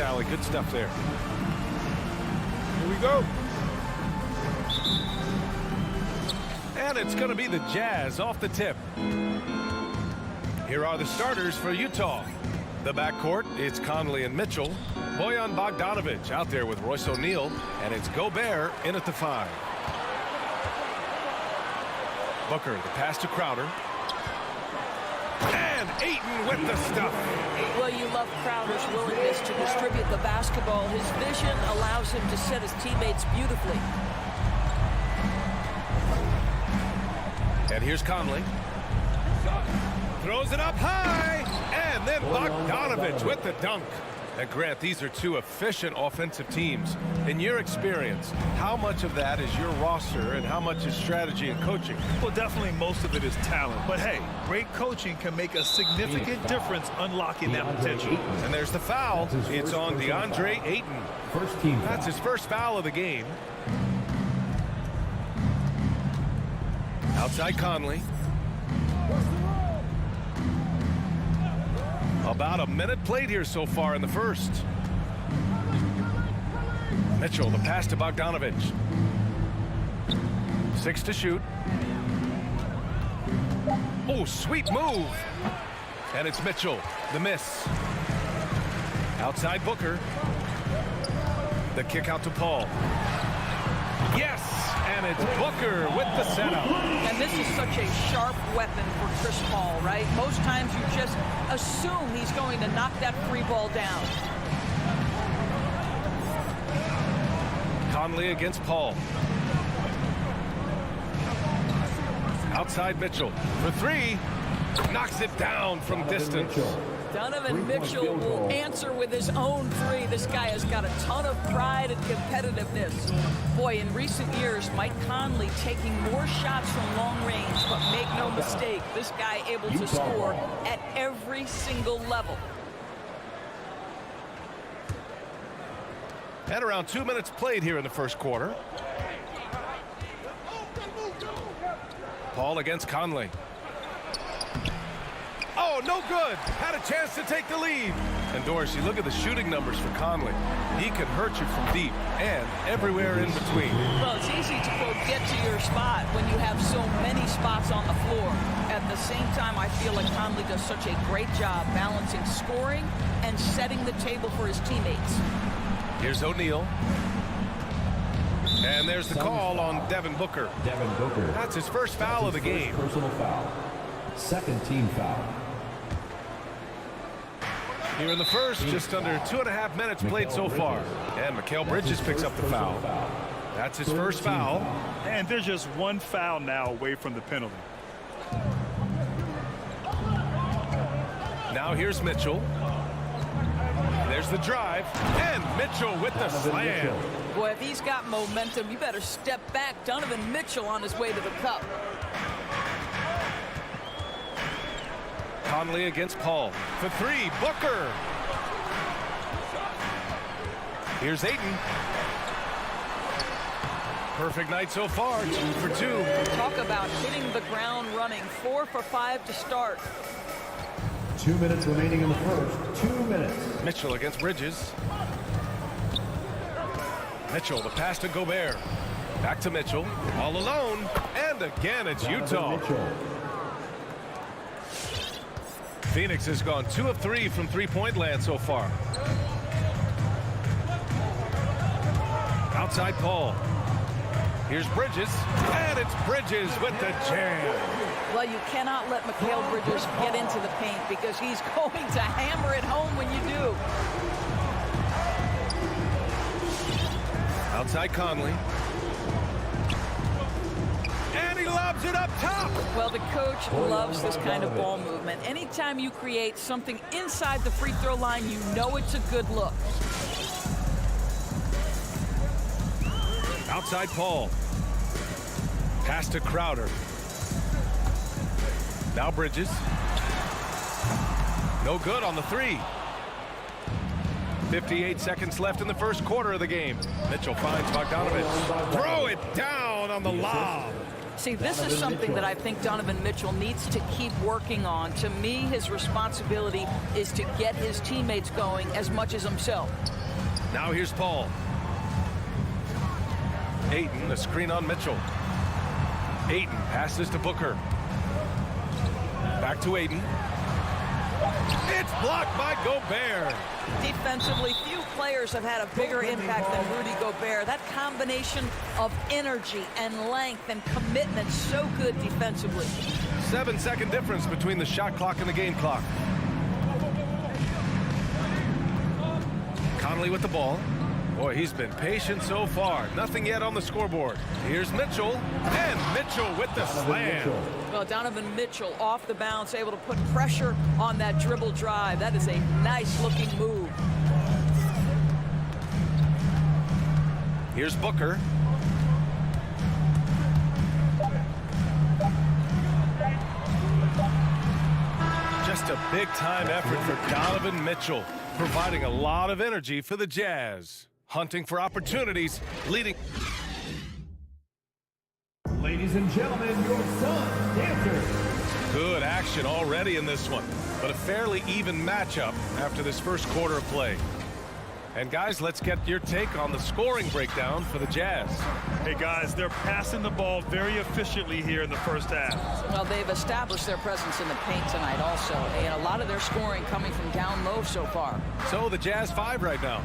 Sally. Good stuff there. Here we go. And it's going to be the Jazz off the tip. Here are the starters for Utah. The backcourt, it's Conley and Mitchell. Bojan Bogdanovic out there with Royce O'Neal. And it's Gobert in at the 5. Booker, the pass to Crowder. And Ayton with the stuff. Well, you love Crowder's willingness to distribute the basketball. His vision allows him to set his teammates beautifully. And here's Conley. Throws it up high. And then Bogdanovic with the dunk. And Grant, these are two efficient offensive teams. In your experience, how much of that is your roster and how much is strategy and coaching? Well, definitely most of it is talent. But hey, great coaching can make a significant difference unlocking that potential. And there's the foul. It's on DeAndre Ayton. First team foul. That's his first foul of the game. Outside Conley. About a minute played here so far in the first. Mitchell, the pass to Bogdanovic. 6 to shoot. Oh, sweet move. And it's Mitchell, the miss. Outside Booker. The kick out to Paul. Yes, and it's Booker with the setup. And this is such a sharp weapon for Chris Paul, right? Most times you just assume he's going to knock that free ball down. Conley against Paul. Outside Mitchell for 3. Knocks it down from distance. Donovan Mitchell will answer with his own 3. This guy has got a ton of pride and competitiveness. Boy, in recent years, Mike Conley taking more shots from long range, but make no mistake, this guy able to score at every single level. And around 2 minutes played here in the first quarter. Paul against Conley. Oh, no good. Had a chance to take the lead. And Dorsey, look at the shooting numbers for Conley. He can hurt you from deep and everywhere in between. Well, it's easy to, quote, get to your spot when you have so many spots on the floor. At the same time, I feel like Conley does such a great job balancing scoring and setting the table for his teammates. Here's O'Neal. And there's the call on Devin Booker. Devin Booker. That's his first foul of the game. Personal foul. Second team foul. Here in the first, just under 2.5 minutes played so far. And Mikal Bridges picks up the foul. That's his first foul. And there's just one foul now away from the penalty. Now here's Mitchell. There's the drive. And Mitchell with the slam. Boy, if he's got momentum, you better step back. Donovan Mitchell on his way to the cup. Conley against Paul. For 3, Booker. Here's Ayton. Perfect night so far, 2 for 2. Talk about hitting the ground running. 4 for 5 to start. 2 minutes remaining in the first. 2 minutes. Mitchell against Bridges. Mitchell, the pass to Gobert. Back to Mitchell. All alone. And again, it's Utah. Phoenix has gone 2 of 3 from three-point land so far. Outside Paul. Here's Bridges. And it's Bridges with the jam. Well, you cannot let Mikal Bridges get into the paint because he's going to hammer it home when you do. Outside Conley. And he lobs it up top. Well, the coach loves this kind of ball movement. Anytime you create something inside the free throw line, you know it's a good look. Outside Paul. Pass to Crowder. Now Bridges. No good on the 3. 58 seconds left in the first quarter of the game. Mitchell finds Bogdanovic. Throw it down on the lob. See, this is something that I think Donovan Mitchell needs to keep working on. To me, his responsibility is to get his teammates going as much as himself. Now here's Paul. Ayton, a screen on Mitchell. Ayton passes to Booker. Back to Ayton. It's blocked by Gobert. Defensively, few players have had a bigger impact than Rudy Gobert. That combination of energy and length and commitment, so good defensively. 7-second difference between the shot clock and the game clock. Conley with the ball. Boy, he's been patient so far. Nothing yet on the scoreboard. Here's Mitchell, and Mitchell with the slam. Well, Donovan Mitchell off the bounce, able to put pressure on that dribble drive. That is a nice-looking move. Here's Booker. Just a big-time effort for Donovan Mitchell, providing a lot of energy for the Jazz. Hunting for opportunities, leading. Ladies and gentlemen, your Sun Dancers. Good action already in this one, but a fairly even matchup after this first quarter of play. And guys, let's get your take on the scoring breakdown for the Jazz. Hey guys, they're passing the ball very efficiently here in the first half. Well, they've established their presence in the paint tonight also, and a lot of their scoring coming from down low so far. So the Jazz 5 right now.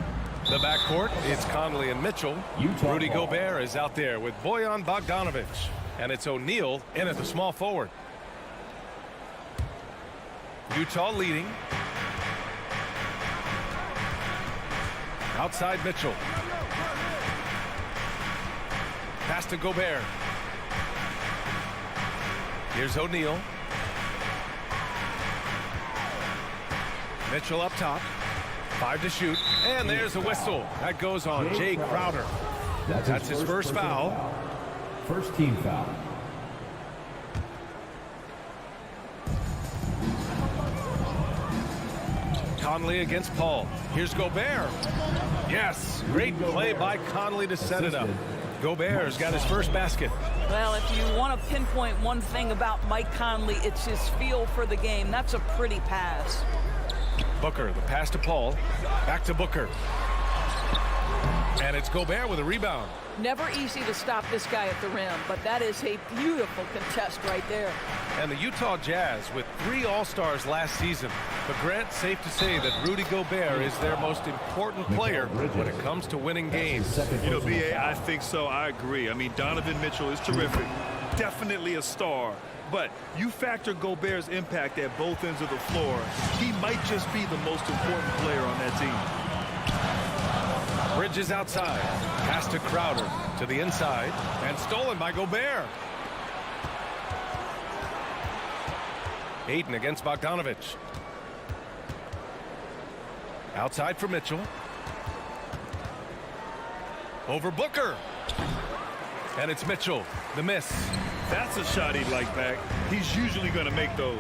The backcourt, it's Conley and Mitchell. Rudy Gobert is out there with Bojan Bogdanovic. And it's O'Neal in at the small forward. Utah leading. Outside Mitchell. Pass to Gobert. Here's O'Neal. Mitchell up top. 5 to shoot. And there's a whistle. That goes on Jae Crowder. That's his first foul. First team foul. Conley against Paul. Here's Gobert. Yes, great play by Conley to set it up. Gobert's got his first basket. Well, if you want to pinpoint one thing about Mike Conley, it's his feel for the game. That's a pretty pass. Booker, the pass to Paul. Back to Booker. And it's Gobert with a rebound. Never easy to stop this guy at the rim, but that is a beautiful contest right there. And the Utah Jazz with 3 All-Stars last season. But Grant, safe to say that Rudy Gobert is their most important player when it comes to winning games. You know, B.A., I think so. I agree. I mean, Donovan Mitchell is terrific. Definitely a star. But you factor Gobert's impact at both ends of the floor, he might just be the most important player on that team. Bridges outside. Pass to Crowder to the inside. And stolen by Gobert. Ayton against Bogdanovic. Outside for Mitchell. Over Booker. And it's Mitchell. The miss. That's a shot he'd like back. He's usually going to make those.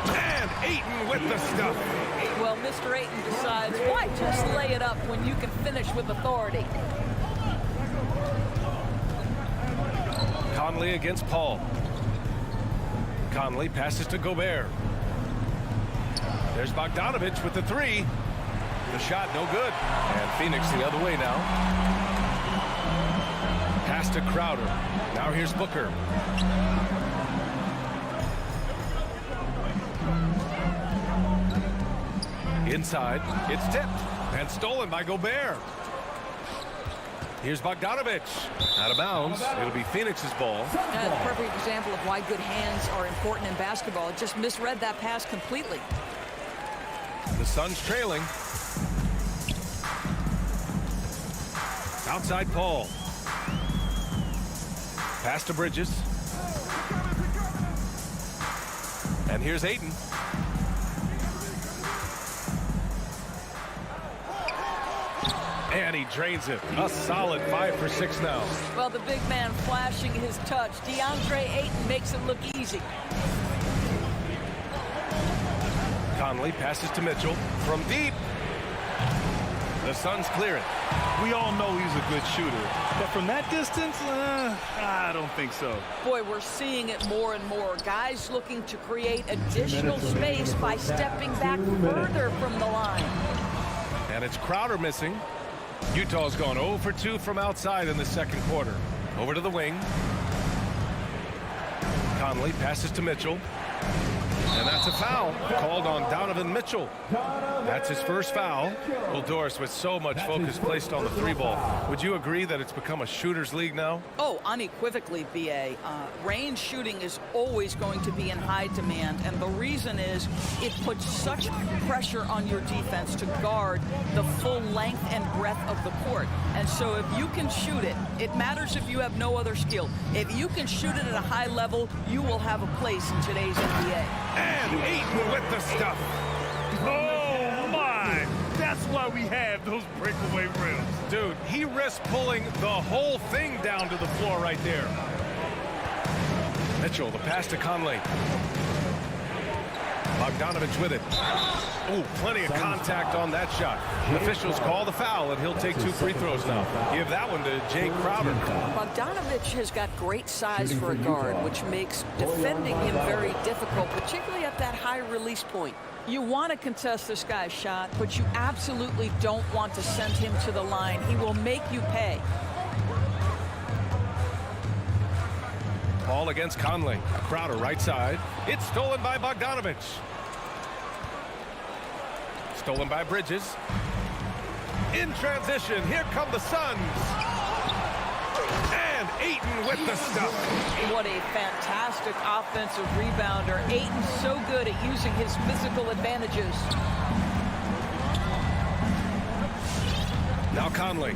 And Ayton with the stuff. Well, Mr. Ayton decides, why just lay it up when you can finish with authority? Conley against Paul. Conley passes to Gobert. There's Bogdanovic with the 3. The shot no good. And Phoenix the other way now. Pass to Crowder. Now here's Booker. Inside, it's tipped and stolen by Gobert. Here's Bogdanovic. Out of bounds. It'll be Phoenix's ball. And a perfect example of why good hands are important in basketball. Just misread that pass completely. The Suns trailing. Outside Paul. Pass to Bridges. And here's Ayton. And he drains it. A solid 5 for 6 now. Well, the big man flashing his touch. DeAndre Ayton makes it look easy. Conley passes to Mitchell from deep. The Suns clear it. We all know he's a good shooter, but from that distance, I don't think so. Boy, we're seeing it more and more. Guys looking to create additional space by stepping back further from the line. And it's Crowder missing. Utah's gone 0 for 2 from outside in the second quarter. Over to the wing. Conley passes to Mitchell. And that's a foul called on Donovan Mitchell. That's his first foul. Well, Doris, with so much focus placed on the 3-ball, would you agree that it's become a shooter's league now? Oh, unequivocally, B.A. Range shooting is always going to be in high demand, and the reason is it puts such pressure on your defense to guard the full length and breadth of the court. And so if you can shoot it, it matters if you have no other skill. If you can shoot it at a high level, you will have a place in today's NBA. And Ayton with the stuff. Oh, my. That's why we have those breakaway rims. Dude, he risked pulling the whole thing down to the floor right there. Mitchell, the pass to Conley. Bogdanovich with it. Ooh, plenty of contact on that shot. Officials call the foul, and he'll take 2 free throws now. Give that one to Jay Crowder. Bogdanovich has got great size for a guard, which makes defending him very difficult, particularly at that high release point. You want to contest this guy's shot, but you absolutely don't want to send him to the line. He will make you pay. Ball against Conley. Crowder right side. It's stolen by Bogdanovich. Stolen by Bridges. In transition, here come the Suns. And Ayton with the stuff. What a fantastic offensive rebounder. Ayton's so good at using his physical advantages. Now Conley.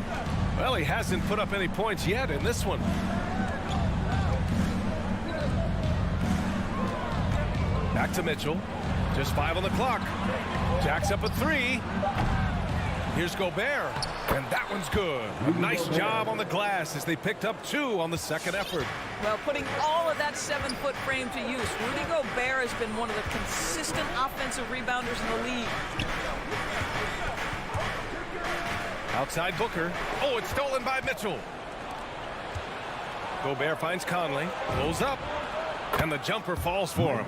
Well, he hasn't put up any points yet in this one. Back to Mitchell. Just 5 on the clock. Jacks up a 3. Here's Gobert. And that one's good. A nice job on the glass as they picked up 2 on the second effort. Well, putting all of that 7-foot frame to use, Rudy Gobert has been one of the consistent offensive rebounders in the league. Outside Booker. Oh, it's stolen by Mitchell. Gobert finds Conley. Pulls up. And the jumper falls for him.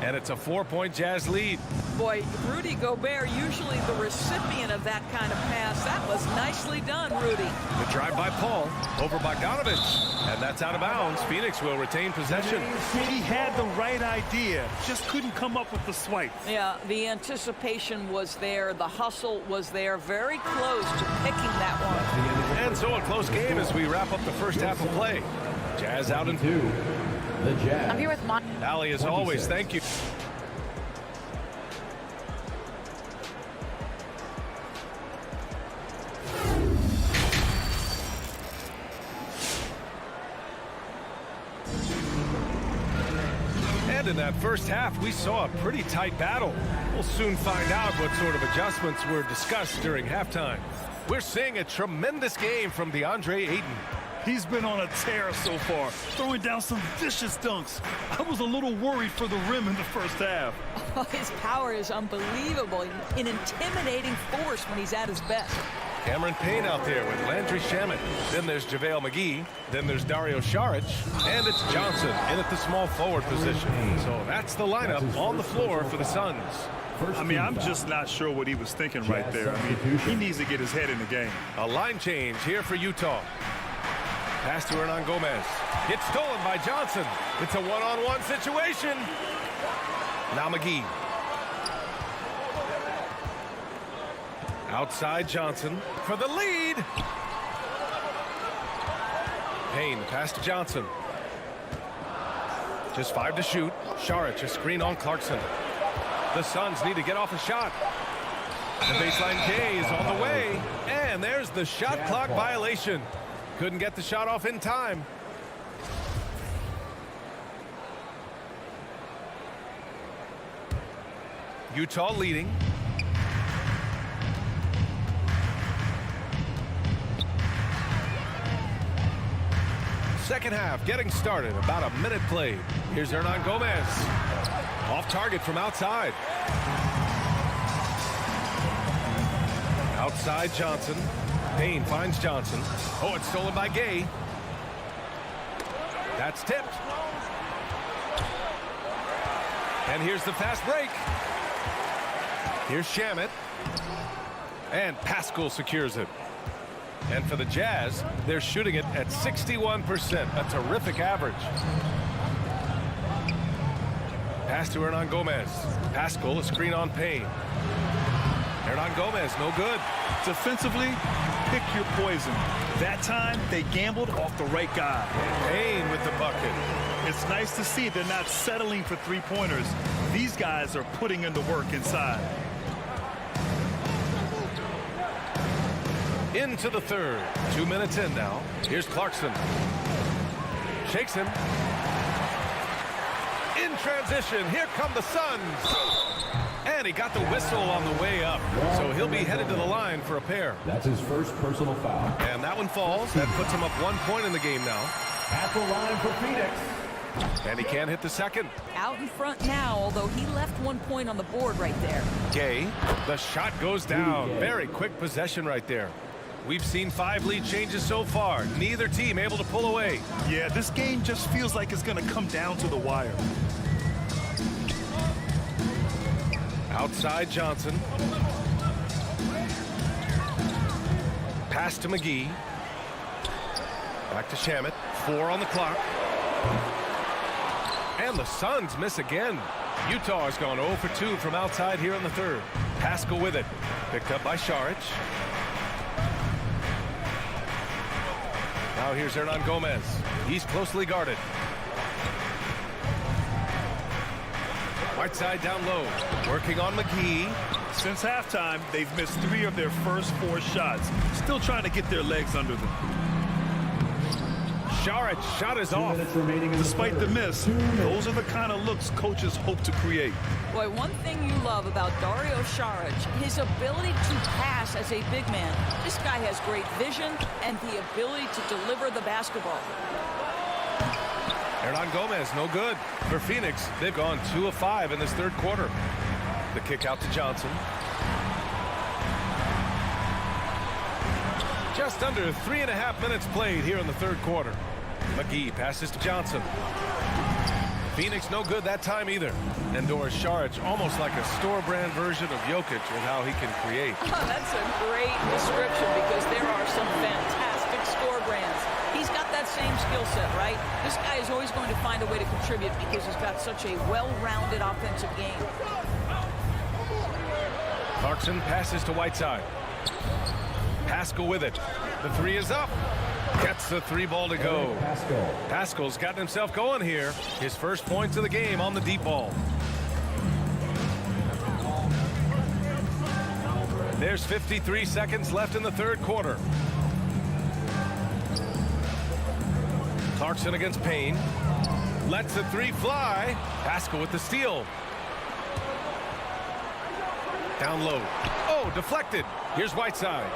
And it's a 4-point Jazz lead. Boy, Rudy Gobert, usually the recipient of that kind of pass. That was nicely done, Rudy. The drive by Paul over Bogdanovich. And that's out of bounds. Phoenix will retain possession. He had the right idea, just couldn't come up with the swipe. Yeah, the anticipation was there. The hustle was there. Very close to picking that one. And so a close game as we wrap up the first half of play. Jazz out in 2. The Jazz. I'm here with Mike. Allie, as always, thank you. And in that first half, we saw a pretty tight battle. We'll soon find out what sort of adjustments were discussed during halftime. We're seeing a tremendous game from DeAndre Ayton. He's been on a tear so far, throwing down some vicious dunks. I was a little worried for the rim in the first half. Oh, his power is unbelievable. An intimidating force when he's at his best. Cameron Payne out there with Landry Shamet. Then there's JaVale McGee. Then there's Dario Saric. And it's Johnson in at the small forward position. So that's the lineup on the floor for the Suns. I mean, I'm just not sure what he was thinking right there. I mean, he needs to get his head in the game. A line change here for Utah. Pass to Hernan Gomez. Gets stolen by Johnson. It's a one-on-one situation. Now McGee. Outside Johnson for the lead. Payne, pass to Johnson. Just 5 to shoot. Saric, a screen on Clarkson. The Suns need to get off a shot. The baseline K is on the way. And there's the shot clock violation. Couldn't get the shot off in time. Utah leading. Second half getting started. About a minute played. Here's Hernan Gomez. Off target from outside. Outside Johnson. Payne finds Johnson. Oh, it's stolen by Gay. That's tipped. And here's the fast break. Here's Shamet. And Pascal secures it. And for the Jazz, they're shooting it at 61%, a terrific average. Pass to Hernan Gomez. Pascal, a screen on Payne. Hernan Gomez, no good. Defensively, pick your poison. That time, they gambled off the right guy. Payne with the bucket. It's nice to see they're not settling for three-pointers. These guys are putting in the work inside. Into the third. 2 minutes in now. Here's Clarkson. Shakes him. In transition, here come the Suns. And he got the whistle on the way up. So he'll be headed to the line for a pair. That's his first personal foul. And that one falls. That puts him up 1 point in the game now. At the line for Phoenix. And he can't hit the second. Out in front now, although he left 1 point on the board right there. Gay. The shot goes down. Very quick possession right there. We've seen 5 lead changes so far. Neither team able to pull away. Yeah, this game just feels like it's going to come down to the wire. Outside Johnson. Pass to McGee. Back to Shamet. 4 on the clock. And the Suns miss again. Utah has gone 0 for 2 from outside here in the third. Pascal with it. Picked up by Šarić. Now here's Hernan Gomez. He's closely guarded. Whiteside down low. Working on McGee. Since halftime, they've missed 3 of their first 4 shots. Still trying to get their legs under them. Šarić shot is off. Despite the miss, those are the kind of looks coaches hope to create. Boy, one thing you love about Dario Šarić, his ability to pass as a big man. This guy has great vision and the ability to deliver the basketball. Hernan Gomez, no good. For Phoenix, they've gone 2 of 5 in this third quarter. The kick out to Johnson. Just under 3.5 minutes played here in the third quarter. McGee passes to Johnson. Phoenix no good that time either. And Doris Šarić almost like a store-brand version of Jokic with how he can create. Oh, that's a great description because there are some fantastic score brands. He's got that same skill set, right? This guy is always going to find a way to contribute because he's got such a well-rounded offensive game. Clarkson passes to Whiteside. Pascal with it. The 3 is up. Gets the 3 ball to go. Pascal's gotten himself going here. His first points of the game on the deep ball. There's 53 seconds left in the third quarter. Clarkson against Payne. Lets the 3 fly. Pascal with the steal. Down low. Oh, deflected. Here's Whiteside.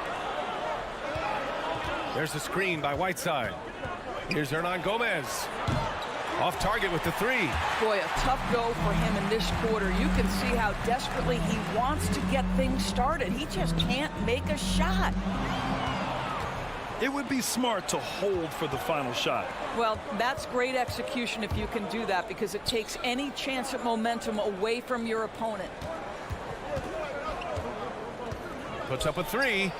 There's the screen by Whiteside. Here's Hernan Gomez. Off target with the 3. Boy, a tough go for him in this quarter. You can see how desperately he wants to get things started. He just can't make a shot. It would be smart to hold for the final shot. Well, that's great execution if you can do that because it takes any chance at momentum away from your opponent. Puts up a 3.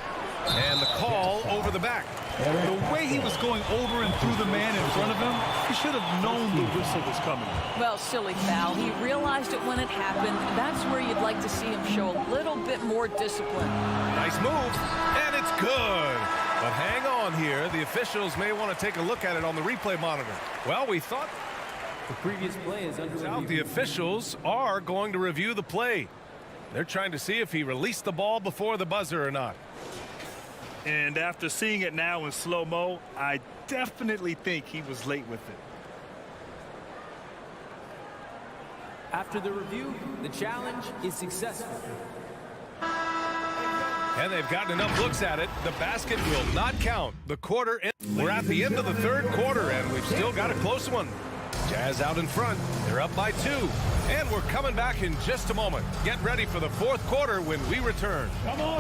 And the call over the back. The way he was going over and through the man in front of him, he should have known the whistle was coming. Well, silly foul. He realized it when it happened. That's where you'd like to see him show a little bit more discipline. Nice move. And it's good. But hang on here. The officials may want to take a look at it on the replay monitor. Well, we thought the previous play is under review. The officials are going to review the play. They're trying to see if he released the ball before the buzzer or not. And after seeing it now in slow-mo, I definitely think he was late with it. After the review, the challenge is successful. And they've gotten enough looks at it. The basket will not count. The quarter. We're at the end of the third quarter, and we've still got a close one. Jazz out in front. They're up by 2. And we're coming back in just a moment. Get ready for the fourth quarter when we return.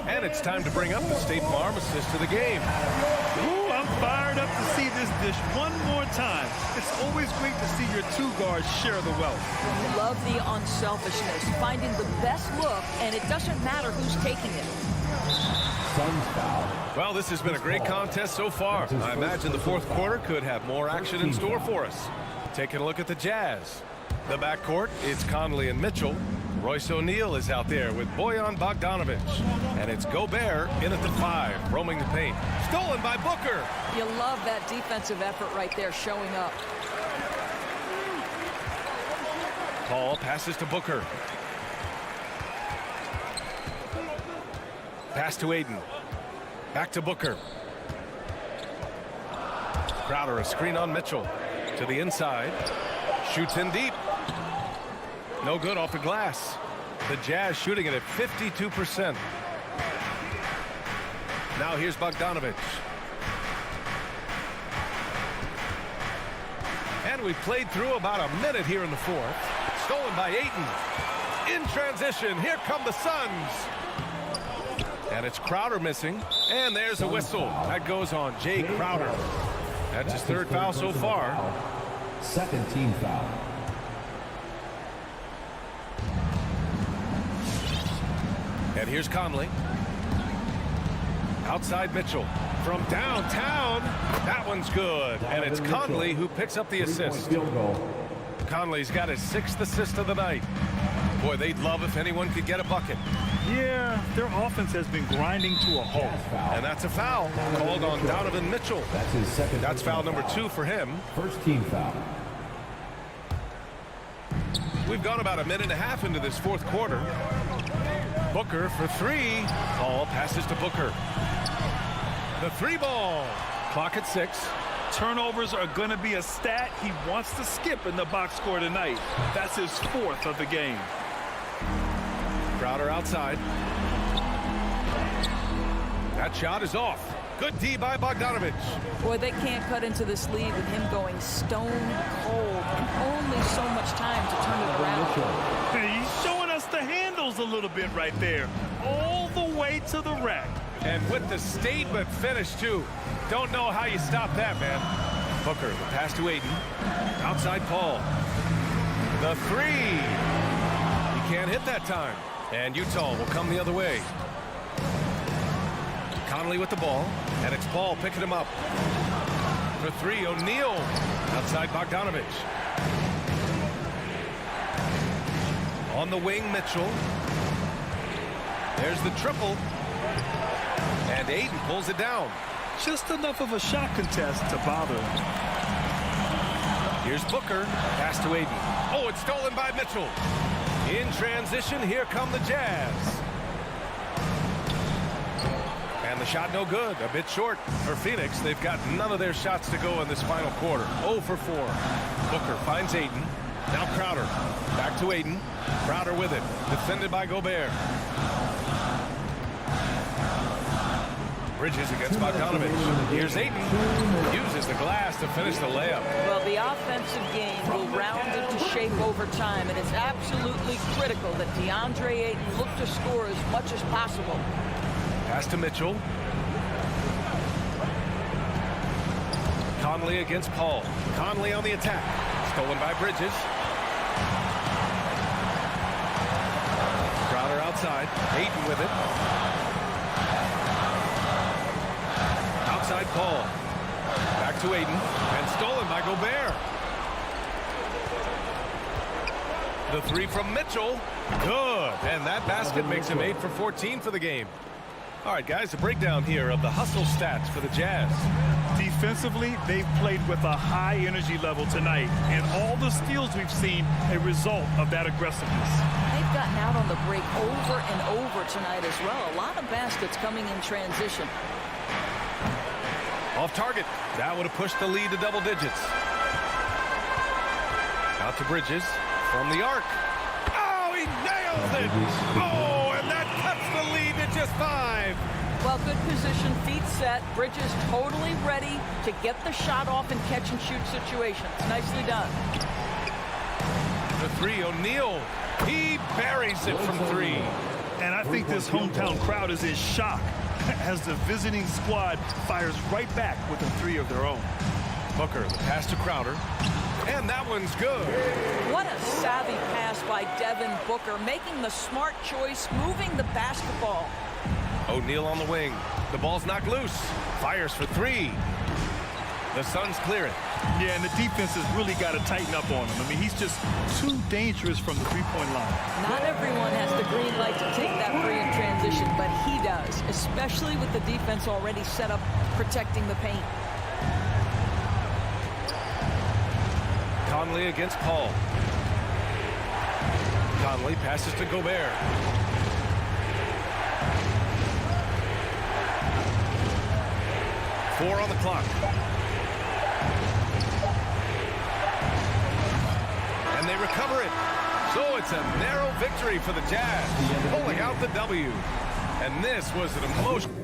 And it's time to bring up the State Farm assist to the game. Ooh, I'm fired up to see this dish one more time. It's always great to see your two guards share the wealth. Love the unselfishness, finding the best look, and it doesn't matter who's taking it. Suns foul. Well, this has been a great contest so far. I imagine the fourth quarter could have more action in store for us. Taking a look at the Jazz. The backcourt, it's Conley and Mitchell. Royce O'Neal is out there with Bojan Bogdanovic. And it's Gobert in at the 5, roaming the paint. Stolen by Booker. You love that defensive effort right there showing up. Paul passes to Booker. Pass to Aiden. Back to Booker. Crowder, a screen on Mitchell. To the inside. Shoots in deep. No good off the glass. The Jazz shooting it at 52%. Now here's Bogdanovic. And we played through about a minute here in the fourth. Stolen by Ayton. In transition, here come the Suns. And it's Crowder missing. And there's a whistle. That goes on Jay Crowder. That's his third foul so far. Second team foul. And here's Conley. Outside Mitchell. From downtown. That one's good. And it's Conley who picks up the assist. Field goal. Conley's got his 6th assist of the night. Boy, they'd love if anyone could get a bucket. Yeah, their offense has been grinding to a halt. Foul. And that's a foul called on Donovan Mitchell. That's his second. That's foul number 2 for him. First team foul. We've gone about a minute and a half into this fourth quarter. Booker for 3. Paul passes to Booker. The 3 ball. Clock at 6. Turnovers are going to be a stat he wants to skip in the box score tonight. That's his 4th of the game. Crowder outside. That shot is off. Good D by Bogdanovic. Boy, they can't cut into this lead with him going stone cold and only so much time to turn it around. Hey, he's showing us the handles a little bit right there. All the way to the rack. And with the statement finish, too. Don't know how you stop that, man. Booker, the pass to Aiden. Outside Paul. The 3. He can't hit that time. And Utah will come the other way. Conley with the ball. And it's Paul picking him up. For 3, O'Neal. Outside Bogdanovic. On the wing, Mitchell. There's the triple. And Aiden pulls it down. Just enough of a shot contest to bother him. Here's Booker. Pass to Aiden. Oh, it's stolen by Mitchell. In transition, here come the Jazz. And the shot no good. A bit short for Phoenix. They've got none of their shots to go in this final quarter. 0 for 4. Booker finds Aiden. Now Crowder. Back to Aiden. Crowder with it. Defended by Gobert. Bridges against Bogdanovic. Here's Aiden. Uses the glass to finish the layup. Well, the offensive game will round into shape over time, and it's absolutely critical that DeAndre Ayton look to score as much as possible. Pass to Mitchell. Conley against Paul. Conley on the attack. Stolen by Bridges. Crowder outside. Ayton with it. Outside Paul. Back to Aiden. And stolen by Gobert. The 3 from Mitchell. Good. And that basket makes him 8 for 14 for the game. All right, guys, a breakdown here of the hustle stats for the Jazz. Defensively, they've played with a high energy level tonight. And all the steals we've seen, a result of that aggressiveness. They've gotten out on the break over and over tonight as well. A lot of baskets coming in transition. Off target. That would have pushed the lead to double digits. Out to Bridges from the arc. Oh, he nails it. Oh, and that cuts the lead to just 5. Well, good position, feet set. Bridges totally ready to get the shot off in catch-and-shoot situations. Nicely done. for three. O'Neal, he buries it from three. And I think this hometown crowd is in shock as the visiting squad fires right back with a three of their own. Booker, the pass to Crowder. And that one's good. What a savvy pass by Devin Booker, making the smart choice, moving the basketball. O'Neal on the wing. The ball's knocked loose. Fires for three. The Suns clear it. Yeah, and the defense has really got to tighten up on him. I mean, he's just too dangerous from the three-point line. Not everyone has the green light to take that free in transition, but he does, especially with the defense already set up protecting the paint. Conley against Paul. Conley passes to Gobert. Four on the clock. And they recover it. So it's a narrow victory for the Jazz, pulling out the W. And this was an emotional.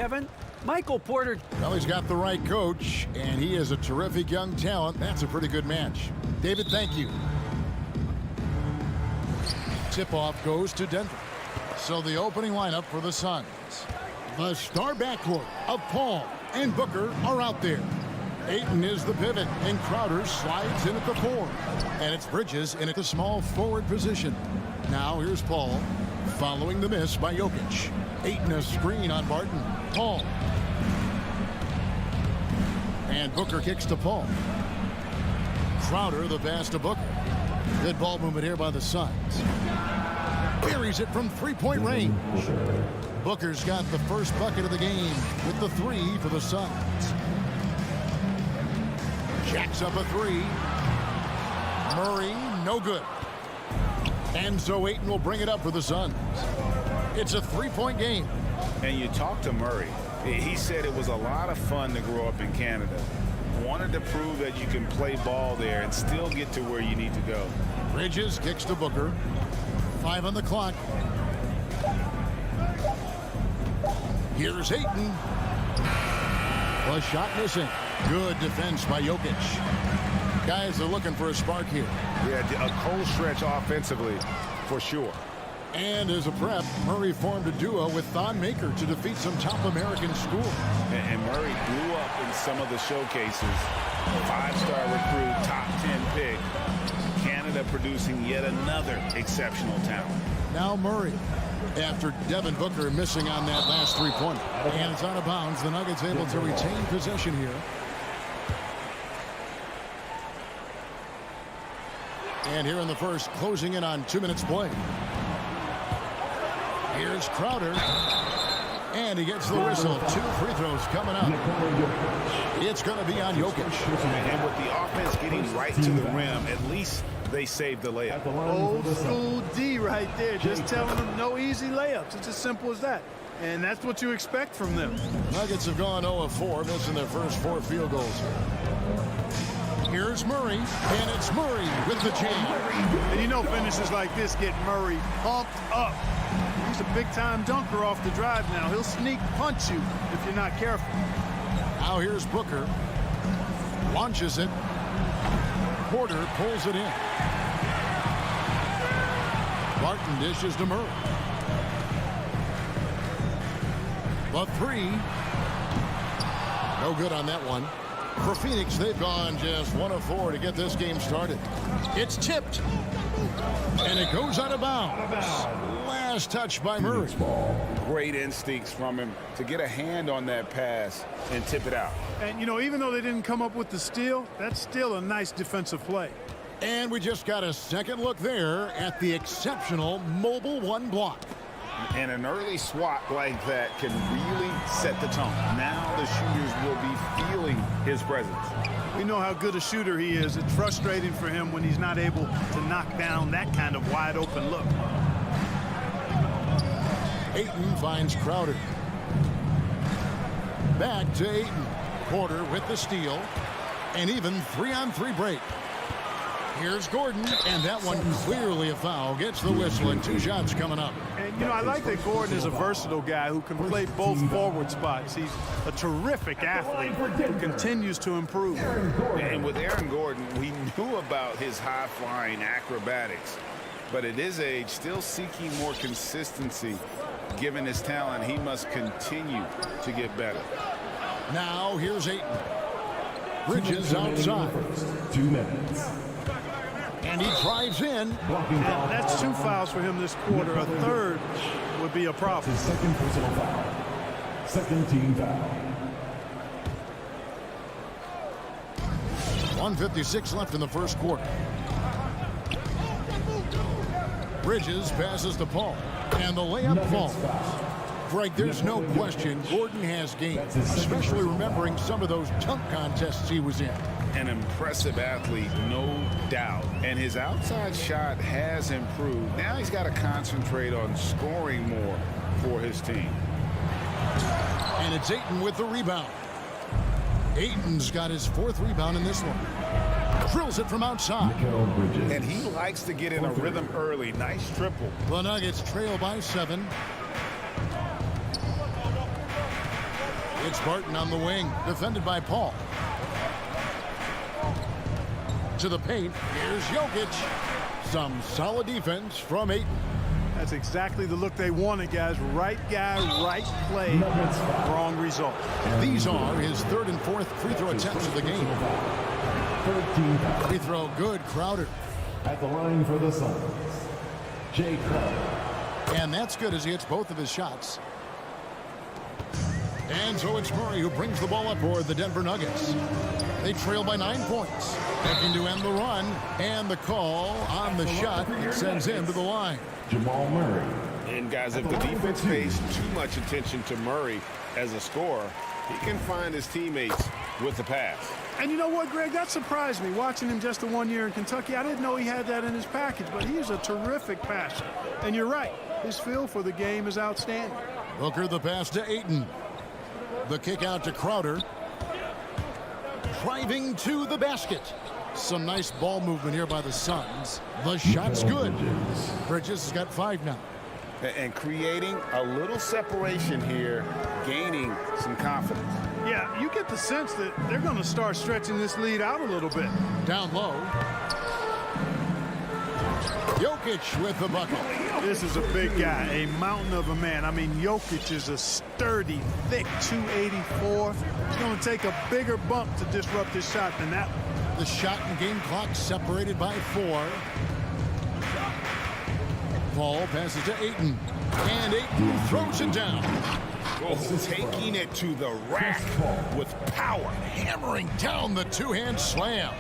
Kevin. Michael Porter. Well, he's got the right coach, and he is a terrific young talent. That's a pretty good match. David, thank you. Tip-off goes to Denver. So the opening lineup for the Suns. The star backcourt of Paul and Booker are out there. Ayton is the pivot, and Crowder slides in at the 4. And it's Bridges in at the small forward position. Now here's Paul, following the miss by Jokic. Ayton a screen on Barton. Paul. And Booker kicks to Paul. Crowder the pass to Booker. Good ball movement here by the Suns. Buries it from three-point range. Booker's got the first bucket of the game with the 3 for the Suns. Jacks up a 3. Murray, no good. And so Ayton will bring it up for the Suns. It's a 3-point game. And you talk to Murray. He said it was a lot of fun to grow up in Canada. Wanted to prove that you can play ball there and still get to where you need to go. Bridges kicks to Booker. 5 on the clock. Here's Ayton. A shot missing. Good defense by Jokic. Guys are looking for a spark here. Yeah, a cold stretch offensively, for sure. And as a prep, Murray formed a duo with Thon Maker to defeat some top American schools. And Murray blew up in some of the showcases. 5-star recruit, top 10 pick. Canada producing yet another exceptional talent. Now Murray, after Devin Booker missing on that last 3-pointer. And it's out of bounds. The Nuggets able to retain possession here. And here in the first, closing in on 2 minutes play. Here's Crowder. And he gets the whistle. 2 free throws coming up. It's going to be on Jokic. And with the offense getting right to the rim, at least they saved the layup. Old school D right there. Just telling them no easy layups. It's as simple as that. And that's what you expect from them. Nuggets have gone 0 of 4, missing their first 4 field goals. Here's Murray, and it's Murray with the jam. And you know finishes like this get Murray pumped up. He's a big-time dunker off the drive now. He'll sneak punch you if you're not careful. Now here's Booker. Launches it. Porter pulls it in. Barton dishes to Murray. The 3. No good on that one. For Phoenix, they've gone just 1 of 4 to get this game started. It's tipped. And it goes out of bounds. Last touch by Murray. Great instincts from him to get a hand on that pass and tip it out. And, you know, even though they didn't come up with the steal, that's still a nice defensive play. And we just got a second look there at the exceptional Mobile 1 block. And an early swat like that can really set the tone. Now the shooters will be feeling his presence. We know how good a shooter he is. It's frustrating for him when he's not able to knock down that kind of wide open look. Ayton finds Crowder. Back to Ayton. Porter with the steal. And even 3-on-3 break. Here's Gordon, and that one clearly a foul. Gets the whistle, and 2 shots coming up. And, you know, I like that Gordon is a versatile guy who can play both forward spots. He's a terrific athlete who continues to improve. And with Aaron Gordon, we knew about his high-flying acrobatics. But at his age, still seeking more consistency. Given his talent, he must continue to get better. Now, here's Ayton. Bridges outside. 2 minutes. And he drives in. And that's 2 fouls for him this quarter. A third would be a problem. His second personal foul. Second team foul. 1:56 left in the first quarter. Bridges passes to Paul. And the layup falls. Greg, there's no question Gordon has game, especially remembering some of those dunk contests he was in. An impressive athlete, no doubt. And his outside shot has improved. Now he's got to concentrate on scoring more for his team. And it's Ayton with the rebound. Ayton's got his 4th rebound in this one. Drills it from outside. And he likes to get in a rhythm early. Nice triple. The Nuggets trail by 7. It's Barton on the wing, defended by Paul. To the paint, here's Jokic. Some solid defense from Ayton. That's exactly the look they wanted, guys. Right guy, right play, wrong result. These are his third and fourth free throw attempts of the game. Free throw good, Crowder. At the line for the Suns, Jay Crowder. And that's good as he hits both of his shots. And so it's Murray who brings the ball up for the Denver Nuggets. They trail by 9 points. Looking to end the run. And the call on the shot sends him to the line. Jamal Murray. And guys, if the defense pays too much attention to Murray as a scorer, he can find his teammates with the pass. And you know what, Greg? That surprised me. Watching him just the 1 year in Kentucky, I didn't know he had that in his package, but he's a terrific passer. And you're right. His feel for the game is outstanding. Booker the pass to Ayton. The kick out to Crowder. Driving to the basket. Some nice ball movement here by the Suns. The shot's good. Bridges has got 5 now. And creating a little separation here, gaining some confidence. Yeah, you get the sense that they're going to start stretching this lead out a little bit. Down low. Jokic with the bucket. This is a big guy, a mountain of a man. I mean, Jokic is a sturdy, thick 284. It's going to take a bigger bump to disrupt his shot than that one. The shot and game clock separated by 4. Paul passes to Ayton. And Ayton throws it down. Oh, taking it to the rack with power. Hammering down the two-hand slam.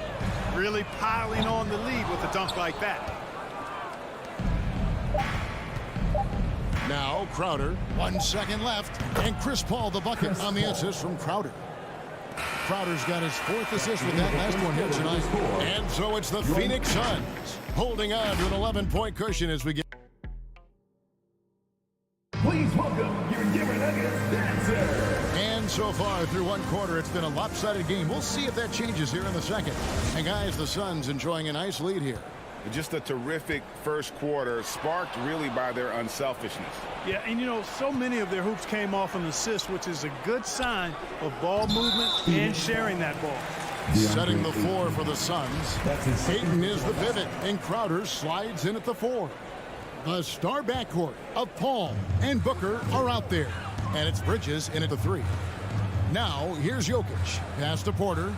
Really piling on the lead with a dunk like that. Now Crowder, 1 second left, and Chris Paul the bucket on the assist from Crowder. Crowder's got his 4th assist with that last one here tonight. And so it's the Phoenix Suns holding on to an 11-point cushion as we get. Please welcome your Denver Nuggets dancer. And so far through 1 quarter, it's been a lopsided game. We'll see if that changes here in the second. And guys, the Suns enjoying a nice lead here. Just a terrific first quarter, sparked really by their unselfishness. Yeah, and you know, so many of their hoops came off an assist, which is a good sign of ball movement and sharing that ball. Setting the floor for the Suns. Ayton is the pivot, and Crowder slides in at the 4. The star backcourt of Paul and Booker are out there. And it's Bridges in at the 3. Now, here's Jokic. Pass to Porter.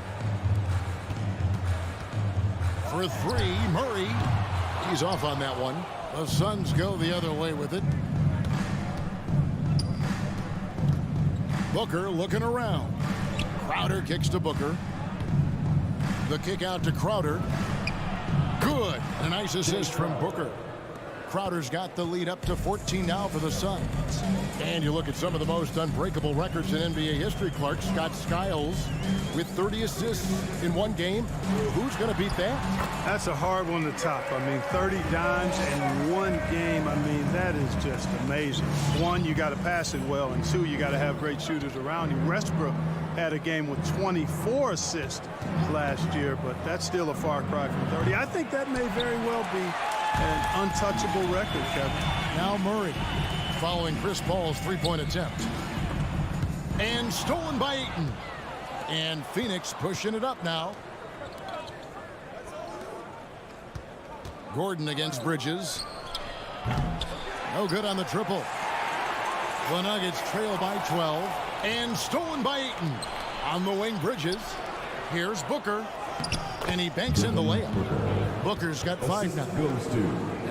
For 3, Murray. He's off on that one. The Suns go the other way with it. Booker looking around. Crowder kicks to Booker. The kick out to Crowder. Good. A nice assist from Booker. Crowder's got the lead up to 14 now for the Suns. And you look at some of the most unbreakable records in NBA history, Clark. Scott Skiles with 30 assists in 1 game. Who's going to beat that? That's a hard one to top. I mean, 30 dimes in 1 game. I mean, that is just amazing. 1, you got to pass it well, and 2, you got to have great shooters around you. Westbrook had a game with 24 assists last year, but that's still a far cry from 30. I think that may very well be an untouchable record, Kevin. Now Murray following Chris Paul's 3-point attempt. And stolen by Ayton. And Phoenix pushing it up now. Gordon against Bridges. No good on the triple. The Nuggets trail by 12. And stolen by Ayton. On the wing, Bridges. Here's Booker. And he banks in the layup. Booker's got 5 now.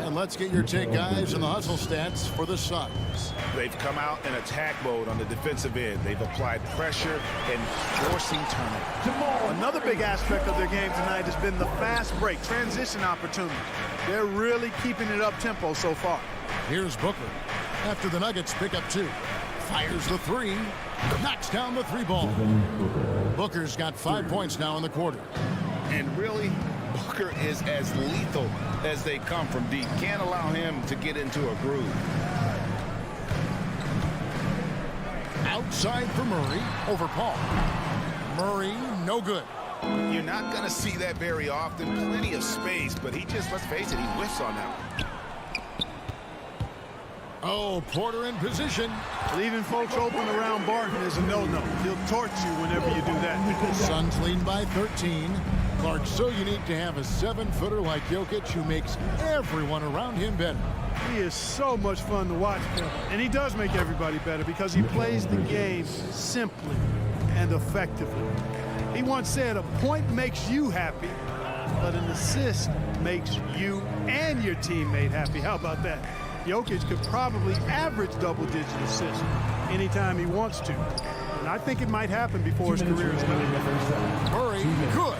And let's get your take, guys, on the hustle stats for the Suns. They've come out in attack mode on the defensive end. They've applied pressure and forcing turnovers. Another big aspect of their game tonight has been the fast break, transition opportunity. They're really keeping it up tempo so far. Here's Booker. After the Nuggets pick up 2. Fires the 3. Knocks down the 3 ball. Booker's got 5 points now in the quarter. And really, Booker is as lethal as they come from deep. Can't allow him to get into a groove. Outside for Murray over Paul. Murray, no good. You're not going to see that very often. Plenty of space, but he just, let's face it, he whiffs on that one. Oh, Porter in position. Leaving folks open around Barton is a no-no. He'll torch you whenever you do that. Suns lead by 13. Clark, so unique to have a 7-footer like Jokic who makes everyone around him better. He is so much fun to watch, Kevin. And he does make everybody better because he plays the game simply and effectively. He once said, a point makes you happy, but an assist makes you and your teammate happy. How about that? Jokic could probably average double-digit assists anytime he wants to. And I think it might happen before his career is done. Murray, good.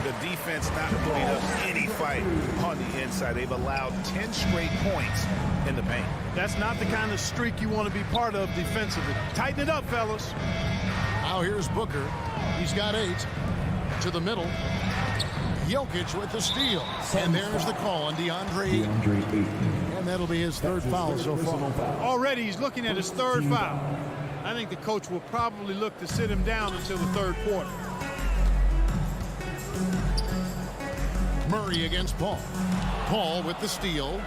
The defense not putting up any fight on the inside. They've allowed 10 straight points in the paint. That's not the kind of streak you want to be part of defensively. Tighten it up, fellas. Now here's Booker. He's got 8. To the middle. Jokic with the steal. And there's the call on DeAndre Ayton. And that'll be his 3rd foul so far. Already he's looking at his 3rd foul. I think the coach will probably look to sit him down until the 3rd quarter. Murray against Paul. Paul with the steal.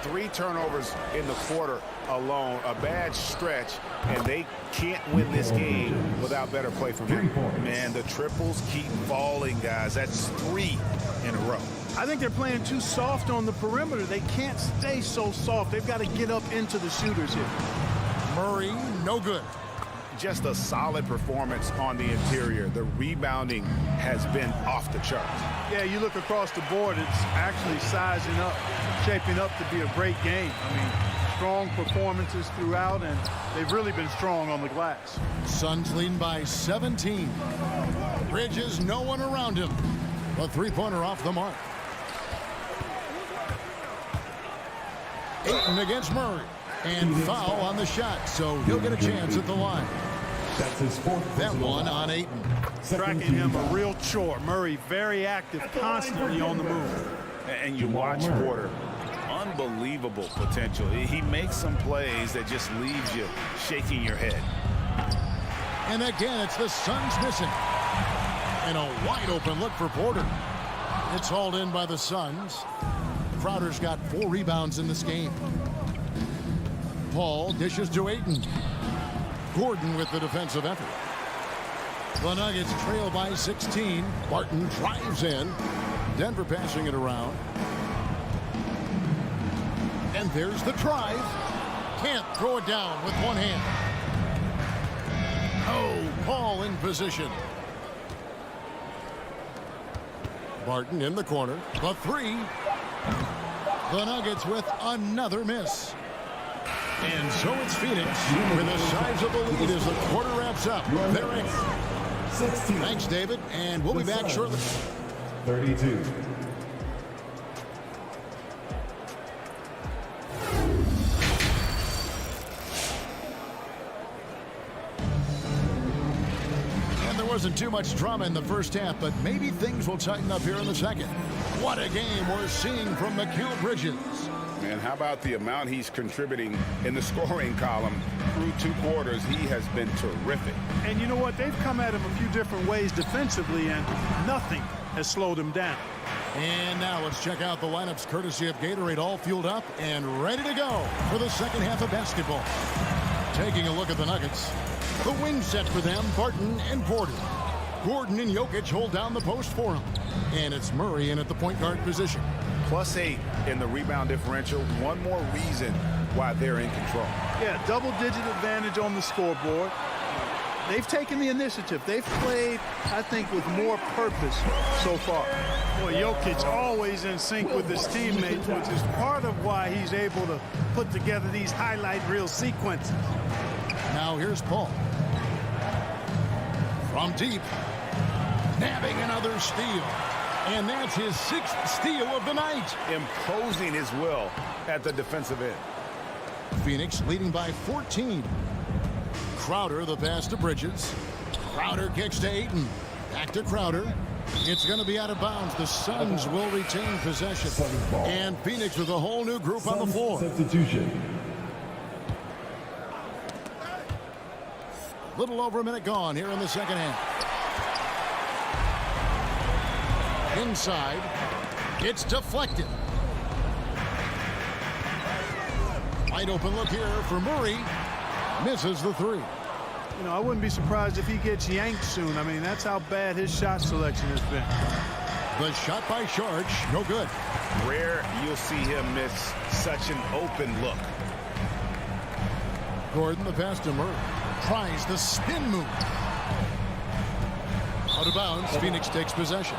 3 turnovers in the quarter alone. A bad stretch, and they can't win this game without better play from him. Man, the triples keep falling, guys. That's 3 in a row. I think they're playing too soft on the perimeter. They can't stay so soft. They've got to get up into the shooters here. Murray, no good. Just a solid performance on the interior. The rebounding has been off the charts. Yeah, you look across the board, it's actually sizing up, shaping up to be a great game. I mean, strong performances throughout, and they've really been strong on the glass. Suns lead by 17. Bridges, no one around him. A 3-pointer off the mark. Ayton against Murray. And foul on the shot, so he'll get a chance at the line. That's his 4th. That one on Ayton. Tracking him a real chore. Murray very active, constantly on the move. And you watch Porter. Unbelievable potential. He makes some plays that just leaves you shaking your head. And again, it's the Suns missing. And a wide open look for Porter. It's hauled in by the Suns. Crowder's got 4 rebounds in this game. Paul dishes to Ayton. Gordon with the defensive effort. The Nuggets trail by 16. Barton drives in. Denver passing it around. And there's the drive. Can't throw it down with one hand. Oh, Paul in position. Barton in the corner. The 3. The Nuggets with another miss. And so it's Phoenix with a sizable lead as the quarter wraps up. They're in. Thanks, David, and we'll be back shortly. 32. And there wasn't too much drama in the first half, but maybe things will tighten up here in the second. What a game we're seeing from Mikal Bridges. Man, how about the amount he's contributing in the scoring column through 2 quarters? He has been terrific. And you know what? They've come at him a few different ways defensively, and nothing has slowed him down. And now let's check out the lineups courtesy of Gatorade, all fueled up and ready to go for the second half of basketball. Taking a look at the Nuggets. The wing set for them, Barton and Porter. Gordon and Jokic hold down the post for him. And it's Murray in at the point guard position. +8 in the rebound differential. One more reason why they're in control. Yeah, double-digit advantage on the scoreboard. They've taken the initiative. They've played, I think, with more purpose so far. Boy, Jokic always in sync with his teammates, which is part of why he's able to put together these highlight reel sequences. Now here's Paul. From deep. Nabbing another steal. And that's his 6th steal of the night. Imposing his will at the defensive end. Phoenix leading by 14. Crowder, the pass to Bridges. Crowder kicks to Ayton. Back to Crowder. It's going to be out of bounds. The Suns will retain possession. And Phoenix with a whole new group on the floor. Substitution. Little over a minute gone here in the second half. Inside. It's deflected. Wide open look here for Murray. Misses the three. You know, I wouldn't be surprised if he gets yanked soon. I mean, that's how bad his shot selection has been. The shot by Saric, no good. Rare you'll see him miss such an open look. Gordon, the pass to Murray. Tries the spin move. Out of bounds, Phoenix takes possession.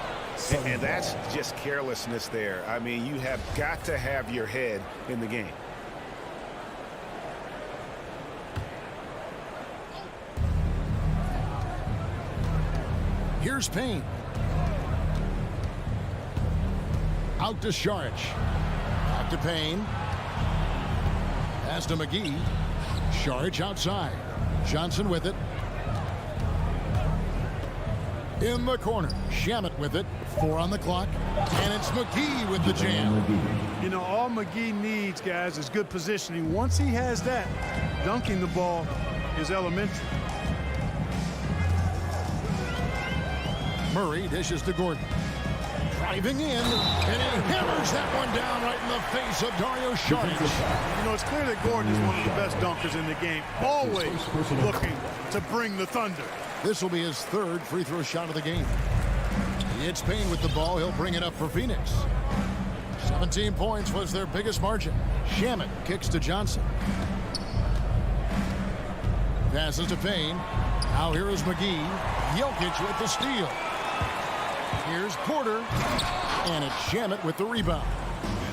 And that's just carelessness there. I mean, you have got to have your head in the game. Here's Payne. Out to Saric. Back to Payne. Pass to McGee. Saric outside. Johnson with it. In the corner. Shamet with it. 4 on the clock. And it's McGee with the jam. You know, all McGee needs, guys, is good positioning. Once he has that, dunking the ball is elementary. Murray dishes to Gordon. Driving in, and he hammers that one down right in the face of Dario Saric. You know, it's clear that Gordon is one of the best dunkers in the game. Always looking to bring the thunder. This will be his 3rd free throw shot of the game. It's Payne with the ball. He'll bring it up for Phoenix. 17 points was their biggest margin. Shamet kicks to Johnson. Passes to Payne. Now here is McGee. Jokic with the steal. Here's Porter. And it's Shamet with the rebound.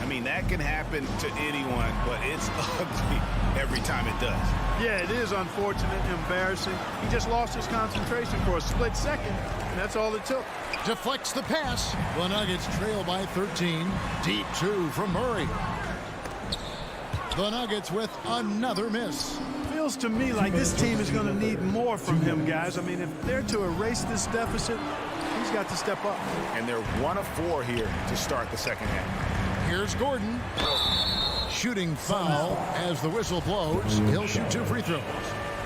I mean, that can happen to anyone, but it's ugly every time it does. Yeah, it is unfortunate, embarrassing. He just lost his concentration for a split second, and that's all it took. Deflects the pass. The Nuggets trail by 13. Deep 2 from Murray. The Nuggets with another miss. Feels to me like this team is going to need more from him, guys. I mean, if they're to erase this deficit, he's got to step up. And they're 1 of 4 here to start the second half. Here's Gordon. Shooting foul as the whistle blows. He'll shoot 2 free throws.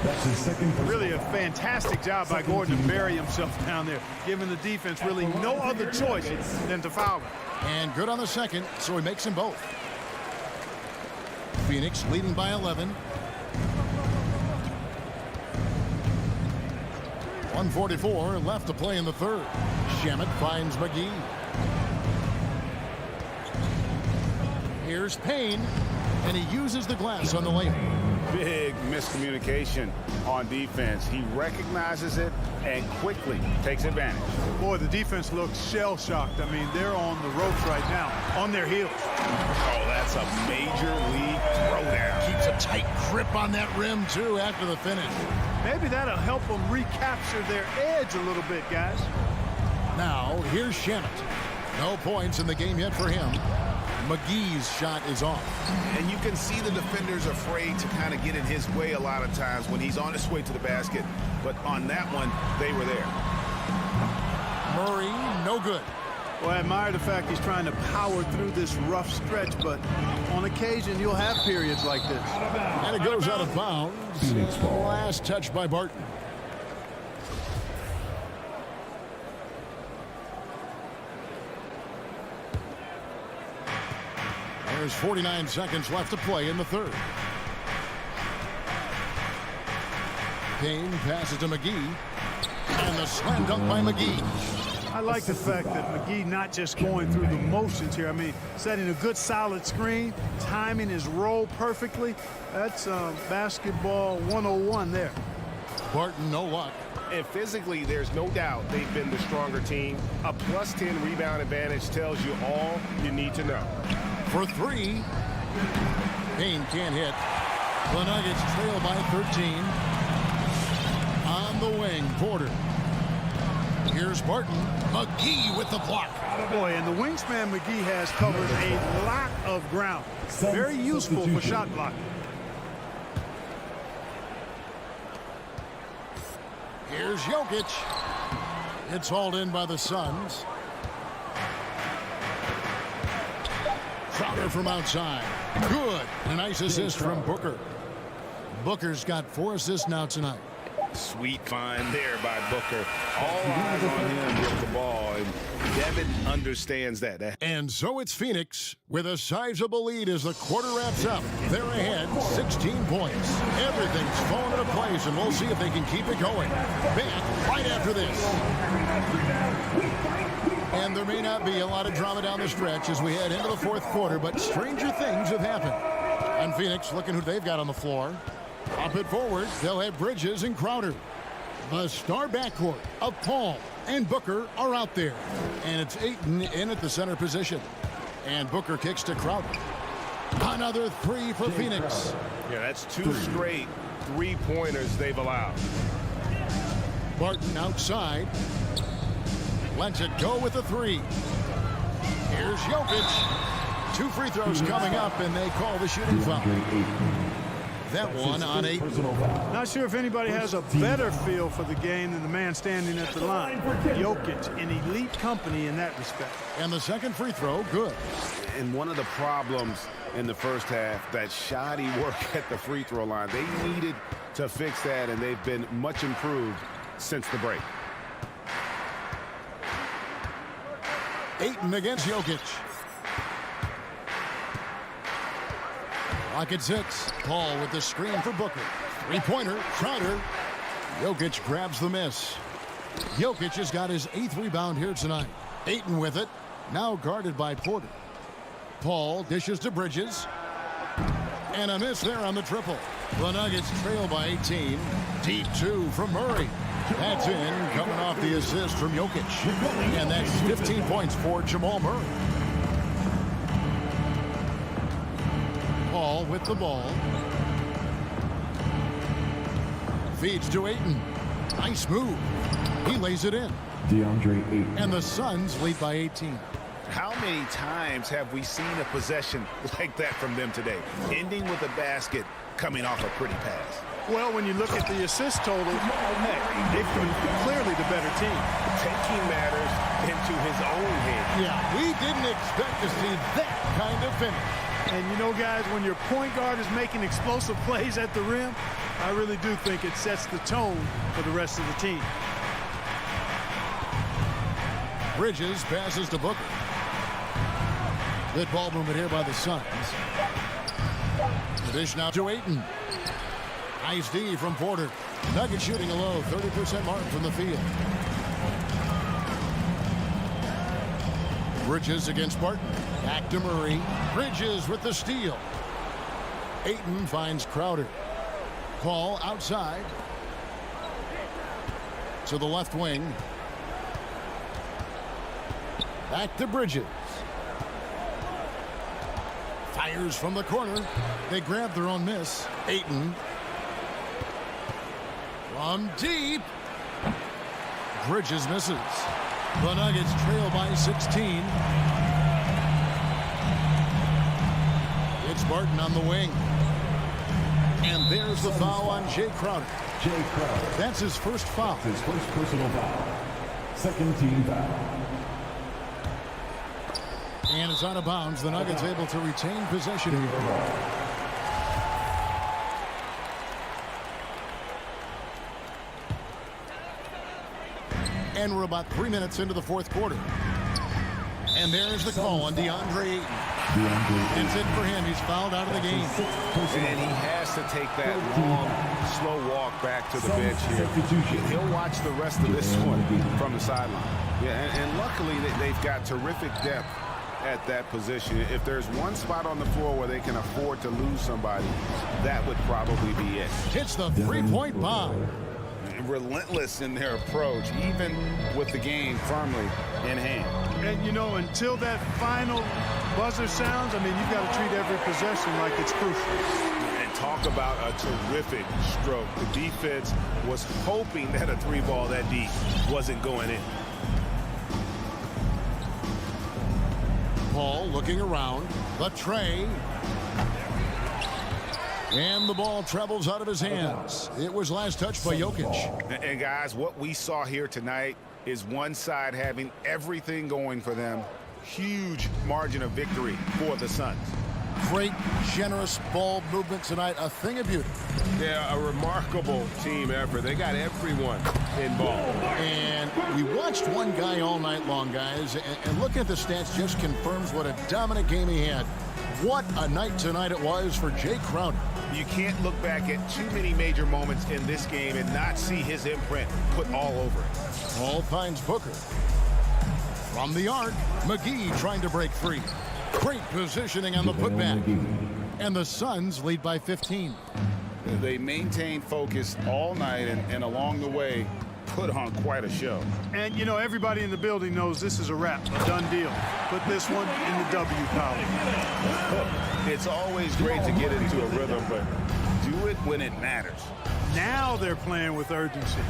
That's his second. Really a fantastic job by Gordon to bury himself down there, giving the defense really no other choice than to foul him. And good on the second, so he makes them both. Phoenix leading by 11. 1:44 left to play in the 3rd. Shamet finds McGee. Here's Payne, and he uses the glass on the layup. Big miscommunication on defense. He recognizes it and quickly takes advantage. Boy, the defense looks shell-shocked. I mean, they're on the ropes right now, on their heels. Oh, that's a major league throwdown. Keeps a tight grip on that rim, too, after the finish. Maybe that'll help them recapture their edge a little bit, guys. Now, here's Shamet. No points in the game yet for him. McGee's shot is off. And you can see the defenders afraid to kind of get in his way a lot of times when he's on his way to the basket. But on that one, they were there. Murray, no good. Well, I admire the fact he's trying to power through this rough stretch, but on occasion, you'll have periods like this. And it goes out of bounds. Last touch by Barton. There's 49 seconds left to play in the 3rd. Payne passes to McGee. And the slam dunk by McGee. I like the fact that McGee not just going through the motions here. I mean, setting a good solid screen, timing his roll perfectly. That's basketball 101 there. Barton, no luck. And physically, there's no doubt they've been the stronger team. A plus 10 rebound advantage tells you all you need to know. For 3. Payne can't hit. The Nuggets trail by 13. On the wing, Porter. Here's Barton. McGee with the block. Boy, and the wingspan McGee has covered a lot of ground. Very useful for shot blocking. Here's Jokic. It's hauled in by the Suns. Crowder from outside. Good. A nice assist from Booker. Booker's got 4 assists now tonight. Sweet find there by Booker. All eyes on him with the ball. And Devin understands that. And so it's Phoenix with a sizable lead as the quarter wraps up. They're ahead 16 points. Everything's falling into place, and we'll see if they can keep it going. Back right after this. And there may not be a lot of drama down the stretch as we head into the fourth quarter, but stranger things have happened. And Phoenix looking who they've got on the floor. Up it forward, they'll have Bridges and Crowder. The star backcourt of Paul and Booker are out there. And it's Ayton in at the center position. And Booker kicks to Crowder. Another three for Phoenix. Yeah, that's 2 straight three-pointers they've allowed. Barton outside. Lets it go with the three. Here's Jokic. 2 free throws coming up, and they call the shooting foul. That one on 8. Not sure if anybody has a better feel for the game than the man standing at the line. Jokic, in elite company in that respect. And the second free throw, good. And one of the problems in the first half, that shoddy work at the free throw line. They needed to fix that, and they've been much improved since the break. Ayton against Jokic. Lock at 6. Paul with the screen for Booker. Three-pointer, Crowder. Jokic grabs the miss. Jokic has got his 8th rebound here tonight. Ayton with it. Now guarded by Porter. Paul dishes to Bridges. And a miss there on the triple. The Nuggets trail by 18. Deep 2 from Murray. That's in, coming off the assist from Jokic. And that's 15 points for Jamal Murray. Paul with the ball. Feeds to Ayton. Nice move. He lays it in. DeAndre Ayton. And the Suns lead by 18. How many times have we seen a possession like that from them today? Ending with a basket, coming off a pretty pass. Well, when you look at the assist total, hey, they've been clearly the better team. Taking matters into his own hands. Yeah, we didn't expect to see that kind of finish. And you know, guys, when your point guard is making explosive plays at the rim, I really do think it sets the tone for the rest of the team. Bridges passes to Booker. Good ball movement here by the Suns. The dish now to Ayton. Nice D from Porter. Nuggets shooting a low 30% mark from the field. Bridges against Barton. Back to Murray. Bridges with the steal. Ayton finds Crowder. Paul outside. To the left wing. Back to Bridges. Fires from the corner. They grab their own miss. Ayton. From deep. Bridges misses. The Nuggets trail by 16. It's Barton on the wing. And there's the foul on Jay Crowder. Jay Crowder. That's his first foul. His first personal foul. Second team foul. And it's out of bounds. The Nuggets able to retain possession here. And we're about 3 minutes into the fourth quarter. And there's the call on DeAndre Ayton. It's it for him. He's fouled out of the game. And he has to take that long, slow walk back to the bench here. He'll watch the rest of this one from the sideline. Yeah, and luckily they've got terrific depth at that position. If there's one spot on the floor where they can afford to lose somebody, that would probably be it. Hits the three-point bomb. Relentless in their approach, even with the game firmly in hand. And, you know, until that final buzzer sounds, I mean, you've got to treat every possession like it's crucial. And talk about a terrific stroke. The defense was hoping that a three ball that deep wasn't going in. Paul looking around. The tray. And the ball travels out of his hands. It was last touched by Jokic. And guys, what we saw here tonight is one side having everything going for them. Huge margin of victory for the Suns. Great, generous ball movement tonight. A thing of beauty. Yeah, a remarkable team effort. They got everyone involved. And we watched one guy all night long, guys, and looking at the stats just confirms what a dominant game he had. What a night tonight it was for Jay Crowder. You can't look back at too many major moments in this game and not see his imprint put all over it. Paul finds Booker. From the arc, McGee trying to break free. Great positioning on the putback. And the Suns lead by 15. They maintained focus all night and along the way put on quite a show. And, you know, everybody in the building knows this is a wrap, a done deal. Put this one in the W column. It's always great to get into a rhythm, but do it when it matters. Now they're playing with urgency.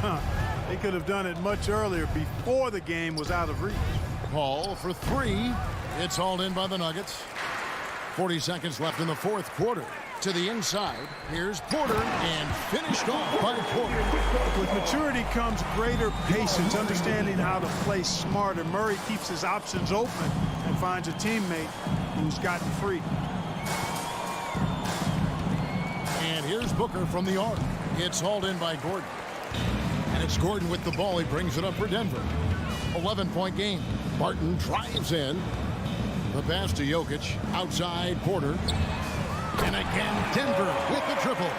They could have done it much earlier before the game was out of reach. Paul for three. It's hauled in by the Nuggets. 40 seconds left in the fourth quarter. To the inside, here's Porter, and finished off by Porter. With maturity comes greater patience, understanding how to play smarter. Murray keeps his options open and finds a teammate who's gotten free. And here's Booker from the arc. It's hauled in by Gordon. And it's Gordon with the ball. He brings it up for Denver. 11-point game. Barton drives in. The pass to Jokic. Outside, Porter. And again, Denver with the triple.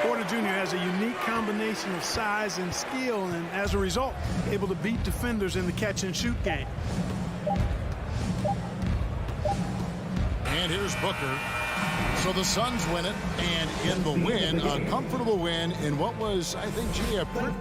Porter Jr. has a unique combination of size and skill, and as a result, able to beat defenders in the catch-and-shoot game. And here's Booker. So the Suns win it, and in the win, a comfortable win in what was, I think, gee, a pretty...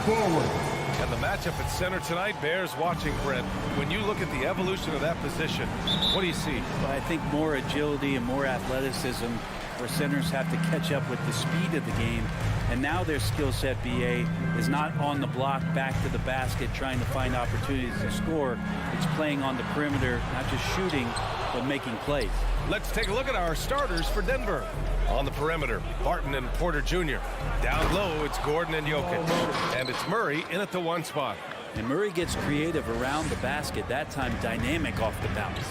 forward. And the matchup at center tonight bears watching, Brent. When you look at the evolution of that position, what do you see? Well, I think more agility and more athleticism, where centers have to catch up with the speed of the game. And now their skill set, BA, is not on the block back to the basket trying to find opportunities to score. It's playing on the perimeter, not just shooting, but making plays. Let's take a look at our starters for Denver. On the perimeter, Barton and Porter Jr. Down low, it's Gordon and Jokic. And it's Murray in at the 1 spot. And Murray gets creative around the basket, that time dynamic off the bounce.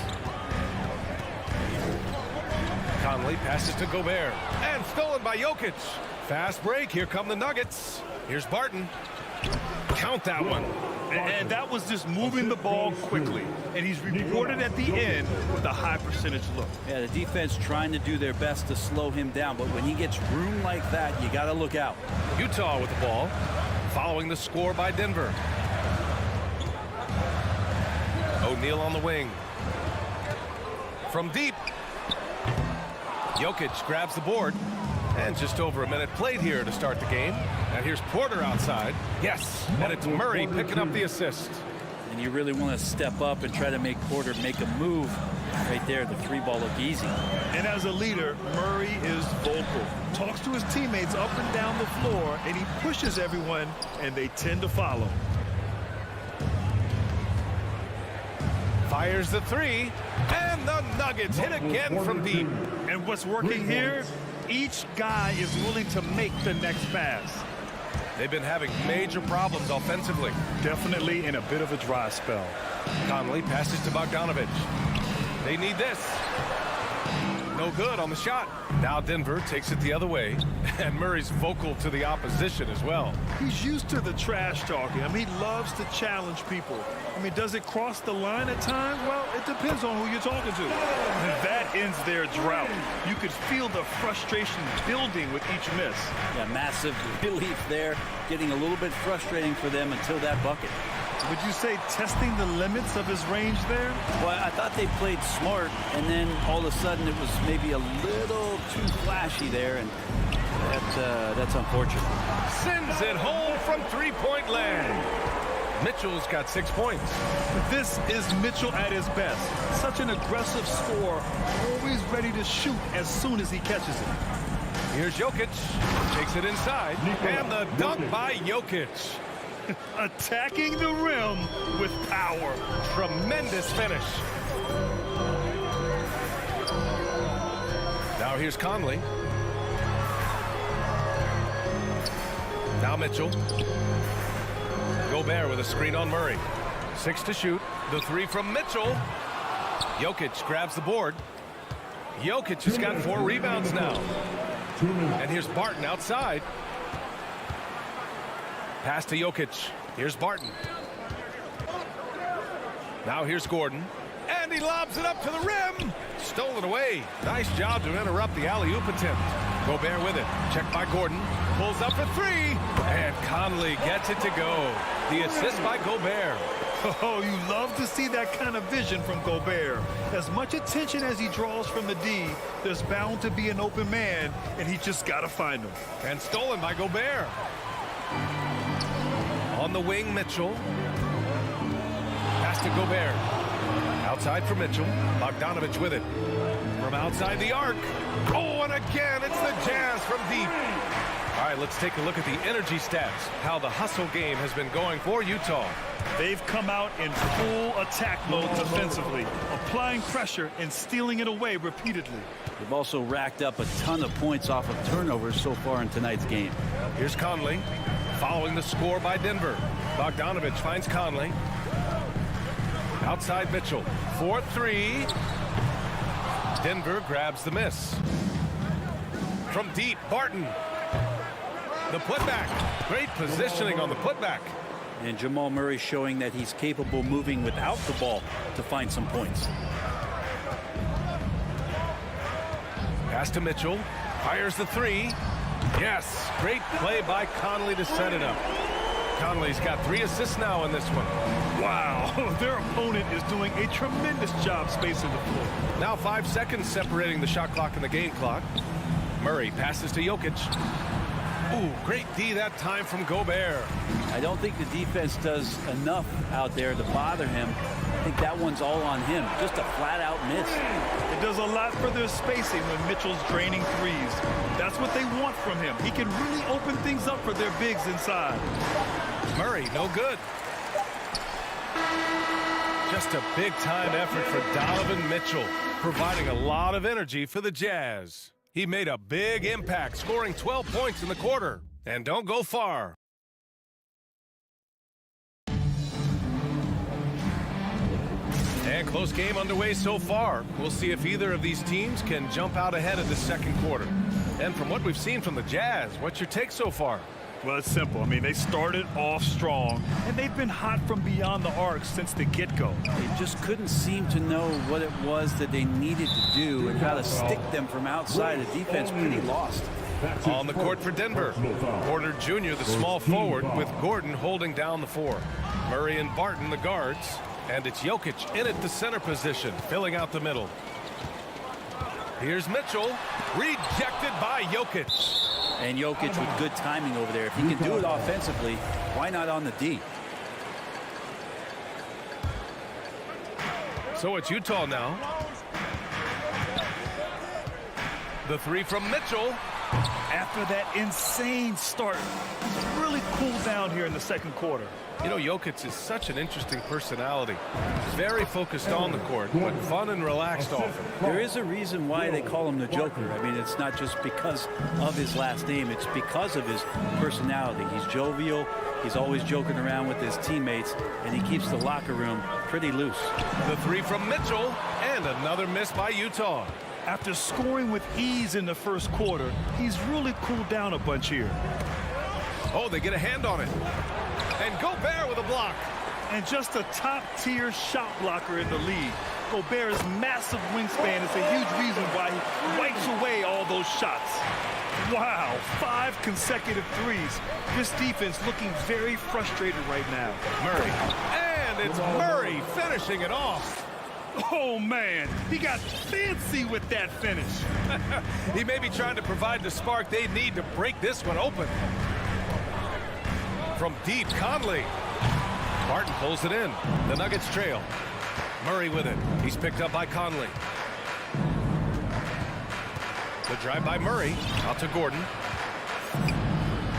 Conley passes to Gobert. And stolen by Jokic. Fast break. Here come the Nuggets. Here's Barton. Count that one. And that was just moving the ball quickly. And he's rewarded at the end with a high percentage look. Yeah, the defense trying to do their best to slow him down. But when he gets room like that, you got to look out. Utah with the ball. Following the score by Denver. O'Neal on the wing. From deep. Jokic grabs the board. And just over a minute played here to start the game. And here's Porter outside. Yes, and it's Murray picking up the assist. And you really want to step up and try to make Porter make a move. Right there, the 3-ball look easy. And as a leader, Murray is vocal. Talks to his teammates up and down the floor, and he pushes everyone, and they tend to follow. Fires the 3, and the Nuggets hit again from deep. And what's working here? Each guy is willing to make the next pass. They've been having major problems offensively. Definitely in a bit of a dry spell. Conley passes to Bogdanovich. They need this. No good on the shot. Now Denver takes it the other way, and Murray's vocal to the opposition as well. He's used to the trash talking. I mean, he loves to challenge people. I mean, does it cross the line at times? Well, it depends on who you're talking to. And that ends their drought. You could feel the frustration building with each miss. Yeah, massive relief there. Getting a little bit frustrating for them until that bucket. Would you say testing the limits of his range there? Well, I thought they played smart, and then all of a sudden it was maybe a little too flashy there, and that's unfortunate. Sends it home from three-point land. Mitchell's got 6 points. This is Mitchell at his best. Such an aggressive scorer, always ready to shoot as soon as he catches it. Here's Jokic. Takes it inside, and the dunk by Jokic. Attacking the rim with power. Tremendous finish. Now here's Conley. Now Mitchell. Gobert with a screen on Murray. 6 to shoot. The 3 from Mitchell. Jokic grabs the board. Jokic has got 4 rebounds now. And here's Barton outside. Pass to Jokic. Here's Barton. Now here's Gordon. And he lobs it up to the rim. Stolen away. Nice job to interrupt the alley-oop attempt. Gobert with it. Checked by Gordon. Pulls up for 3. And Conley gets it to go. The assist by Gobert. Oh, you love to see that kind of vision from Gobert. As much attention as he draws from the D, there's bound to be an open man, and he just got to find him. And stolen by Gobert. On the wing, Mitchell. Pass to Gobert. Outside for Mitchell. Bogdanovich with it. From outside the arc. Oh, and again, it's the Jazz from deep. All right, let's take a look at the energy stats. How the hustle game has been going for Utah. They've come out in full attack mode defensively, applying pressure and stealing it away repeatedly. They've also racked up a ton of points off of turnovers so far in tonight's game. Here's Conley. Following the score by Denver. Bogdanovich finds Conley. Outside Mitchell. 4-3. Denver grabs the miss. From deep, Barton. The putback. Great positioning on the putback. And Jamal Murray showing that he's capable moving without the ball to find some points. Pass to Mitchell. Fires the 3. Yes, great play by Conley to set it up. Conley's got 3 assists now in this one. Wow, their opponent is doing a tremendous job spacing the floor. Now 5 seconds separating the shot clock and the game clock. Murray passes to Jokic. Ooh, great D that time from Gobert. I don't think the defense does enough out there to bother him. I think that one's all on him. Just a flat-out miss. It does a lot for their spacing when Mitchell's draining threes. That's what they want from him. He can really open things up for their bigs inside. Murray, no good. Just a big-time effort for Donovan Mitchell, providing a lot of energy for the Jazz. He made a big impact, scoring 12 points in the quarter. And don't go far. And close game underway so far. We'll see if either of these teams can jump out ahead of the second quarter. And from what we've seen from the Jazz, what's your take so far? Well, it's simple. I mean, they started off strong, and they've been hot from beyond the arc since the get-go. They just couldn't seem to know what it was that they needed to do and how to stick them from outside. The defense pretty lost. On the court for Denver, Porter Jr., the small forward, with Gordon holding down the 4. Murray and Barton, the guards. And it's Jokic in at the center position, filling out the middle. Here's Mitchell, rejected by Jokic. And Jokic with good timing over there. If he can do it offensively, why not on the D? So it's Utah now. The 3 from Mitchell. After that insane start, he's really cooled down here in the second quarter. You know, Jokic is such an interesting personality. Very focused on the court, but fun and relaxed often. There is a reason why they call him the Joker. I mean, it's not just because of his last name. It's because of his personality. He's jovial. He's always joking around with his teammates, and he keeps the locker room pretty loose. The 3 from Mitchell, and another miss by Utah. After scoring with ease in the first quarter, he's really cooled down a bunch here. Oh, they get a hand on it. And Gobert with a block. And just a top-tier shot blocker in the league. Gobert's massive wingspan is a huge reason why he wipes away all those shots. Wow, 5 consecutive threes. This defense looking very frustrated right now. Murray. And it's Murray finishing it off. Oh, man, he got fancy with that finish. He may be trying to provide the spark they need to break this one open. From deep, Conley. Barton pulls it in. The Nuggets trail. Murray with it. He's picked up by Conley. The drive by Murray. Out to Gordon.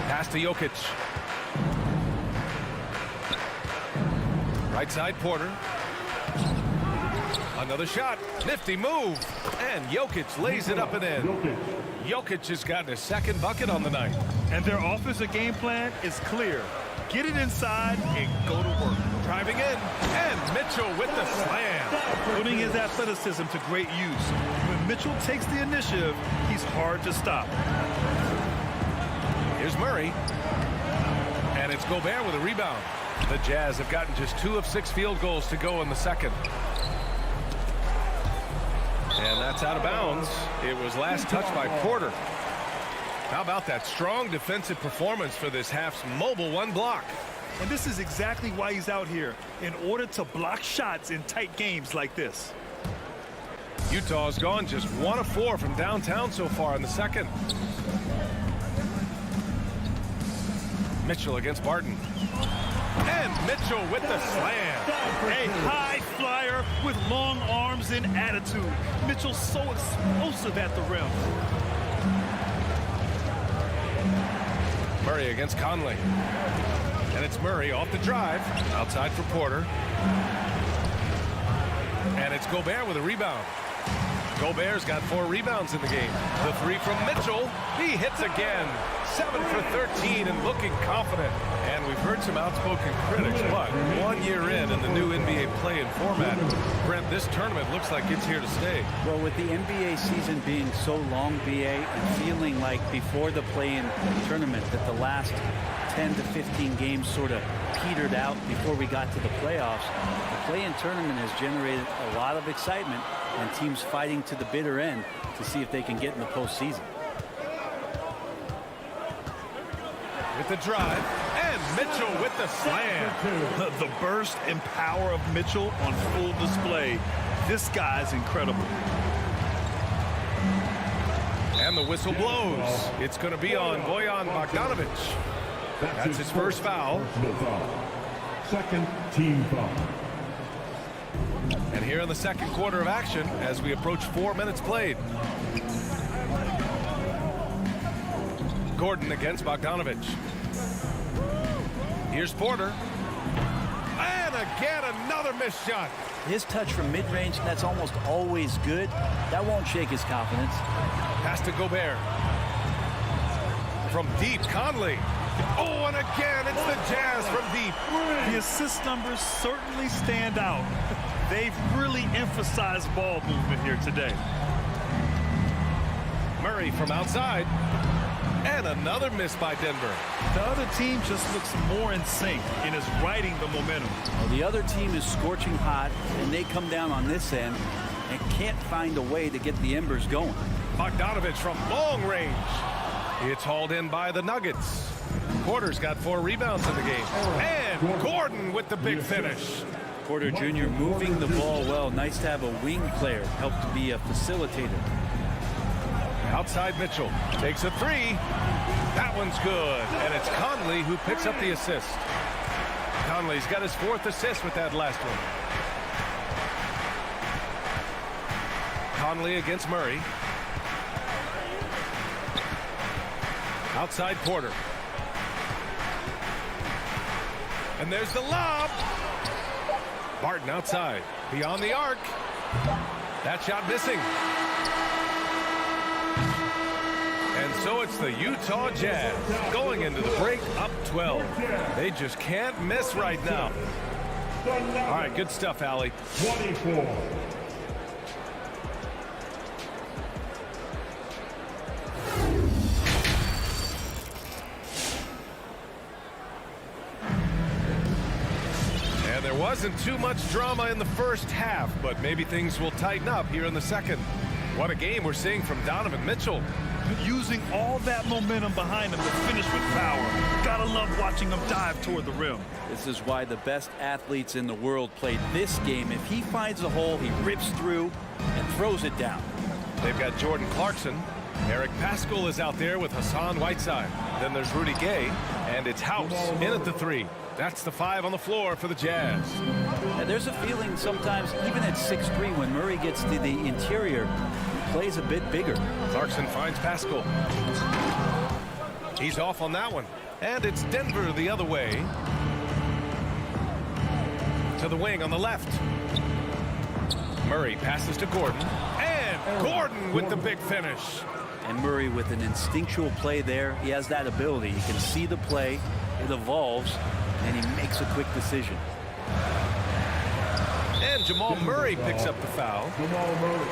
Pass to Jokic. Right side, Porter. Another shot. Nifty move. And Jokic lays it up and in. Jokic has gotten his second bucket on the night. And their offensive game plan is clear. Get it inside and go to work. Driving in. And Mitchell with the slam. Putting his athleticism to great use. When Mitchell takes the initiative, he's hard to stop. Here's Murray. And it's Gobert with a rebound. The Jazz have gotten just 2 of 6 field goals to go in the second. And that's out of bounds. It was last touched by Porter. How about that strong defensive performance for this half's mobile 1 block? And this is exactly why he's out here, in order to block shots in tight games like this. Utah's gone just 1 of 4 from downtown so far in the second. Mitchell against Barton. And Mitchell with the slam. A high flyer with long arms and attitude. Mitchell's so explosive at the rim. Murray against Conley. And it's Murray off the drive. Outside for Porter. And it's Gobert with a rebound. Gobert's got 4 rebounds in the game. The 3 from Mitchell. He hits again. 7 for 13 and looking confident. And we've heard some outspoken critics, but 1 year in the new NBA play-in format, Brent, this tournament looks like it's here to stay. Well, with the NBA season being so long, BA, and feeling like before the play-in tournament that the last 10 to 15 games sort of petered out before we got to the playoffs, the play-in tournament has generated a lot of excitement and teams fighting to the bitter end to see if they can get in the postseason. With the drive, and Mitchell with the slam. The burst and power of Mitchell on full display. This guy's incredible. And And the whistle blows. It's going to be on Bojan Bogdanovic. That's his first foul. Second team foul. And here in the second quarter of action as we approach 4 minutes played. Gordon against Bogdanovic. Here's Porter. And again, another missed shot. His touch from mid-range, that's almost always good. That won't shake his confidence. Pass to Gobert. From deep, Conley. Oh, and again, it's the Jazz from deep. The assist numbers certainly stand out. They've really emphasized ball movement here today. Murray from outside. And another miss by Denver. The other team just looks more in sync and is riding the momentum. Well, the other team is scorching hot, and they come down on this end and can't find a way to get the embers going. Bogdanovic from long range. It's hauled in by the Nuggets. Porter's got 4 rebounds in the game. And Gordon with the big finish. Porter Jr. moving the ball well. Nice to have a wing player help to be a facilitator. Outside Mitchell takes a 3. That one's good. And it's Conley who picks up the assist. Conley's got his 4th assist with that last one. Conley against Murray. Outside Porter. And there's the lob. Barton outside. Beyond the arc. That shot missing. And so it's the Utah Jazz going into the break up 12. They just can't miss right now. All right, good stuff, Allie. 24. And there wasn't too much drama in the first half, but maybe things will tighten up here in the second. What a game we're seeing from Donovan Mitchell. Using all that momentum behind him to finish with power. Gotta love watching him dive toward the rim. This is why the best athletes in the world play this game. If he finds a hole, he rips through and throws it down. They've got Jordan Clarkson. Eric Paschall is out there with Hassan Whiteside. Then there's Rudy Gay, and it's House in at the 3. That's the 5 on the floor for the Jazz. And there's a feeling sometimes, even at 6'3", when Murray gets to the interior, he plays a bit bigger. Clarkson finds Paschall. He's off on that one. And it's Denver the other way. To the wing on the left. Murray passes to Gordon. And Gordon with the big finish. And Murray with an instinctual play there. He has that ability. He can see the play. It evolves. And he makes a quick decision. And Jamal Murray picks up the foul.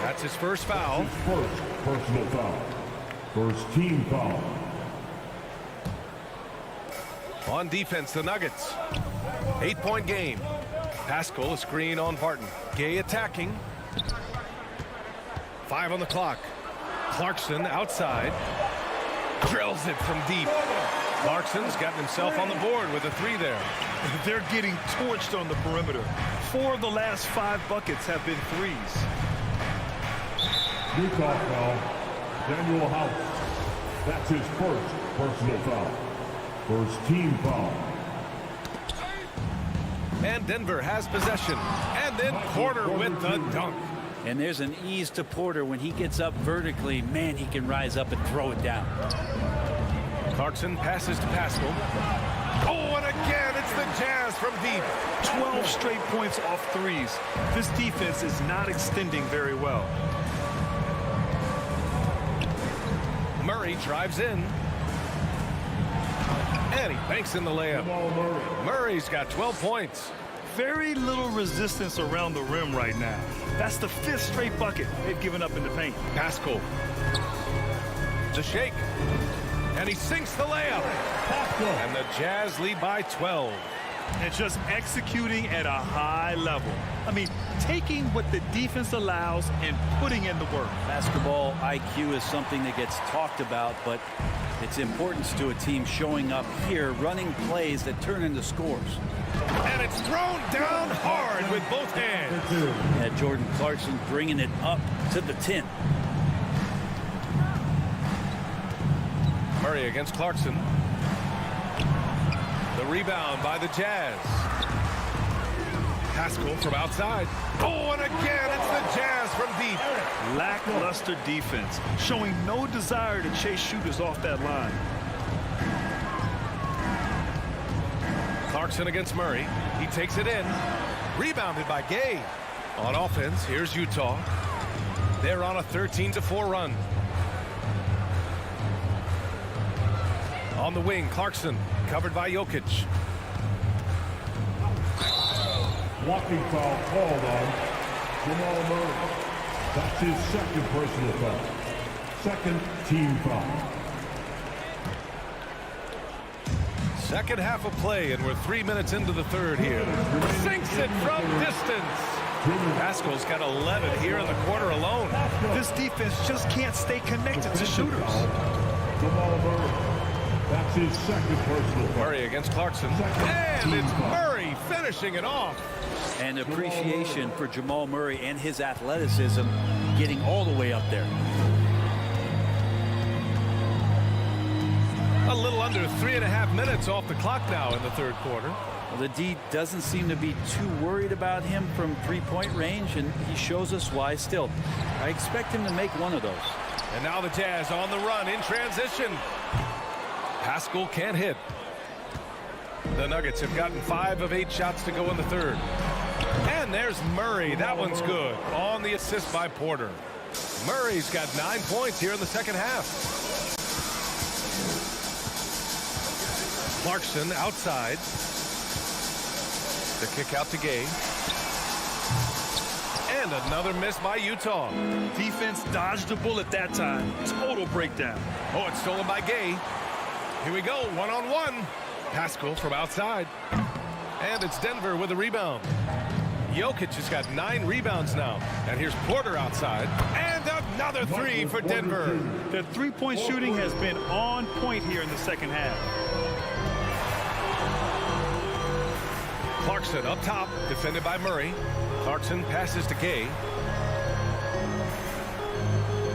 That's his first foul. His first personal foul. First team foul. On defense, the Nuggets. 8-point game. Paschall, a screen on Barton. Gay attacking. 5 on the clock. Clarkson outside. Drills it from deep. Clarkson's gotten himself on the board with a 3 there. They're getting torched on the perimeter. 4 of the last 5 buckets have been 3s. Utah foul. Daniel House. That's his first personal foul. First team foul. And Denver has possession. And then Porter with the dunk. And there's an ease to Porter. When he gets up vertically, man, he can rise up and throw it down. Clarkson passes to Paschall. Oh, and again, it's the Jazz from deep. 12 straight points off 3s. This defense is not extending very well. Murray drives in. And he banks in the layup. Murray's got 12 points. Very little resistance around the rim right now. That's the 5th straight bucket they've given up in the paint. Paschall. To shake. And he sinks the layup. And the Jazz lead by 12. And just executing at a high level. I mean, taking what the defense allows and putting in the work. Basketball IQ is something that gets talked about, but its importance to a team showing up here, running plays that turn into scores. And it's thrown down hard with both hands. Yeah, Jordan Clarkson bringing it up to the 10. Murray against Clarkson. The rebound by the Jazz. Pascal from outside. Oh, and again, it's the Jazz from deep. Lackluster defense, showing no desire to chase shooters off that line. Clarkson against Murray. He takes it in. Rebounded by Gay. On offense, here's Utah. They're on a 13-4 run. On the wing, Clarkson, covered by Jokic. Walking foul called on Jamal Murray. That's his second personal foul. Second team foul. Second half of play, and we're 3 minutes into the third here. Sinks it from distance. Pascal's got 11 here in the quarter alone. This defense just can't stay connected to shooters. Jamal Murray. That's his second personal foul. Murray against Clarkson. And it's Murray finishing it off. And appreciation for Jamal Murray and his athleticism getting all the way up there. A little under 3.5 minutes off the clock now in the third quarter. Well, the D doesn't seem to be too worried about him from three-point range, and he shows us why still. I expect him to make one of those. And now the Jazz on the run in transition. Pascal can't hit. The Nuggets have gotten 5 of 8 shots to go in the third. And there's Murray. That one's good. On the assist by Porter. Murray's got 9 points here in the second half. Clarkson outside. The kick out to Gay. And another miss by Utah. Defense dodged a bullet that time. Total breakdown. Oh, it's stolen by Gay. Here we go, one-on-one. Pascal from outside. And it's Denver with a rebound. Jokic has got 9 rebounds now. And here's Porter outside. And another 3 for Denver. The three-point shooting has been on point here in the second half. Clarkson up top, defended by Murray. Clarkson passes to Gay.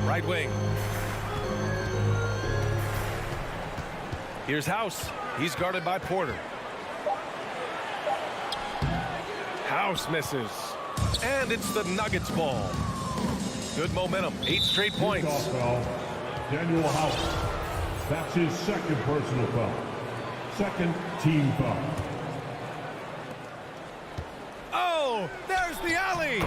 Right wing. Here's House. He's guarded by Porter. House misses. And it's the Nuggets ball. Good momentum. 8 straight points. Foul. Daniel House. That's his second personal foul. Second team foul. Oh, there's the alley.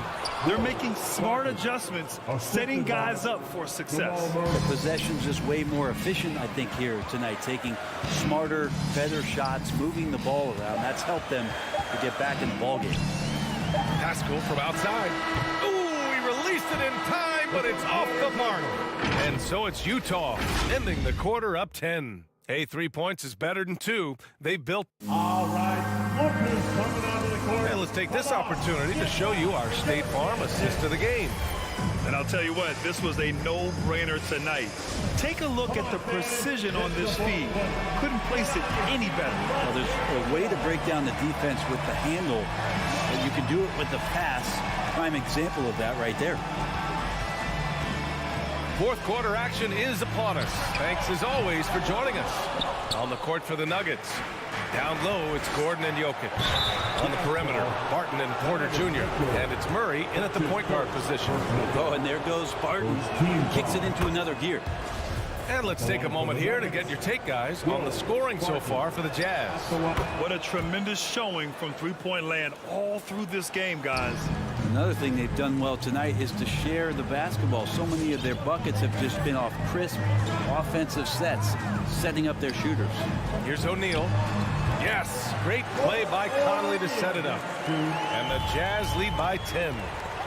They're making smart adjustments, setting guys up for success. The possession's just way more efficient, I think, here tonight, taking smarter, better shots, moving the ball around. That's helped them to get back in the ballgame. Pascal from outside. Ooh, he released it in time, but it's off the mark. And so it's Utah, ending the quarter up 10. Hey, 3 points is better than 2. They built. All right, Booker's coming onto the court. Hey, let's take this opportunity to show you our State Farm assist of the game. And I'll tell you what, this was a no-brainer tonight. Take a look at the precision on this feed. Couldn't place it any better. Well, there's a way to break down the defense with the handle, and you can do it with the pass. Prime example of that right there. Fourth quarter action is upon us. Thanks as always for joining us. On the court for the Nuggets. Down low, it's Gordon and Jokic. On the perimeter, Barton and Porter Jr. And it's Murray in at the point guard position. Oh, and there goes Barton. Kicks it into another gear. And let's take a moment here to get your take, guys, on the scoring so far for the Jazz. What a tremendous showing from three-point land all through this game, guys. Another thing they've done well tonight is to share the basketball. So many of their buckets have just been off crisp offensive sets, setting up their shooters. Here's O'Neal. Yes, great play by Conley to set it up. And the Jazz lead by 10.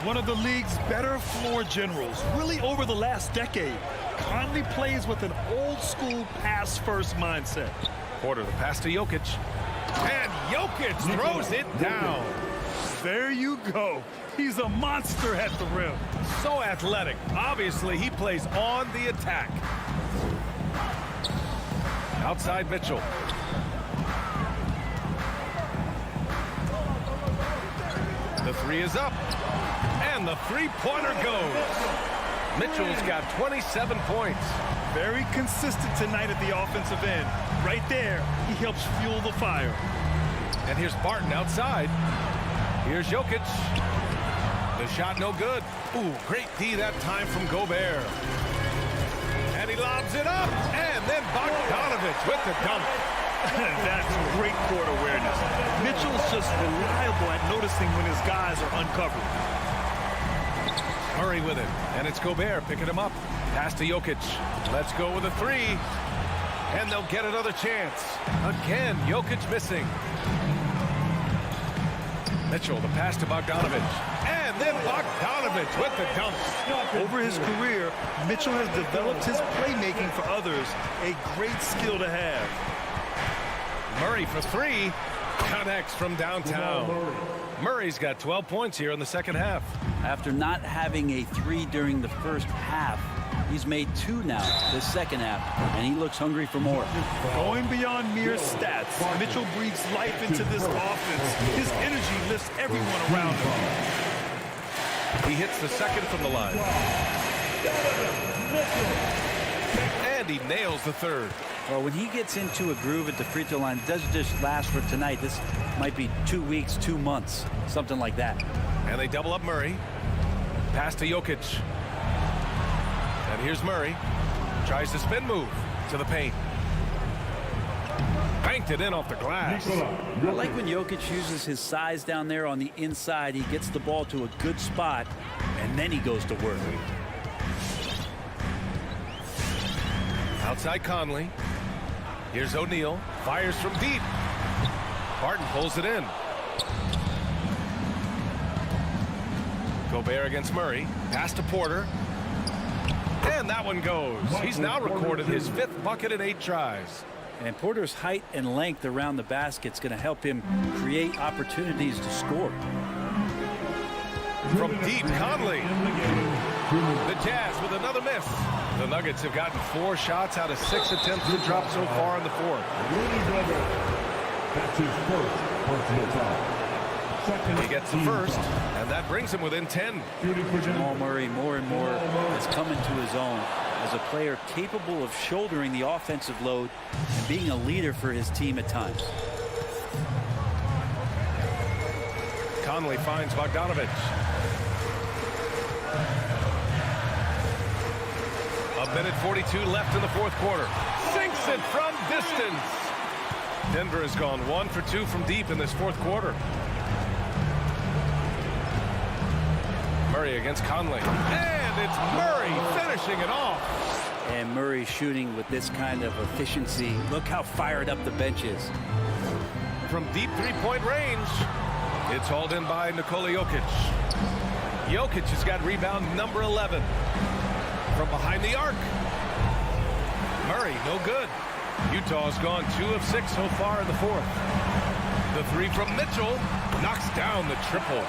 One of the league's better floor generals, really over the last decade. Conley plays with an old-school pass-first mindset. Porter, the pass to Jokic. And Jokic throws it down. There you go. He's a monster at the rim. So athletic. Obviously, he plays on the attack. Outside Mitchell. The 3 is up. And the 3-pointer goes. Mitchell's got 27 points. Very consistent tonight at the offensive end. Right there, he helps fuel the fire. And here's Barton outside. Here's Jokic. The shot no good. Ooh, great D that time from Gobert. And he lobs it up. And then Bogdanovich with the dunk. That's great court awareness. Mitchell's just reliable at noticing when his guys are uncovered. Murray with it. And it's Gobert picking him up. Pass to Jokic. Let's go with a three. And they'll get another chance. Again, Jokic missing. Mitchell, the pass to Bogdanovich. And then Bogdanovich with the dunk. Over his career, Mitchell has developed his playmaking for others. A great skill to have. Murray for three. Connects from downtown. Murray's got 12 points here in the second half. After not having a three during the first half, he's made two now this second half, and he looks hungry for more. Going beyond mere stats, Mitchell breathes life into this offense. His energy lifts everyone around him. He hits the second from the line. And he nails the third. Well, when he gets into a groove at the free throw line, it doesn't just last for tonight. This might be 2 weeks, 2 months, something like that. And they double up Murray. Pass to Jokic. And here's Murray. Tries to spin move to the paint. Banked it in off the glass. I like when Jokic uses his size down there on the inside. He gets the ball to a good spot, and then he goes to work. Outside Conley. Here's O'Neal. Fires from deep. Barton pulls it in. Gobert against Murray. Pass to Porter. And that one goes. He's now recorded his 5th bucket in 8 tries. And Porter's height and length around the basket is going to help him create opportunities to score. From deep, Conley. The Jazz with another miss. The Nuggets have gotten 4 shots out of 6 attempts to drop so far in the fourth. That's his first personal foul. He gets the first, and that brings him within 10. Jamal Murray more and more is coming to his own as a player capable of shouldering the offensive load and being a leader for his team at times. Conley finds Bogdanovich. A minute 42 left in the fourth quarter. Sinks it from distance. Denver has gone 1 for 2 from deep in this fourth quarter. Murray against Conley. And it's Murray finishing it off. And Murray shooting with this kind of efficiency. Look how fired up the bench is. From deep three-point range, it's hauled in by Nikola Jokic. Jokic has got rebound number 11. From behind the arc. Murray, no good. Utah's gone 2 of 6 so far in the fourth. The three from Mitchell knocks down the triple.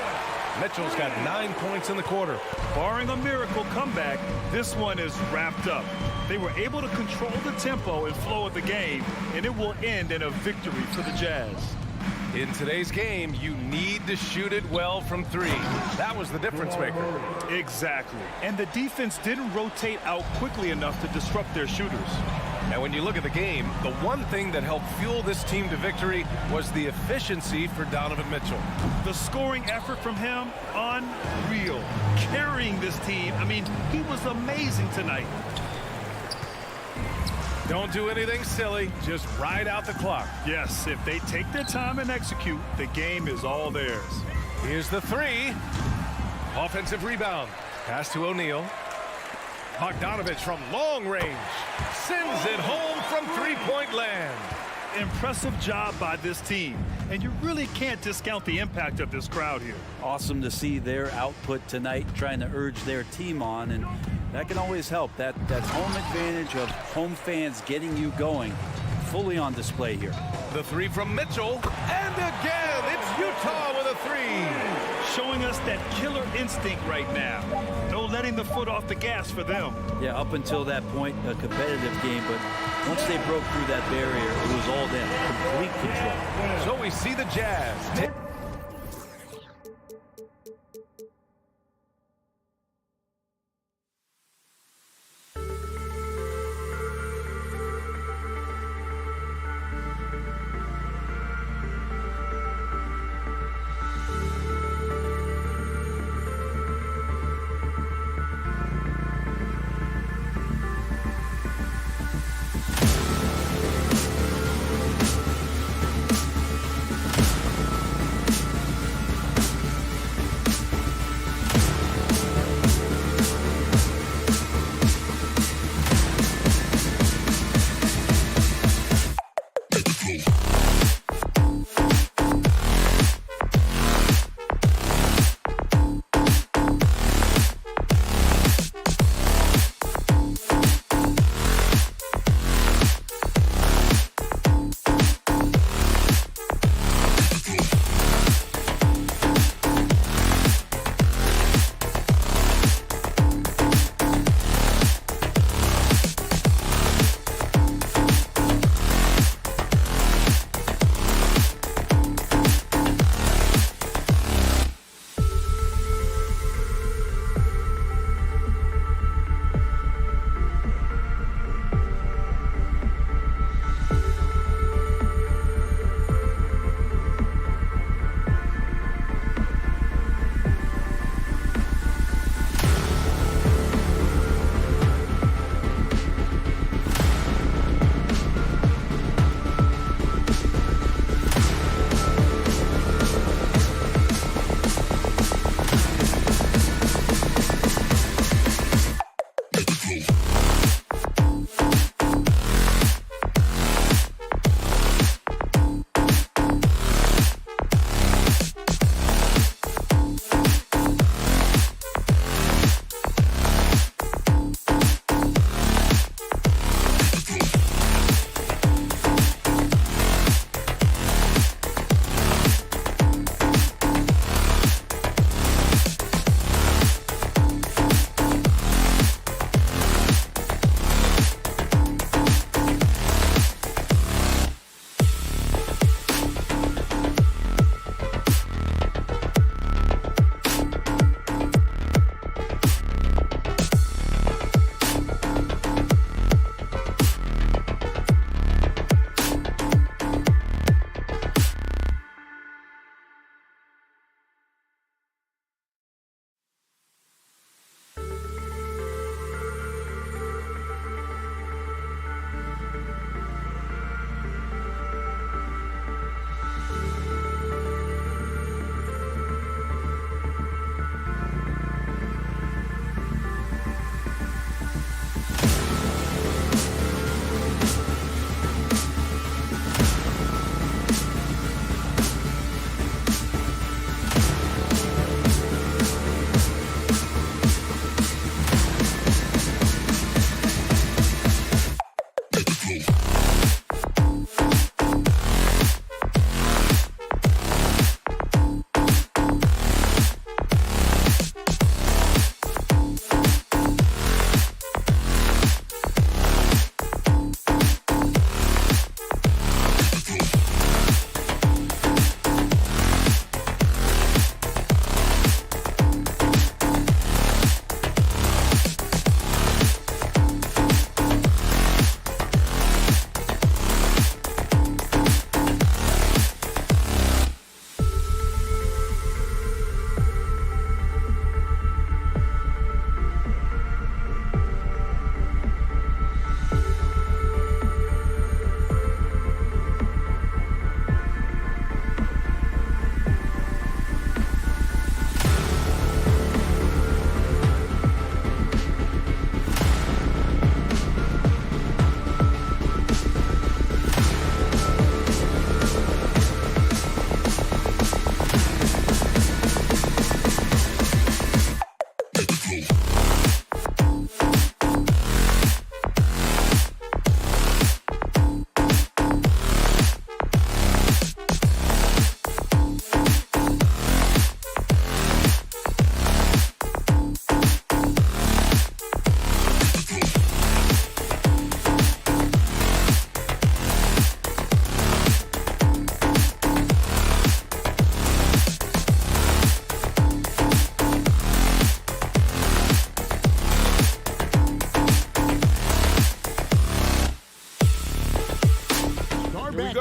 Mitchell's got 9 points in the quarter. Barring a miracle comeback, this one is wrapped up. They were able to control the tempo and flow of the game, and it will end in a victory for the Jazz. In today's game, you need to shoot it well from 3. That was the difference maker. Exactly. And the defense didn't rotate out quickly enough to disrupt their shooters. And when you look at the game, the one thing that helped fuel this team to victory was the efficiency for Donovan Mitchell. The scoring effort from him, unreal. Carrying this team, I mean, he was amazing tonight. Don't do anything silly, just ride out the clock. Yes, if they take their time and execute, the game is all theirs. Here's the three. Offensive rebound. Pass to O'Neal. Bogdanovich from long range. Sends it home from three-point land. Impressive job by this team. And you really can't discount the impact of this crowd here. Awesome to see their output tonight, trying to urge their team on, and that can always help. That home advantage of home fans getting you going, fully on display here. The three from Mitchell, and again, it's Utah with a three. Showing us that killer instinct right now. No letting the foot off the gas for them. Yeah, up until that point, a competitive game, but once they broke through that barrier, it was all them, complete control. So we see the Jazz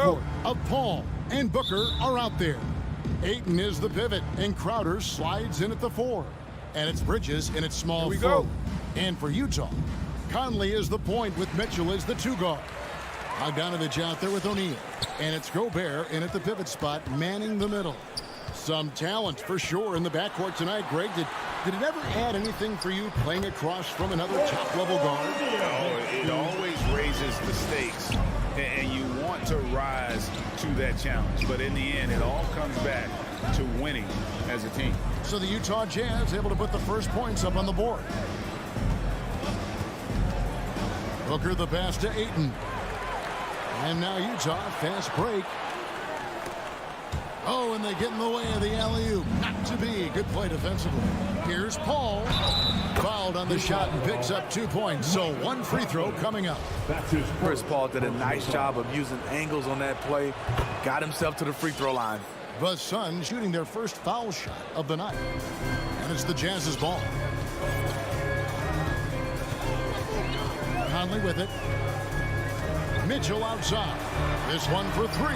backcourt of Paul and Booker are out there. Ayton is the pivot, and Crowder slides in at the 4. And it's Bridges in its small forward. And for Utah, Conley is the point with Mitchell as the 2 guard. Bogdanovich out there with O'Neal. And it's Gobert in at the pivot spot, manning the middle. Some talent for sure in the backcourt tonight. Greg, did it ever add anything for you playing across from another top-level guard? It always raises the stakes, and you want to rise to that challenge. But in the end, it all comes back to winning as a team. So the Utah Jazz able to put the first points up on the board. Booker the pass to Ayton. And now Utah, fast break. Oh, and they get in the way of the alley-oop. Not to be. Good play defensively. Here's Paul. Fouled on the shot and picks up 2 points. So 1 free throw coming up. Chris Paul did a nice job of using angles on that play. Got himself to the free throw line. The Suns shooting their first foul shot of the night. And it's the Jazz's ball. Conley with it. Mitchell outside. This one for 3.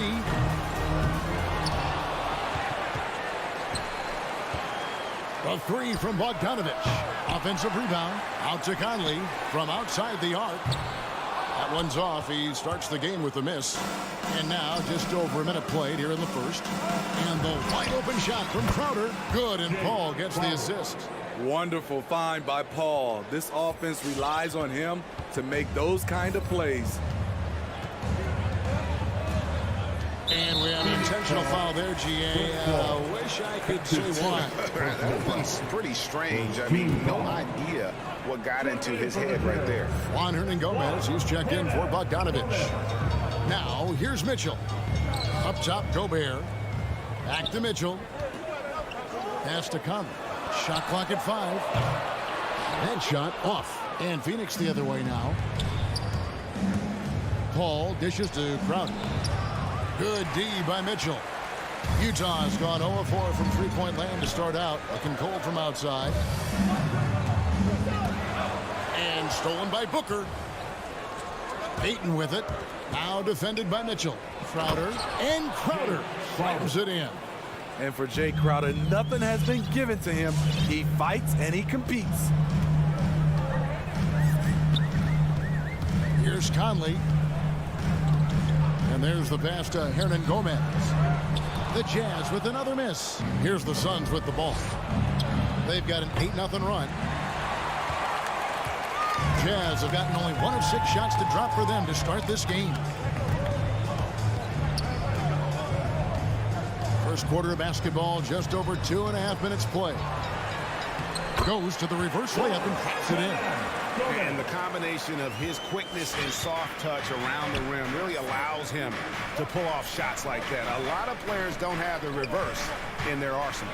A 3 from Bogdanovich. Offensive rebound. Out to Conley from outside the arc. That one's off. He starts the game with a miss. And now just over a minute played here in the first. And the wide open shot from Crowder. Good, and Paul gets the assist. Wonderful find by Paul. This offense relies on him to make those kind of plays. And we have an intentional foul there, GA. Wish I could say why. That one's pretty strange. I mean, no idea what got into his head right there. Juan Hernangomez, he's checked in for Bogdanovich. Now, here's Mitchell. Up top, Gobert. Back to Mitchell. Pass to Conley. Shot clock at 5. Head shot off. And Phoenix the other way now. Paul dishes to Crowder. Good D by Mitchell. Utah's gone 0-4 from three-point land to start out. Looking cold from outside. And stolen by Booker. Ayton with it. Now defended by Mitchell. Crowder. And Crowder slams it in. And for Jay Crowder, nothing has been given to him. He fights and he competes. Here's Conley. And there's the pass to Hernangomez. The Jazz with another miss. Here's the Suns with the ball. They've got an 8-0 run. Jazz have gotten only 1 of 6 shots to drop for them to start this game. First quarter of basketball, just over 2.5 minutes play. Goes to the reverse layup and pops it in. And the combination of his quickness and soft touch around the rim really allows him to pull off shots like that. A lot of players don't have the reverse in their arsenal.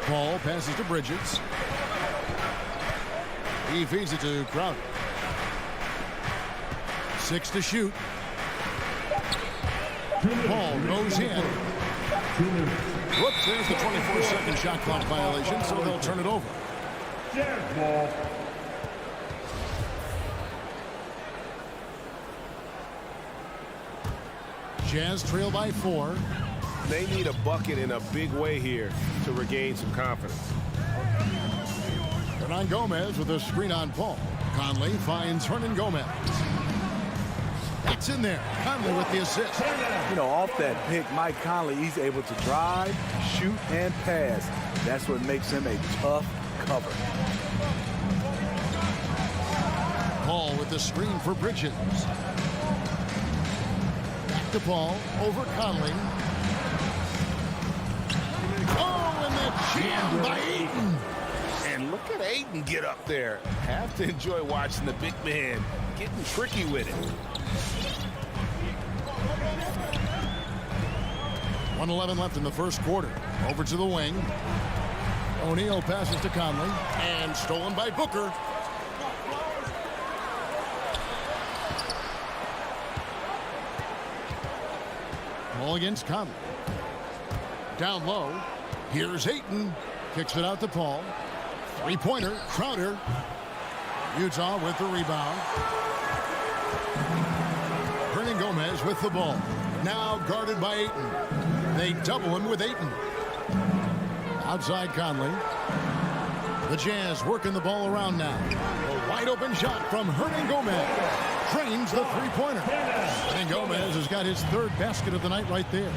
Paul passes to Bridges. He feeds it to Crowder. 6 to shoot. Paul goes in. Whoops, there's the 24-second shot clock violation, so they'll turn it over. Jazz ball. Jazz trail by 4. They need a bucket in a big way here to regain some confidence. Hernangomez with a screen on Paul. Conley finds Hernangomez. It's in there. Conley with the assist. You know, off that pick, Mike Conley, he's able to drive, shoot, and pass. That's what makes him a tough cover. Paul with the screen for Bridges. Back to Paul, over Conley. Oh, and that jam by Ayton. And look at Ayton get up there. Have to enjoy watching the big man getting tricky with it. 1:11 left in the first quarter. Over to the wing. O'Neal passes to Conley. And stolen by Booker. Ball against Conley. Down low. Here's Ayton. Kicks it out to Paul. Three-pointer. Crowder. Utah with the rebound. Hernangomez with the ball. Now guarded by Ayton. They double him with Ayton. Outside Conley. The Jazz working the ball around now. A wide open shot from Hernangomez. Drains the three-pointer. Hernangomez has got his third basket of the night right there.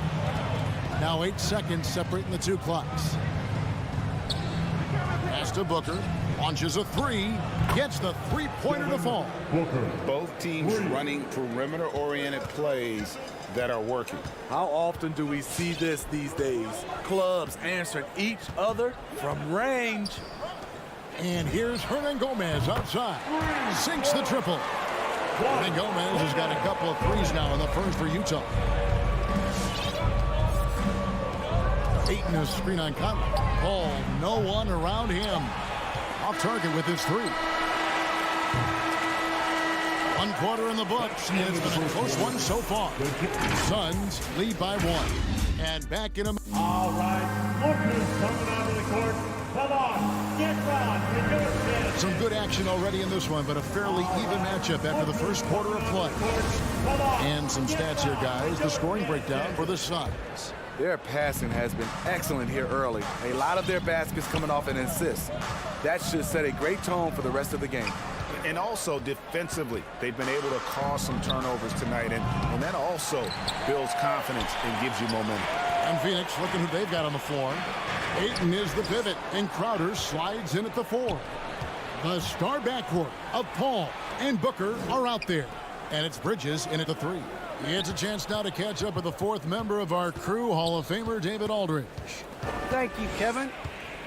Now 8 seconds separating the two clocks. Pass to Booker. Launches a three. Gets the three-pointer to fall. Both teams running perimeter-oriented plays that are working. How often do we see this these days? Clubs answering each other from range. And here's Hernangomez outside. Sinks the triple. Hernangomez has got a couple of threes now in the first for Utah. Ayton is screen on Conley. Oh, no one around him. Off target with his three. 1 quarter in the books, and it's been a close one so far. Suns lead by 1. And back in a... All right, Booker's coming onto the court. Come on, get on. Some good action already in this one, but a fairly even matchup after the first quarter of play. And some stats here, guys. The scoring breakdown for the Suns. Their passing has been excellent here early. A lot of their baskets coming off an assist. That should set a great tone for the rest of the game. And also defensively, they've been able to cause some turnovers tonight, and that also builds confidence and gives you momentum. And Phoenix looking who they've got on the floor. Ayton is the pivot, and Crowder slides in at the 4. The star backcourt of Paul and Booker are out there. And it's Bridges in at the 3. It's a chance now to catch up with the 4th member of our crew, Hall of Famer David Aldridge. Thank you, Kevin.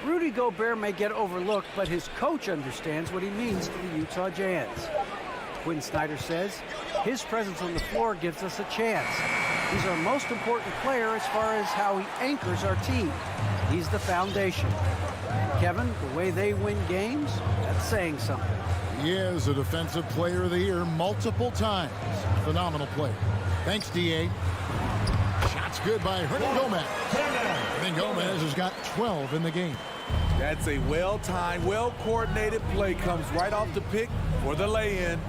Rudy Gobert may get overlooked, but his coach understands what he means to the Utah Jazz. Quinn Snyder says his presence on the floor gives us a chance. He's our most important player as far as how he anchors our team. He's the foundation. Kevin, the way they win games, that's saying something. He is a Defensive Player of the Year multiple times. Phenomenal player. Thanks, D.A. Shots good by Hernangomez. Hernangomez has got 12 in the game. That's a well-timed, well-coordinated play. Comes right off the pick for the lay-in.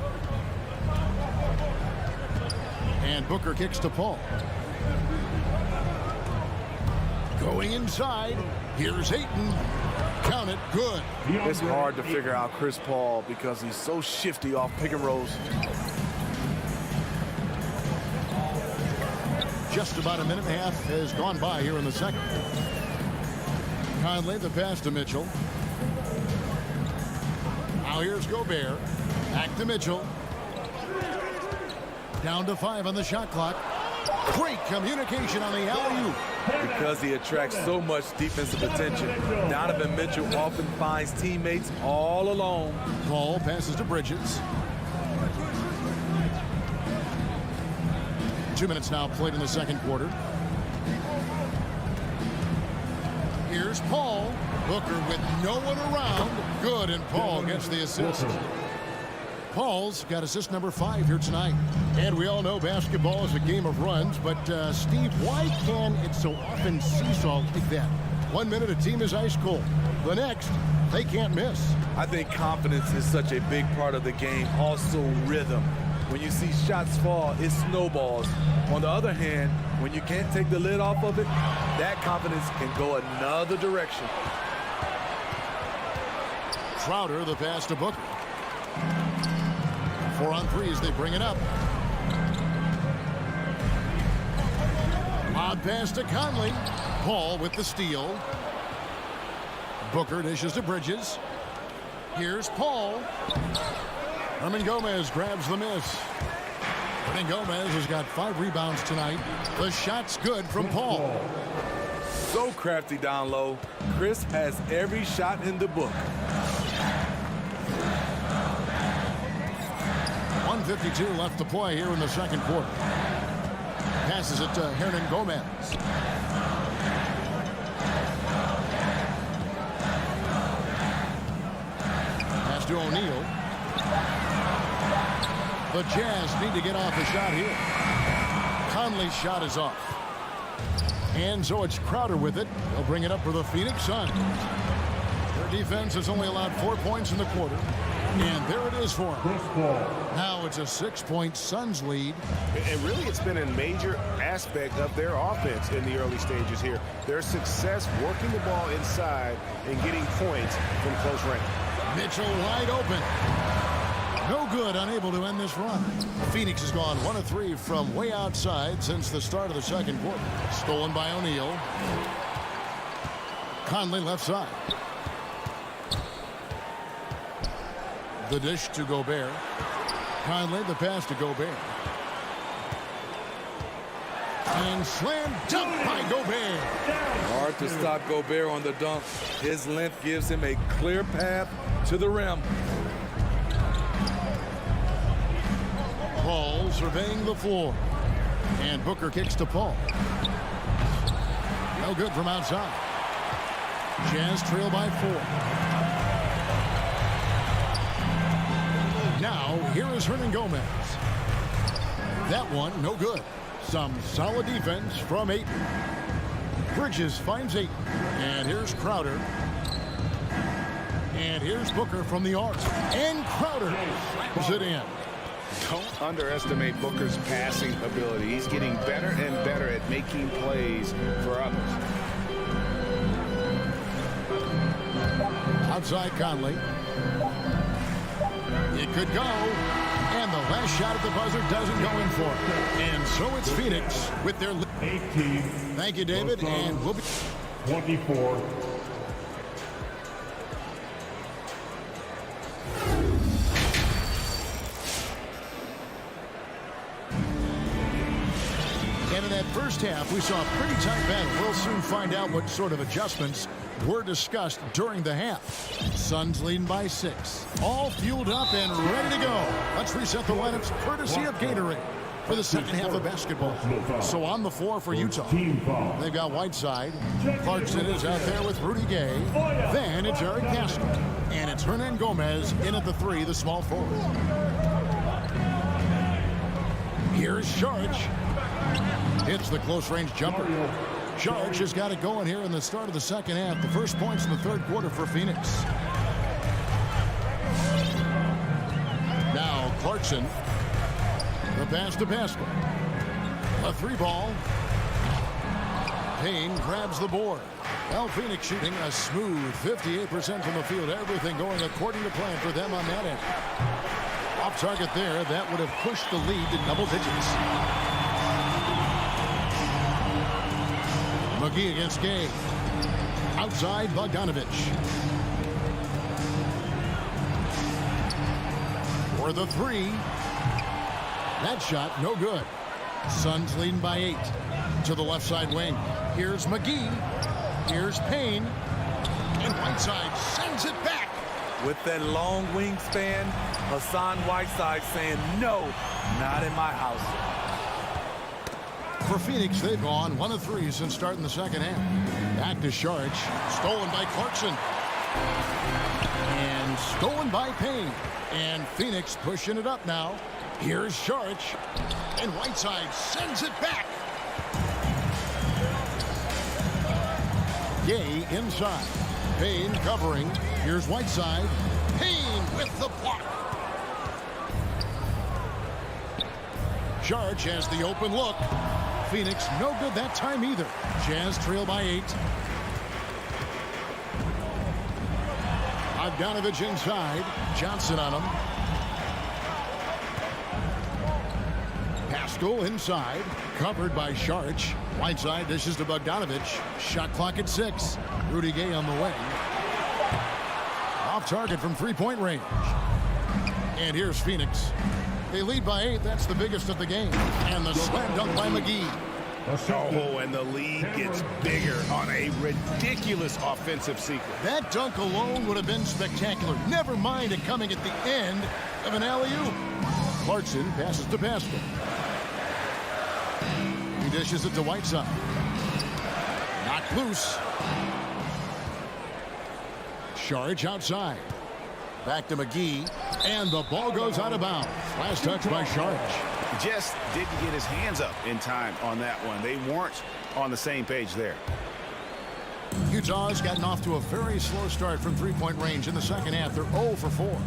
And Booker kicks to Paul. Going inside. Here's Ayton. Count it. Good. It's hard to figure out Chris Paul because he's so shifty off pick and rolls. Just about a minute and a half has gone by here in the second. Conley, the pass to Mitchell. Now here's Gobert. Back to Mitchell. Down to 5 on the shot clock. Great communication on the alley-oop. Because he attracts so much defensive attention, Donovan Mitchell often finds teammates all alone. Paul passes to Bridges. 2 minutes now played in the second quarter. Here's Paul. Booker with no one around. Good, and Paul gets the assist. Paul's got assist number 5 here tonight. And we all know basketball is a game of runs, but Steve, why can it so often seesaw like that? 1 minute a team is ice cold. The next, they can't miss. I think confidence is such a big part of the game. Also rhythm. When you see shots fall, it snowballs. On the other hand, when you can't take the lid off of it, that confidence can go another direction. Crowder, the pass to Booker. 4 on 3 as they bring it up. Odd pass to Conley. Paul with the steal. Booker dishes to Bridges. Here's Paul. Hernangomez grabs the miss. Hernangomez has got 5 rebounds tonight. The shot's good from Paul. So crafty down low. Chris has every shot in the book. 1:52 left to play here in the second quarter. Passes it to Hernangomez. Pass to O'Neal. The Jazz need to get off a shot here. Conley's shot is off. And so it's Crowder with it. They'll bring it up for the Phoenix Suns. Their defense has only allowed 4 points in the quarter. And there it is for him. Chris Paul. Now it's a 6-point Suns lead. And really, it's been a major aspect of their offense in the early stages here. Their success working the ball inside and getting points from close range. Mitchell wide open. No good, unable to end this run. Phoenix has gone 1 of 3 from way outside since the start of the second quarter. Stolen by O'Neal. Conley left side. The dish to Gobert. Conley, the pass to Gobert. And slam dunk by Gobert. Hard to stop Gobert on the dunk. His length gives him a clear path to the rim. Paul surveying the floor. And Booker kicks to Paul. No good from outside. Jazz trail by 4. Now, here is Hernan Gomez. That one, no good. Some solid defense from Ayton. Bridges finds Ayton. And here's Crowder. And here's Booker from the arc. And Crowder slams it in. Don't underestimate Booker's passing ability. He's getting better and better at making plays for others. Outside Conley. It could go. And the last shot at the buzzer doesn't go in for it. And so it's Phoenix with their 18. Thank you, David. And we'll be 24. And in that first half, we saw a pretty tight battle. We'll soon find out what sort of adjustments were discussed during the half. Suns leading by 6. All fueled up and ready to go. Let's reset the lineups courtesy of Gatorade for the second half of basketball. So on the floor for Utah, they've got Whiteside. Clarkson is out there with Rudy Gay. Then it's Eric Pascal. And it's Hernan Gomez in at the 3, the small forward. Here's Sharge. Hits the close-range jumper. Sharge has got it going here in the start of the second half. The first points in the third quarter for Phoenix. Now Clarkson. The pass to Pascal. A 3-ball. Payne grabs the board. Well, Phoenix shooting a smooth 58% from the field. Everything going according to plan for them on that end. Off target there. That would have pushed the lead to double digits. McGee against Gay. Outside Bogdanovich. For the 3. That shot, no good. Suns leading by 8. To the left side wing. Here's McGee. Here's Payne. And Whiteside sends it back. With that long wingspan, Hassan Whiteside saying, no, not in my house. For Phoenix, they've gone 1 of 3 since starting the second half. Back to Sharge. Stolen by Clarkson. And stolen by Payne. And Phoenix pushing it up now. Here's Sharge. And Whiteside sends it back. Gay inside. Payne covering. Here's Whiteside. Payne with the block. Sharge has the open look. Phoenix no good that time either. Jazz trail by 8. Bogdanovich inside. Johnson on him. Pascal inside. Covered by Sharge. Whiteside dishes to Bogdanovich. Shot clock at 6. Rudy Gay on the way. Off target from 3-point range. And here's Phoenix. They lead by 8. That's the biggest of the game. And the slam dunk by McGee. Oh, and the lead gets bigger on a ridiculous offensive sequence. That dunk alone would have been spectacular. Never mind it coming at the end of an alley-oop. Clarkson passes to Pascal. He dishes it to Whiteside. Knocked loose. Sharge outside. Back to McGee. And the ball goes out of bounds. Last touch by Sharge. Just didn't get his hands up in time on that one. They weren't on the same page there. Utah has gotten off to a very slow start from 3-point range in the second half. They're 0 for 4.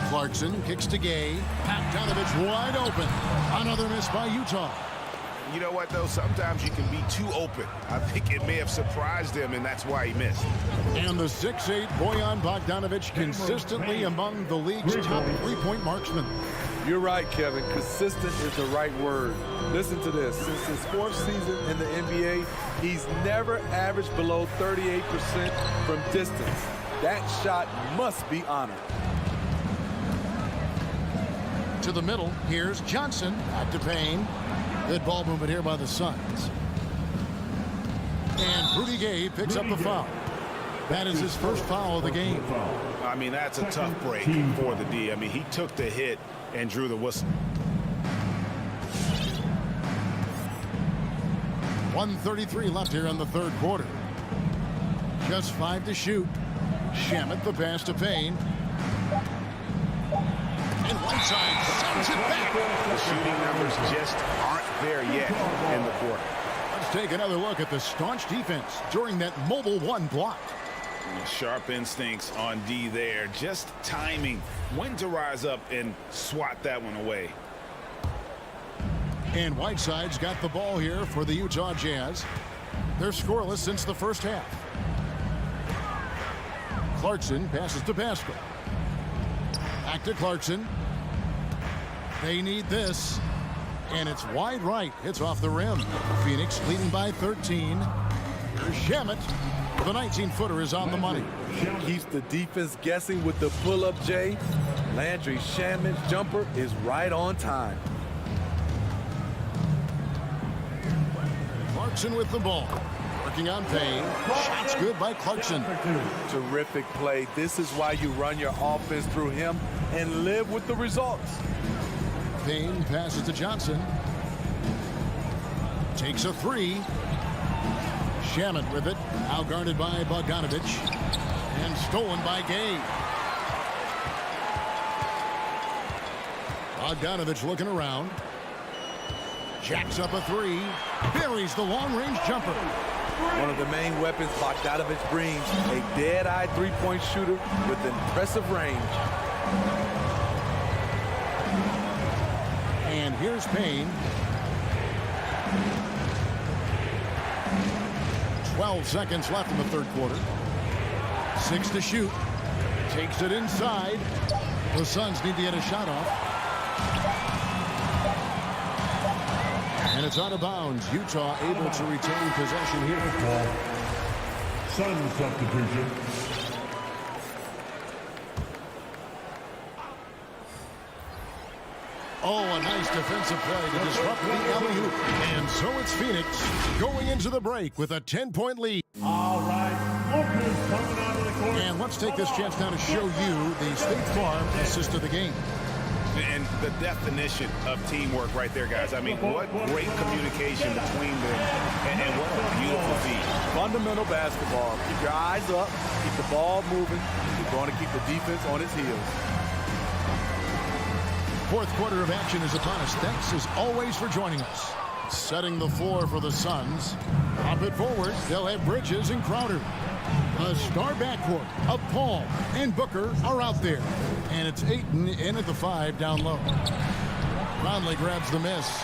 Clarkson kicks to Gay. Bogdanovich wide open. Another miss by Utah. You know what, though? Sometimes you can be too open. I think it may have surprised him, and that's why he missed. And the 6'8" Bojan Bogdanović consistently among the league's top three-point marksmen. You're right, Kevin. Consistent is the right word. Listen to this. Since his fourth season in the NBA, he's never averaged below 38% from distance. That shot must be honored. To the middle, here's Johnson. Back to Payne. Good ball movement here by the Suns. And Rudy Gay picks up the foul. That is his first foul of the game. I mean, that's a tough break for the D. I mean, he took the hit and drew the whistle. 1:33 left here in the third quarter. Just 5 to shoot. Shamet the pass to Payne. And Whiteside sends it back. The shooting numbers just aren't there yet in the quarter. Let's take another look at the staunch defense during that mobile one block. Sharp instincts on D there. Just timing when to rise up and swat that one away. And Whiteside's got the ball here for the Utah Jazz. They're scoreless since the first half. Clarkson passes to Pascal. Back to Clarkson. They need this. And it's wide right. It's off the rim. Phoenix leading by 13. Here's Shamet. The 19-footer is on the money. Keeps the defense guessing with the pull-up, Jay. Landry Shamet's jumper is right on time. Clarkson with the ball. Working on Payne. Shots good by Clarkson. Terrific play. This is why you run your offense through him and live with the results. Payne passes to Johnson. Takes a three. Shamet with it. Now guarded by Bogdanovich. And stolen by Gay. Bogdanovich looking around. Jacks up a three. Buries the long-range jumper. One of the main weapons Bogdanovich brings, a dead-eye three-point shooter with impressive range. And here's Payne. 12 seconds left in the third quarter. 6 to shoot. Takes it inside. The Suns need to get a shot off. And it's out of bounds. Utah able to retain possession here. Sun substitution. Oh, a nice defensive play to disrupt the alley-oop. And so it's Phoenix going into the break with a 10-point lead. All right, Booker's coming out of the court. And let's take this chance now to show you the State Farm assist of the game. And the definition of teamwork right there, guys. I mean, what great communication between them, and what a beautiful feat. Fundamental basketball. Keep your eyes up, keep the ball moving. You're going to keep the defense on its heels. Fourth quarter of action is upon us. Thanks as always for joining us. Setting the floor for the Suns. Pop it forward. They'll have Bridges and Crowder. A star backcourt of Paul and Booker are out there. And it's Ayton in at the 5 down low. Conley grabs the miss.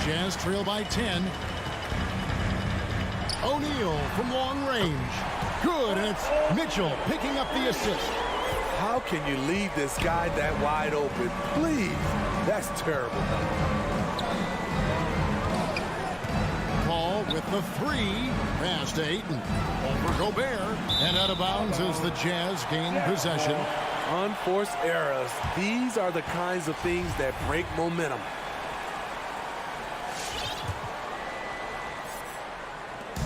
Jazz trail by 10. O'Neal from long range. Good, and it's Mitchell picking up the assist. How can you leave this guy that wide open? Please. That's terrible. Paul with the 3. Pass to Ayton. Over Gobert. And out of bounds as the Jazz gain possession. Unforced errors. These are the kinds of things that break momentum.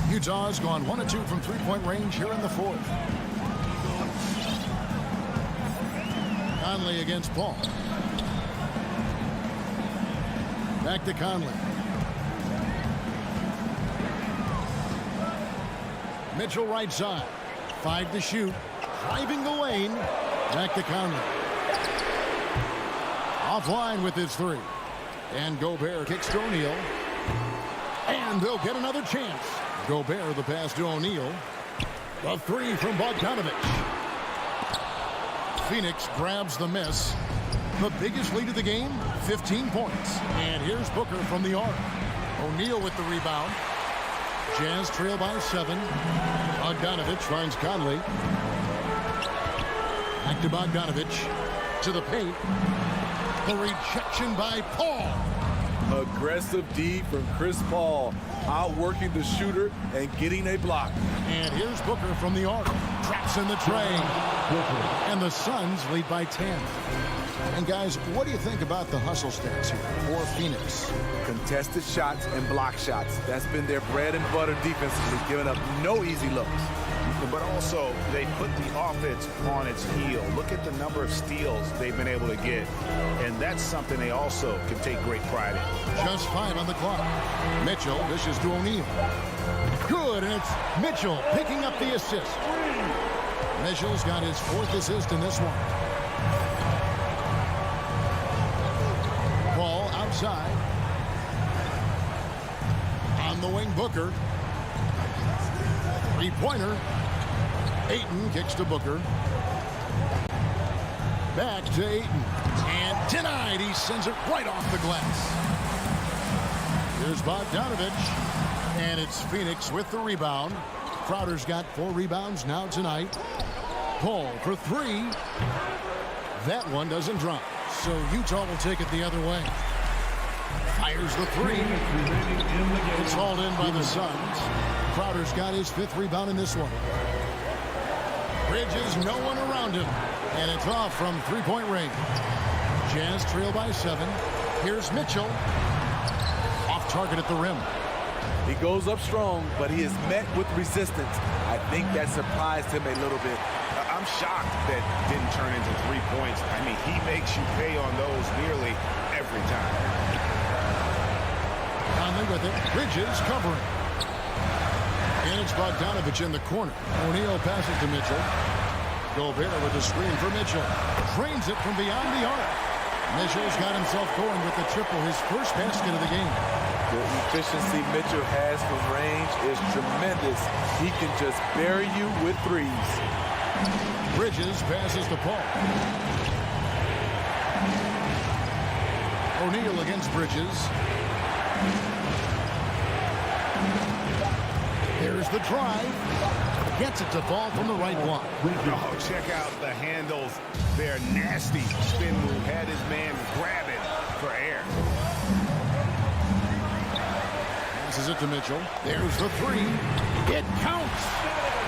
Utah's gone 1 of 2 from three-point range here in the fourth. Conley against Paul. Back to Conley. Mitchell right side. 5 to shoot. Driving the lane. Back to Conley. Offline with his 3. And Gobert kicks to O'Neal. And they'll get another chance. Gobert the pass to O'Neal. The 3 from Bogdanovich. Phoenix grabs the miss. The biggest lead of the game, 15 points. And here's Booker from the arc. O'Neal with the rebound. Jazz trail by 7. Bogdanovich finds Conley. Back to Bogdanovich. To the paint. The rejection by Paul. Aggressive D from Chris Paul. Outworking the shooter and getting a block. And here's Booker from the arc. Traps in the tray. And the Suns lead by 10. And guys, what do you think about the hustle stats here for Phoenix? Contested shots and block shots. That's been their bread and butter defensively, giving up no easy looks. But also, they put the offense on its heel. Look at the number of steals they've been able to get. And that's something they also can take great pride in. Just 5 on the clock. Mitchell dishes to O'Neal. Good, and it's Mitchell picking up the assist. Mitchell's got his 4th assist in this one. Ball outside. On the wing, Booker. Three-pointer. Ayton kicks to Booker. Back to Ayton. And denied. He sends it right off the glass. Here's Bogdanovich. And it's Phoenix with the rebound. Crowder's got 4 rebounds now tonight. Paul for 3. That one doesn't drop. So Utah will take it the other way. Fires the 3. It's hauled in by the Suns. Crowder's got his 5th rebound in this one. Bridges, no one around him. And it's off from 3-point range. Jazz trail by 7. Here's Mitchell. Off target at the rim. He goes up strong, but he is met with resistance. I think that surprised him a little bit. I'm shocked that didn't turn into 3 points. I mean, he makes you pay on those nearly every time. Conley with it. Bridges covering. And it's Bogdanovich in the corner. O'Neal passes to Mitchell. Gobert with the screen for Mitchell. Drains it from beyond the arc. Mitchell's got himself going with the triple, his first basket of the game. The efficiency Mitchell has from range is tremendous. He can just bury you with threes. Bridges passes to Paul. O'Neal against Bridges. There's the drive. Gets it to fall from the right block. Oh, check out the handles. They're nasty. Spin move. Had his man grabbing for air. Passes it to Mitchell. There's the 3. It counts.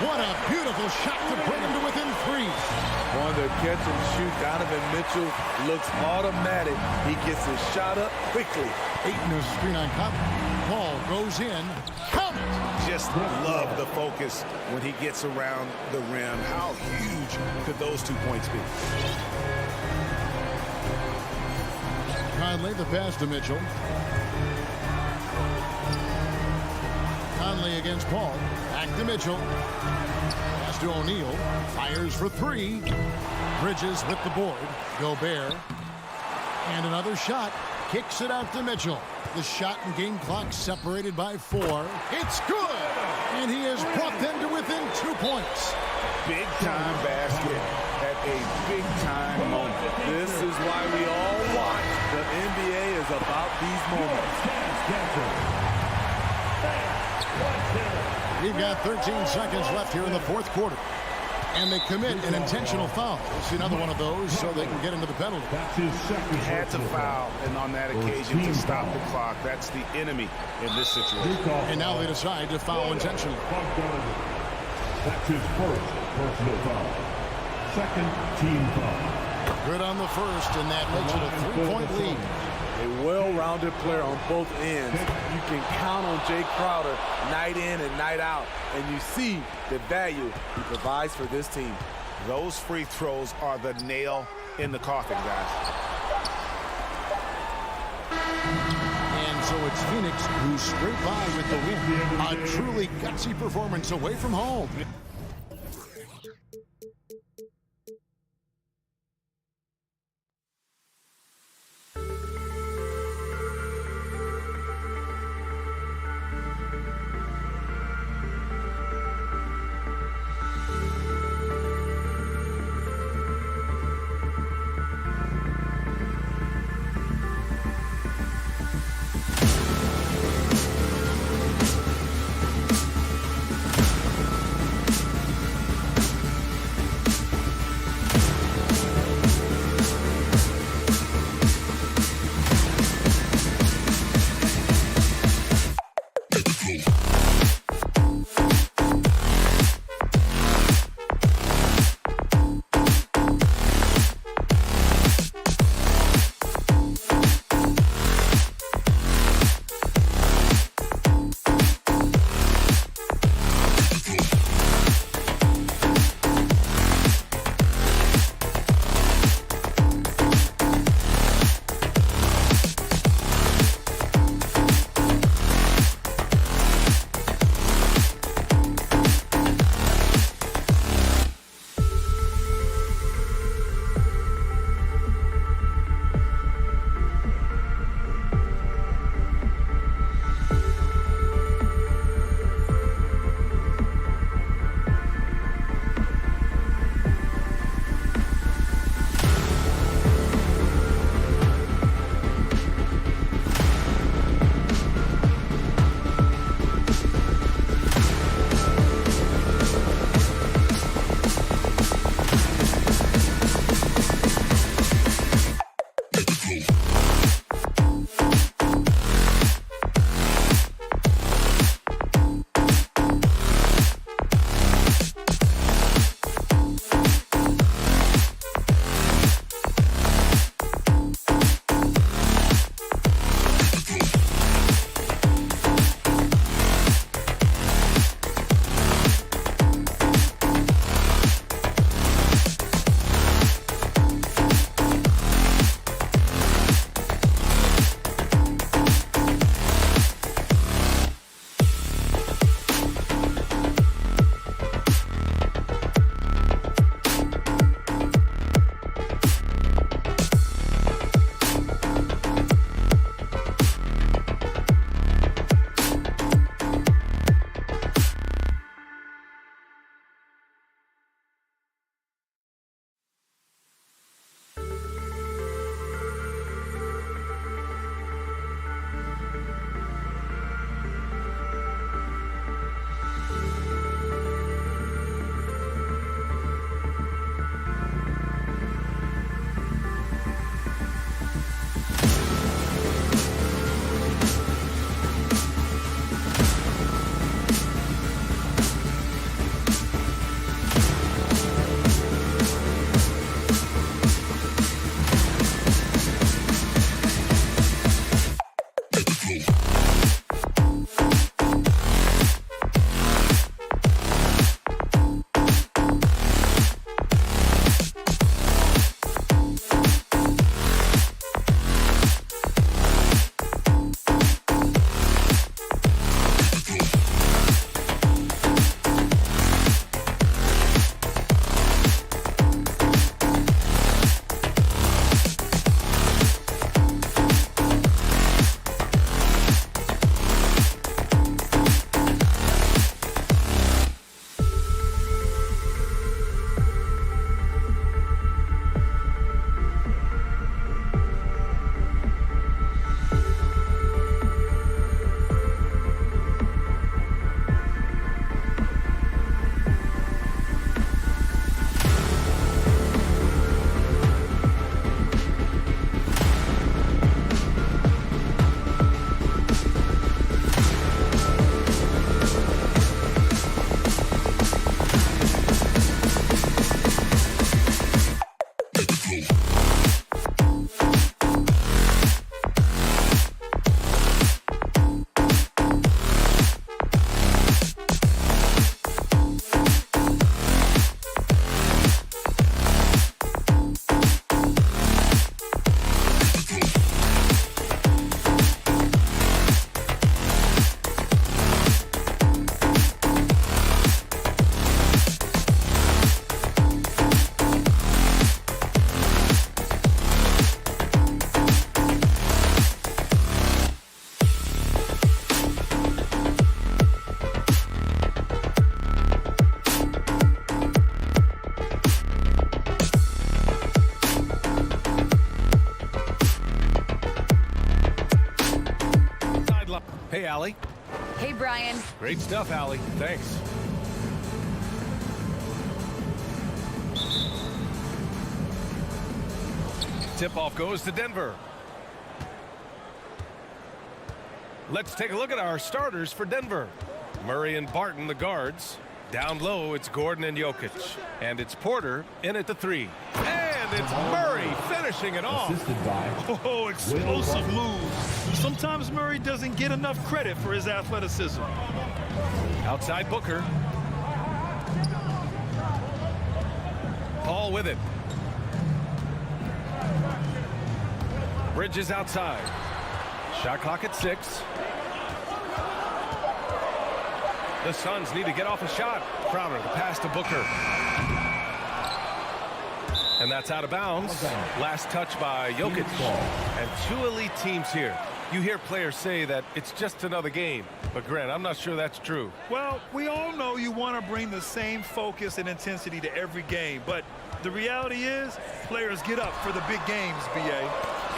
What a beautiful shot to bring him to within 3. On the catch and shoot, Donovan Mitchell looks automatic. He gets his shot up quickly. Ayton a screen on top. Ball goes in. Count it. Just love the focus when he gets around the rim. How huge could those 2 points be? Conley the pass to Mitchell. Conley against Paul. Back to Mitchell. Pass to O'Neal. Fires for 3. Bridges with the board. Gobert. And another shot. Kicks it out to Mitchell. The shot and game clock separated by 4. It's good! And he has brought them to within 2 points. Big time basket at a big time moment. This is why we all watch. The NBA is about these moments. We've got 13 seconds left here in the 4th quarter. And they commit an intentional foul. We'll see another one of those so they can get into the penalty. He had to foul, and on that occasion to stop the clock. That's the enemy in this situation. And now they decide to foul intentionally. That's his first personal foul. Second team foul. Good on the first, and that makes it a 3-point lead. A well-rounded player on both ends. You can count on Jay Crowder night in and night out, and you see the value he provides for this team. Those free throws are the nail in the coffin, guys. And so it's Phoenix who scrape by with the win. A truly gutsy performance away from home. Hey, Allie. Hey, Brian. Great stuff, Allie. Thanks. Tip-off goes to Denver. Let's take a look at our starters for Denver. Murray and Barton, the guards. Down low, it's Gordon and Jokic. And it's Porter in at the 3. And it's Murray finishing it off. Oh, explosive move. Sometimes Murray doesn't get enough credit for his athleticism. Outside Booker. Paul with it. Bridges outside. Shot clock at 6. The Suns need to get off a shot. Crowder, the pass to Booker. And that's out of bounds. Last touch by Jokic. And 2 elite teams here. You hear players say that it's just another game. But Grant, I'm not sure that's true. Well, we all know you want to bring the same focus and intensity to every game. But the reality is, players get up for the big games, B.A.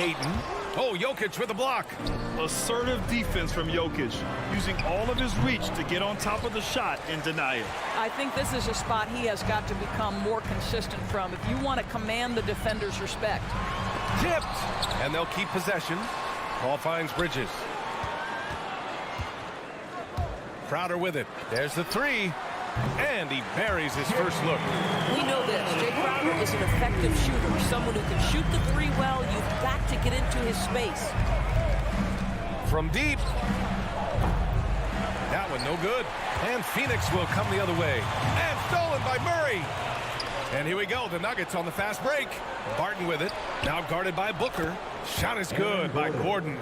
Ayton. Oh, Jokic with a block. Assertive defense from Jokic, using all of his reach to get on top of the shot and deny it. I think this is a spot he has got to become more consistent from if you want to command the defender's respect. Tipped. And they'll keep possession. Paul finds Bridges. Crowder with it. There's the 3. And he buries his first look. We know this. Jay Crowder is an effective shooter. Someone who can shoot the 3 well. You've got to get into his space. From deep. That one no good. And Phoenix will come the other way. And stolen by Murray. And here we go. The Nuggets on the fast break. Barton with it. Now guarded by Booker. Shot is good by Gordon.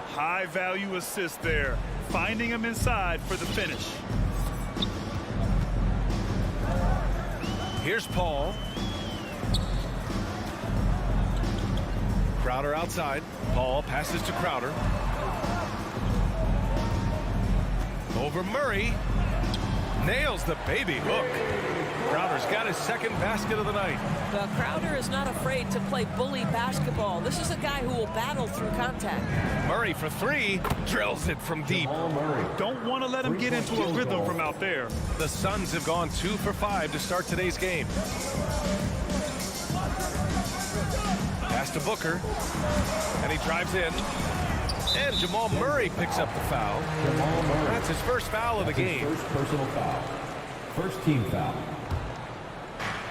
High value assist there. Finding him inside for the finish. Here's Paul. Crowder outside. Paul passes to Crowder. Over Murray. Nails the baby hook. Crowder's got his second basket of the night. Well, Crowder is not afraid to play bully basketball. This is a guy who will battle through contact. Murray for 3. Drills it from deep. Don't want to let him get into a rhythm from out there. The Suns have gone 2 for 5 to start today's game. Pass to Booker. And he drives in. And Jamal Murray picks up the foul. That's his first foul of the game. First personal foul. First team foul.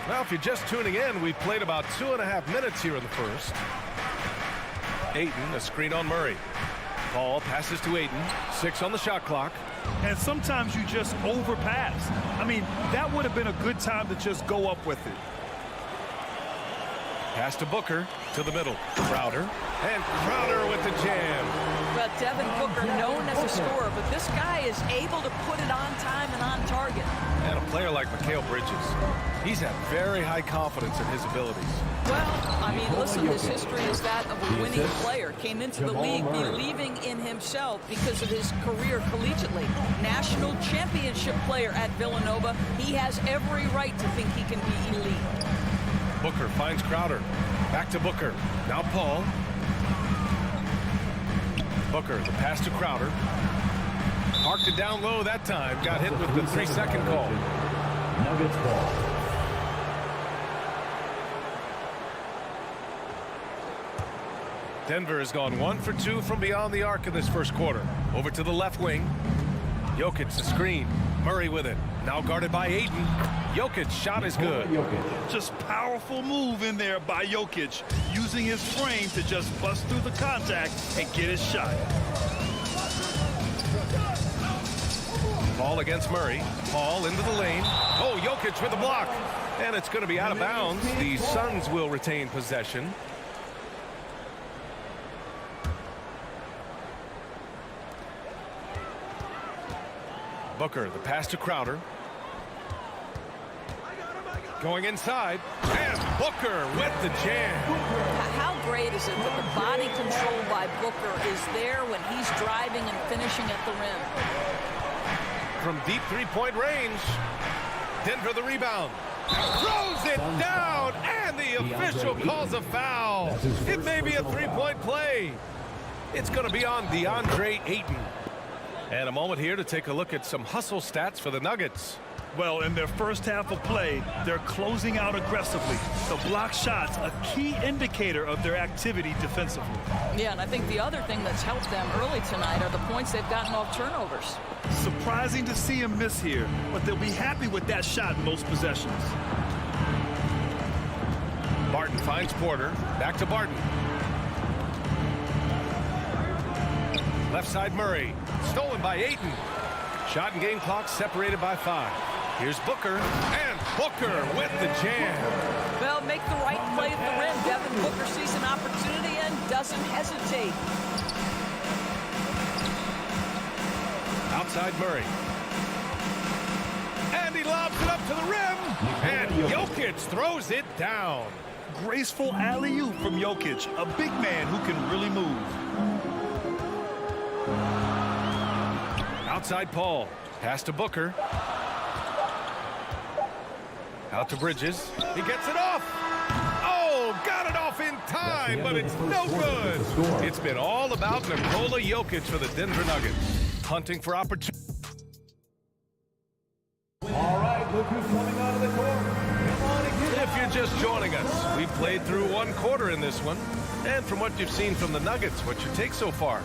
Now, if you're just tuning in, we've played about 2.5 minutes here in the first. Ayton, a screen on Murray. Paul passes to Ayton. 6 on the shot clock. And sometimes you just overpass. I mean, that would have been a good time to just go up with it. Pass to Booker, to the middle. Crowder, and Crowder with the jam. Well, Devin Booker, known as a scorer, but this guy is able to put it on time and on target. And a player like Mikal Bridges, he's had very high confidence in his abilities. Well, I mean, listen, his history is that of a winning player. Came into the league believing in himself because of his career collegiately. National championship player at Villanova. He has every right to think he can be elite. Booker finds Crowder. Back to Booker. Now Paul. Booker, the pass to Crowder. Parked it down low that time. Got hit with the 3-second call. Nuggets ball. Denver has gone 1 for 2 from beyond the arc in this first quarter. Over to the left wing. Jokic, the screen. Murray with it. Now guarded by Ayton. Jokic, shot is good. Just powerful move in there by Jokic, using his frame to just bust through the contact and get his shot. Paul against Murray. Paul into the lane. Oh, Jokic with the block. And it's going to be out of bounds. The Suns will retain possession. Booker, the pass to Crowder. Going inside. And Booker with the jam. How great is it that the body control by Booker is there when he's driving and finishing at the rim? From deep three-point range. Denver the rebound. Throws it down, and the official calls a foul. It may be a three-point play. It's going to be on DeAndre Ayton. And a moment here to take a look at some hustle stats for the Nuggets. Well, in their first half of play, they're closing out aggressively. The block shots, a key indicator of their activity defensively. Yeah, and I think the other thing that's helped them early tonight are the points they've gotten off turnovers. Surprising to see him miss here, but they'll be happy with that shot most possessions. Barton finds Porter. Back to Barton. Left side Murray. Stolen by Ayton. Shot and game clock separated by 5. Here's Booker. And Booker with the jam. Well, make the right play at the rim. Devin Booker sees an opportunity and doesn't hesitate. Outside Murray. And he lobs it up to the rim. And Jokic throws it down. Graceful alley-oop from Jokic, a big man who can really move. Outside Paul. Pass to Booker. Out to Bridges. He gets it off. Oh, got it off in time, but it's no good. It's been all about Nikola Jokic for the Denver Nuggets. Hunting for opportunity. All right, look who's coming out of the court. Come on and get If you're just joining us, we've played through one quarter in this one. And from what you've seen from the Nuggets, what's your take so far?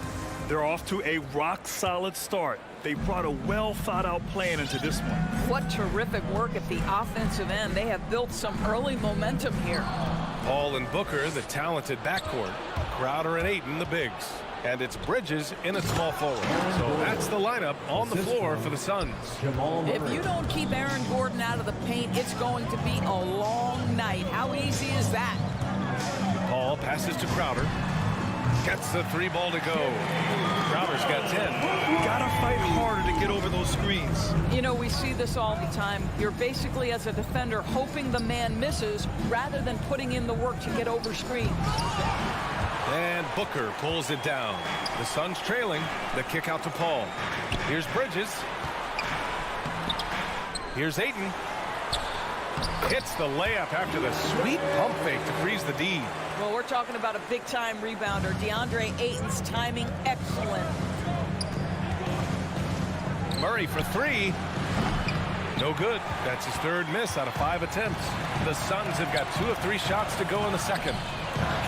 They're off to a rock-solid start. They brought a well-thought-out plan into this one. What terrific work at the offensive end. They have built some early momentum here. Paul and Booker, the talented backcourt. Crowder and Ayton, the bigs. And it's Bridges in a small forward. So that's the lineup on the floor for the Suns. If you don't keep Aaron Gordon out of the paint, it's going to be a long night. How easy is that? Paul passes to Crowder. Gets the 3 ball to go. Crowder's got 10. Gotta fight harder to get over those screens. You know, we see this all the time. You're basically, as a defender, hoping the man misses rather than putting in the work to get over screens. And Booker pulls it down. The Suns trailing. The kick out to Paul. Here's Bridges. Here's Ayton. Hits the layup after the sweet pump fake to freeze the D. Well, we're talking about a big-time rebounder. DeAndre Ayton's timing excellent. Murray for 3. No good. That's his 3rd miss out of 5 attempts. The Suns have got 2 of 3 shots to go in the second.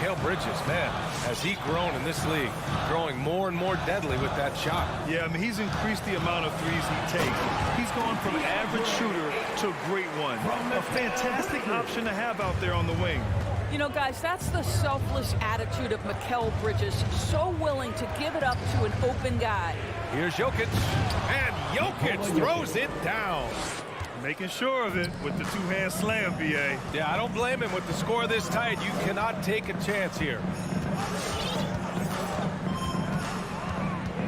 Mikal Bridges, man, has he grown in this league, growing more and more deadly with that shot. Yeah, I mean, he's increased the amount of threes he takes. He's gone from average shooter to a great one. A fantastic option to have out there on the wing. You know, guys, that's the selfless attitude of Mikal Bridges, so willing to give it up to an open guy. Here's Jokic, and Jokic throws it down. Making sure of it with the 2-hand slam, B.A. Yeah, I don't blame him with the score this tight. You cannot take a chance here.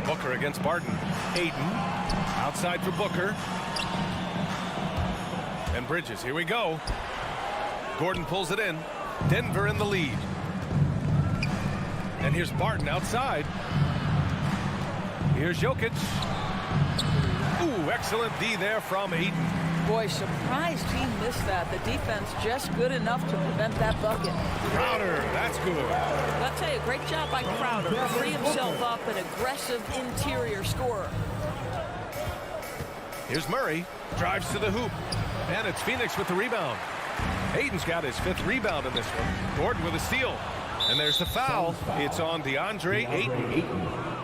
Booker against Barton. Ayton outside for Booker. And Bridges, here we go. Gordon pulls it in. Denver in the lead. And here's Barton outside. Here's Jokic. Ooh, excellent D there from Ayton. Boy, surprised he missed that. The defense just good enough to prevent that bucket. Crowder, that's good. I'll tell you, great job by Crowder to free himself up, an aggressive interior scorer. Here's Murray, drives to the hoop, and it's Phoenix with the rebound. Ayton's got his 5th rebound in this one. Gordon with a steal, and there's the foul. It's on DeAndre Ayton.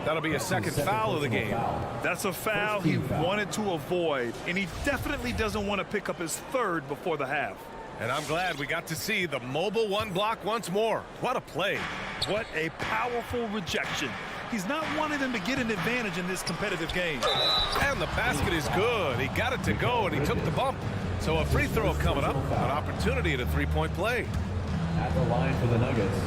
That'll be a 2nd foul of the game. That's a foul he wanted to avoid, and he definitely doesn't want to pick up his 3rd before the half. And I'm glad we got to see the mobile 1 block once more. What a play. What a powerful rejection. He's not wanting them to get an advantage in this competitive game. And the basket is good. He got it to go, and he took the bump. So a free throw coming up, an opportunity at a 3-point play. At the line for the Nuggets,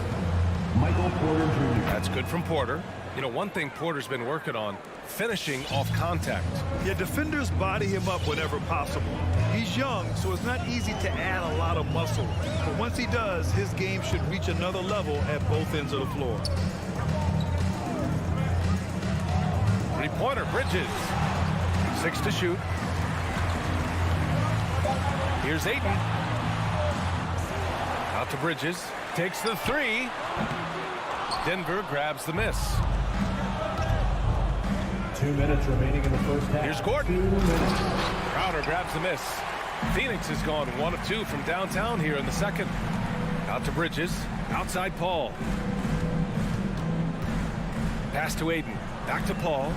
Michael Porter Jr. That's good from Porter. You know, one thing Porter's been working on, finishing off contact. Yeah, defenders body him up whenever possible. He's young, so it's not easy to add a lot of muscle. But once he does, his game should reach another level at both ends of the floor. 3-pointer, Bridges. 6 to shoot. Here's Ayton. Out to Bridges. Takes the 3. Denver grabs the miss. 2 minutes remaining in the first half. Here's Gordon. 2 minutes. Crowder grabs the miss. Phoenix has gone 1 of 2 from downtown here in the second. Out to Bridges. Outside Paul. Pass to Aiden. Back to Paul.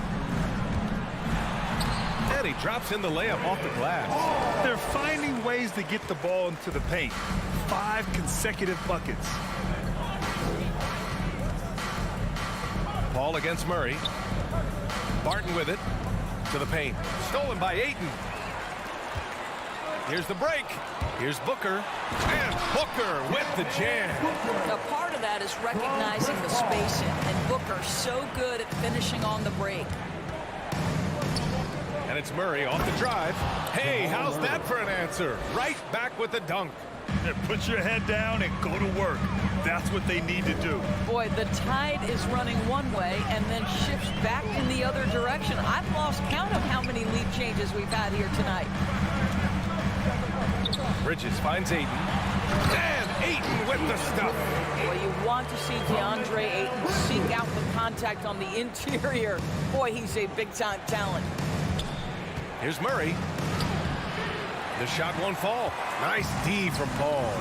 And he drops in the layup off the glass. They're finding ways to get the ball into the paint. 5 consecutive buckets. Paul against Murray. Barton with it. To the paint. Stolen by Ayton. Here's the break. Here's Booker. And Booker with the jam. Now, part of that is recognizing the spacing. And Booker so good at finishing on the break. And it's Murray off the drive. Hey, how's that for an answer? Right back with the dunk. Put your head down and go to work. That's what they need to do. Boy, the tide is running one way and then shifts back in the other direction. I've lost count of how many lead changes we've had here tonight. Bridges finds Ayton. And Ayton with the stuff. Well, you want to see DeAndre Ayton seek out the contact on the interior. Boy, he's a big-time talent. Here's Murray. The shot won't fall. Nice D from Paul.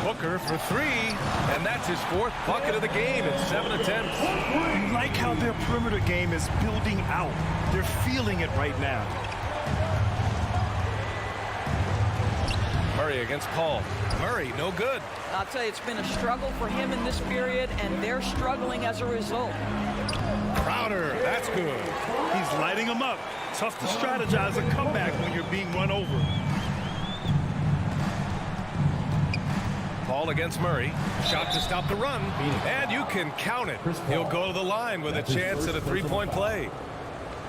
Booker for 3, and that's his 4th bucket of the game in 7 attempts. I like how their perimeter game is building out. They're feeling it right now. Murray against Paul. Murray, no good. I'll tell you, it's been a struggle for him in this period, and they're struggling as a result. Crowder, that's good. He's lighting them up. Tough to strategize a comeback when you're being run over. Paul against Murray. Shot to stop the run. And you can count it. He'll go to the line with a chance at a 3-point play.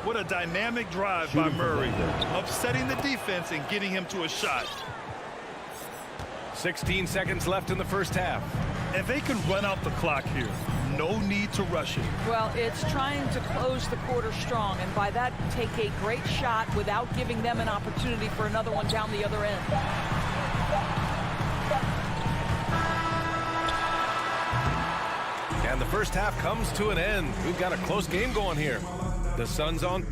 What a dynamic drive by Murray. Upsetting the defense and getting him to a shot. 16 seconds left in the first half. And they can run out the clock here. No need to rush it. Well, it's trying to close the quarter strong, and by that, take a great shot without giving them an opportunity for another one down the other end. And the first half comes to an end. We've got a close game going here. The Suns on.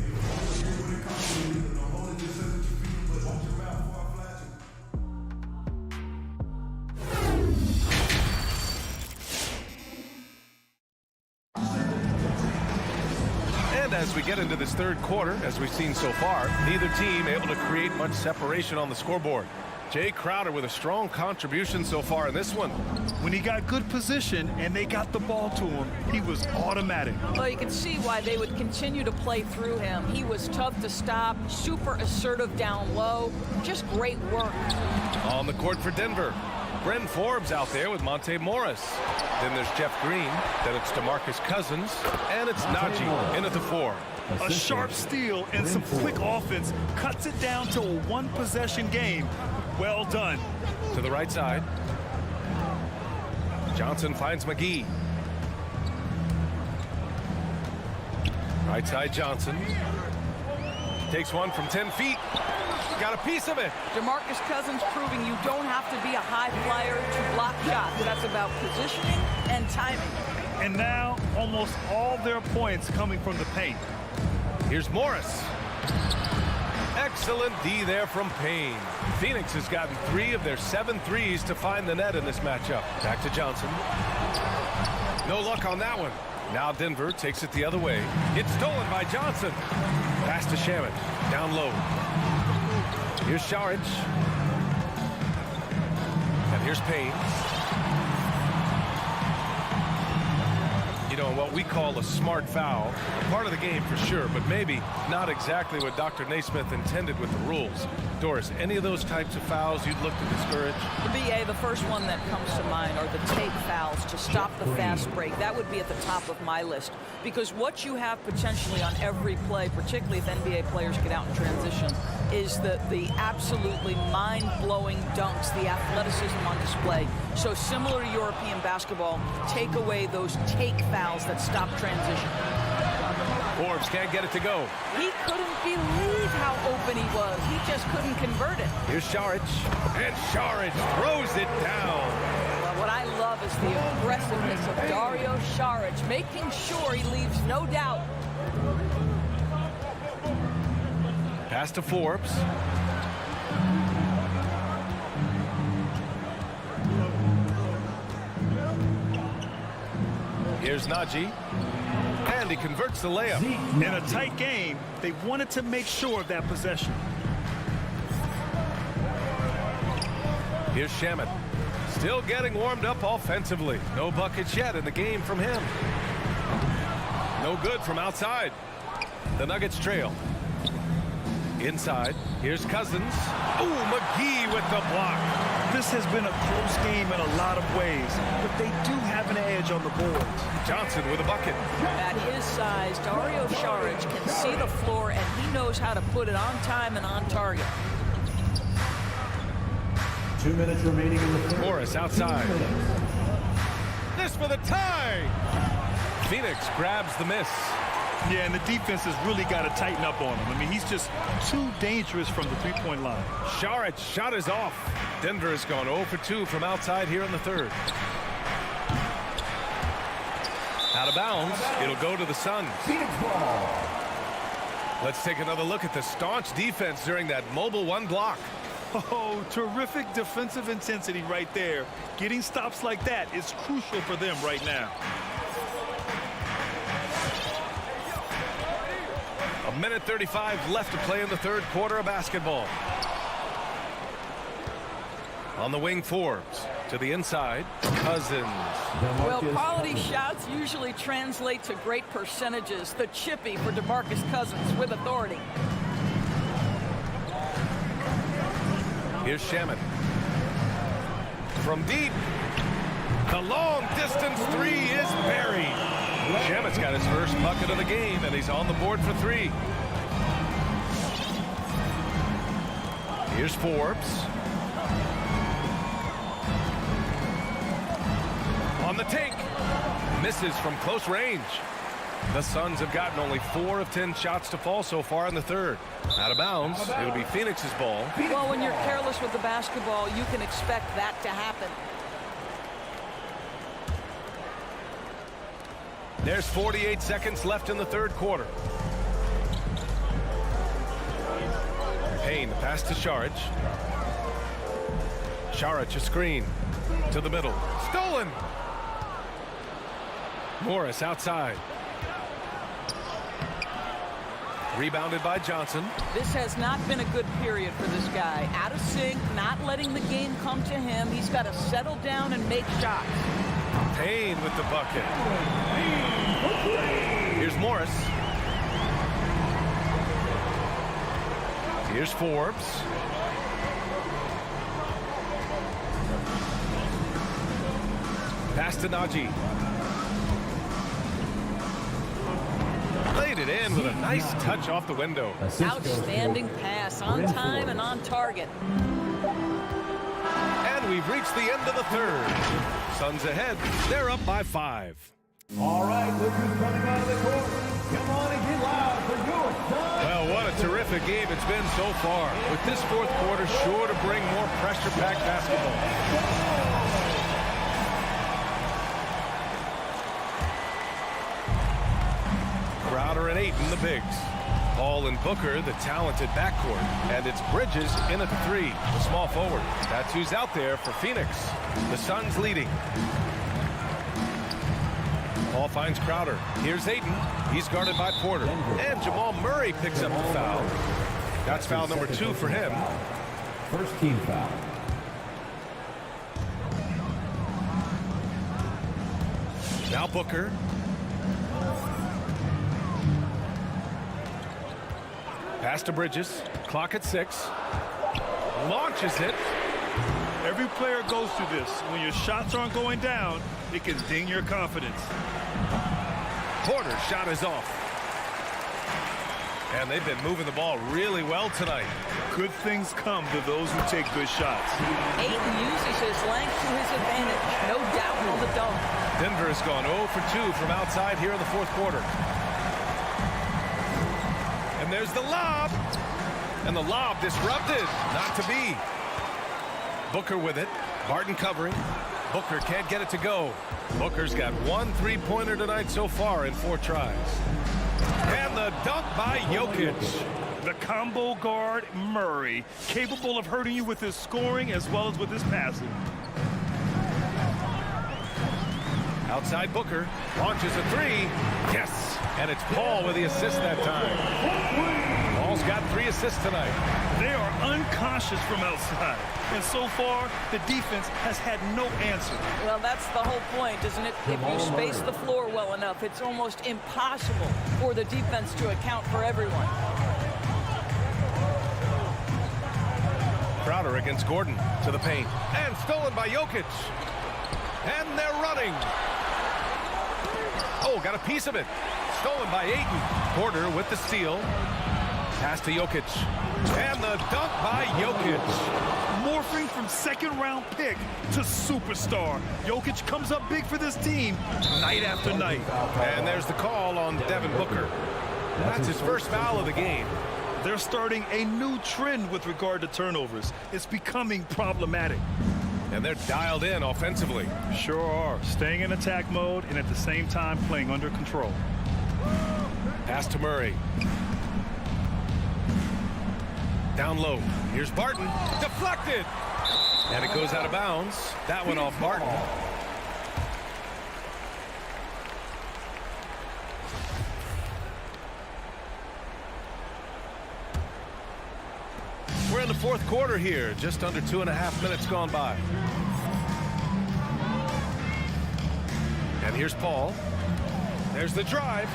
As we get into this third quarter, as we've seen so far, neither team able to create much separation on the scoreboard. Jay Crowder with a strong contribution so far in this one. When he got good position and they got the ball to him, he was automatic. Well, you can see why they would continue to play through him. He was tough to stop, super assertive down low, just great work. On the court for Denver, Bryn Forbes out there with Monte Morris. Then there's Jeff Green. Then it's DeMarcus Cousins. And it's Najee in at the 4. A sharp steal and some quick offense cuts it down to a one-possession game. Well done. To the right side. Johnson finds McGee. Right side Johnson. Takes one from 10 feet. Got a piece of it. DeMarcus Cousins proving you don't have to be a high flyer to block shots. That's about positioning and timing. And now almost all their points coming from the paint. Here's Morris. Excellent D there from Payne. Phoenix has gotten 3 of their 7 threes to find the net in this matchup. Back to Johnson. No luck on that one. Now Denver takes it the other way. It's stolen by Johnson. Pass to Shamet. Down low. Here's Šarić. And here's Payne. You know, what we call a smart foul. Part of the game for sure, but maybe not exactly what Dr. Naismith intended with the rules. Doris, any of those types of fouls you'd look to discourage? The BA, the first one that comes to mind are the take fouls to stop the fast break. That would be at the top of my list. Because what you have potentially on every play, particularly if NBA players get out in transition, is the absolutely mind-blowing dunks, the athleticism on display. So similar to European basketball, take away those take fouls that stop transition. Forbes can't get it to go. He couldn't believe how open he was. He just couldn't convert it. Here's Šarić. And Šarić throws it down. Well, what I love is the aggressiveness of Dario Šarić, making sure he leaves no doubt Pass to Forbes. Here's Najee. And he converts the layup. In a tight game, they wanted to make sure of that possession. Here's Shamet. Still getting warmed up offensively. No buckets yet in the game from him. No good from outside. The Nuggets trail. Inside, here's Cousins. Ooh, McGee with the block. This has been a close game in a lot of ways, but they do have an edge on the boards. Johnson with a bucket. At his size, Dario Saric can see the floor, and he knows how to put it on time and on target. 2 minutes remaining in the third. Morris outside. This for the tie. Phoenix grabs the miss. Yeah, and the defense has really got to tighten up on him. I mean, he's just too dangerous from the three-point line. Saric shot is off. Denver has gone 0 for 2 from outside here in the third. Out of bounds. It'll go to the Suns. Phoenix ball. Let's take another look at the staunch defense during that mobile one block. Oh, terrific defensive intensity right there. Getting stops like that is crucial for them right now. A minute 35 left to play in the third quarter of basketball. On the wing, Forbes. To the inside, Cousins. Well, quality shots usually translate to great percentages. The chippy for DeMarcus Cousins with authority. Here's Shamet. From deep. The long distance three is buried. Shamet's got his first bucket of the game, and he's on the board for 3. Here's Forbes. On the take. Misses from close range. The Suns have gotten only 4 of 10 shots to fall so far in the third. Out of bounds. It'll be Phoenix's ball. Well, when you're careless with the basketball, you can expect that to happen. There's 48 seconds left in the third quarter. Payne, pass to Saric. Saric, a screen. To the middle. Stolen! Morris outside. Rebounded by Johnson. This has not been a good period for this guy. Out of sync, not letting the game come to him. He's got to settle down and make shots. Payne with the bucket. Here's Morris. Here's Forbes. Pass to Najee. Laid it in with a nice touch off the window. Outstanding pass, on time and on target. And we've reached the end of the third. Suns ahead. They're up by 5. All right, look who's coming out of the court. Come on and get loud for your Suns. Well, what a terrific game it's been so far. With this fourth quarter sure to bring more pressure-packed basketball. Crowder and Ayton, the bigs. Paul and Booker, the talented backcourt. And it's Bridges in at the 3, the small forward. That's who's out there for Phoenix. The Suns leading. Paul finds Crowder. Here's Ayton. He's guarded by Porter. And Jamal Murray picks up the foul. That's foul number 2 for him. First team foul. Now Booker. Pass to Bridges. Clock at 6. Launches it. Every player goes through this. When your shots aren't going down, it can ding your confidence. Porter's shot is off. And they've been moving the ball really well tonight. Good things come to those who take good shots. Ayton uses his length to his advantage. No doubt on the dunk. Denver has gone 0 for 2 from outside here in the fourth quarter. And there's the lob. And the lob disrupted. Not to be. Booker with it. Barton covering. Booker can't get it to go. Booker's got 1 3-pointer tonight so far in 4 tries. And the dunk by Jokic. The combo guard, Murray, capable of hurting you with his scoring as well as with his passing. Outside Booker, launches a three. Yes! And it's Paul with the assist that time. Paul's got 3 assists tonight. They are unconscious from outside. And so far, the defense has had no answer. Well, that's the whole point, isn't it? If you space the floor well enough, it's almost impossible for the defense to account for everyone. Crowder against Gordon to the paint. And stolen by Jokic. And they're running. Oh, got a piece of it. Stolen by Ayton. Porter with the steal. Pass to Jokic. And the dunk by Jokic. Morphing from second-round pick to superstar. Jokic comes up big for this team night after night. And there's the call on Devin Booker. That's his first foul of the game. They're starting a new trend with regard to turnovers. It's becoming problematic. And they're dialed in offensively. Sure are. Staying in attack mode and at the same time playing under control. Pass to Murray. Down low. Here's Barton. Deflected. And it goes out of bounds. That one off Barton. We're in the fourth quarter here. Just under 2.5 minutes gone by. And here's Paul. There's the drive.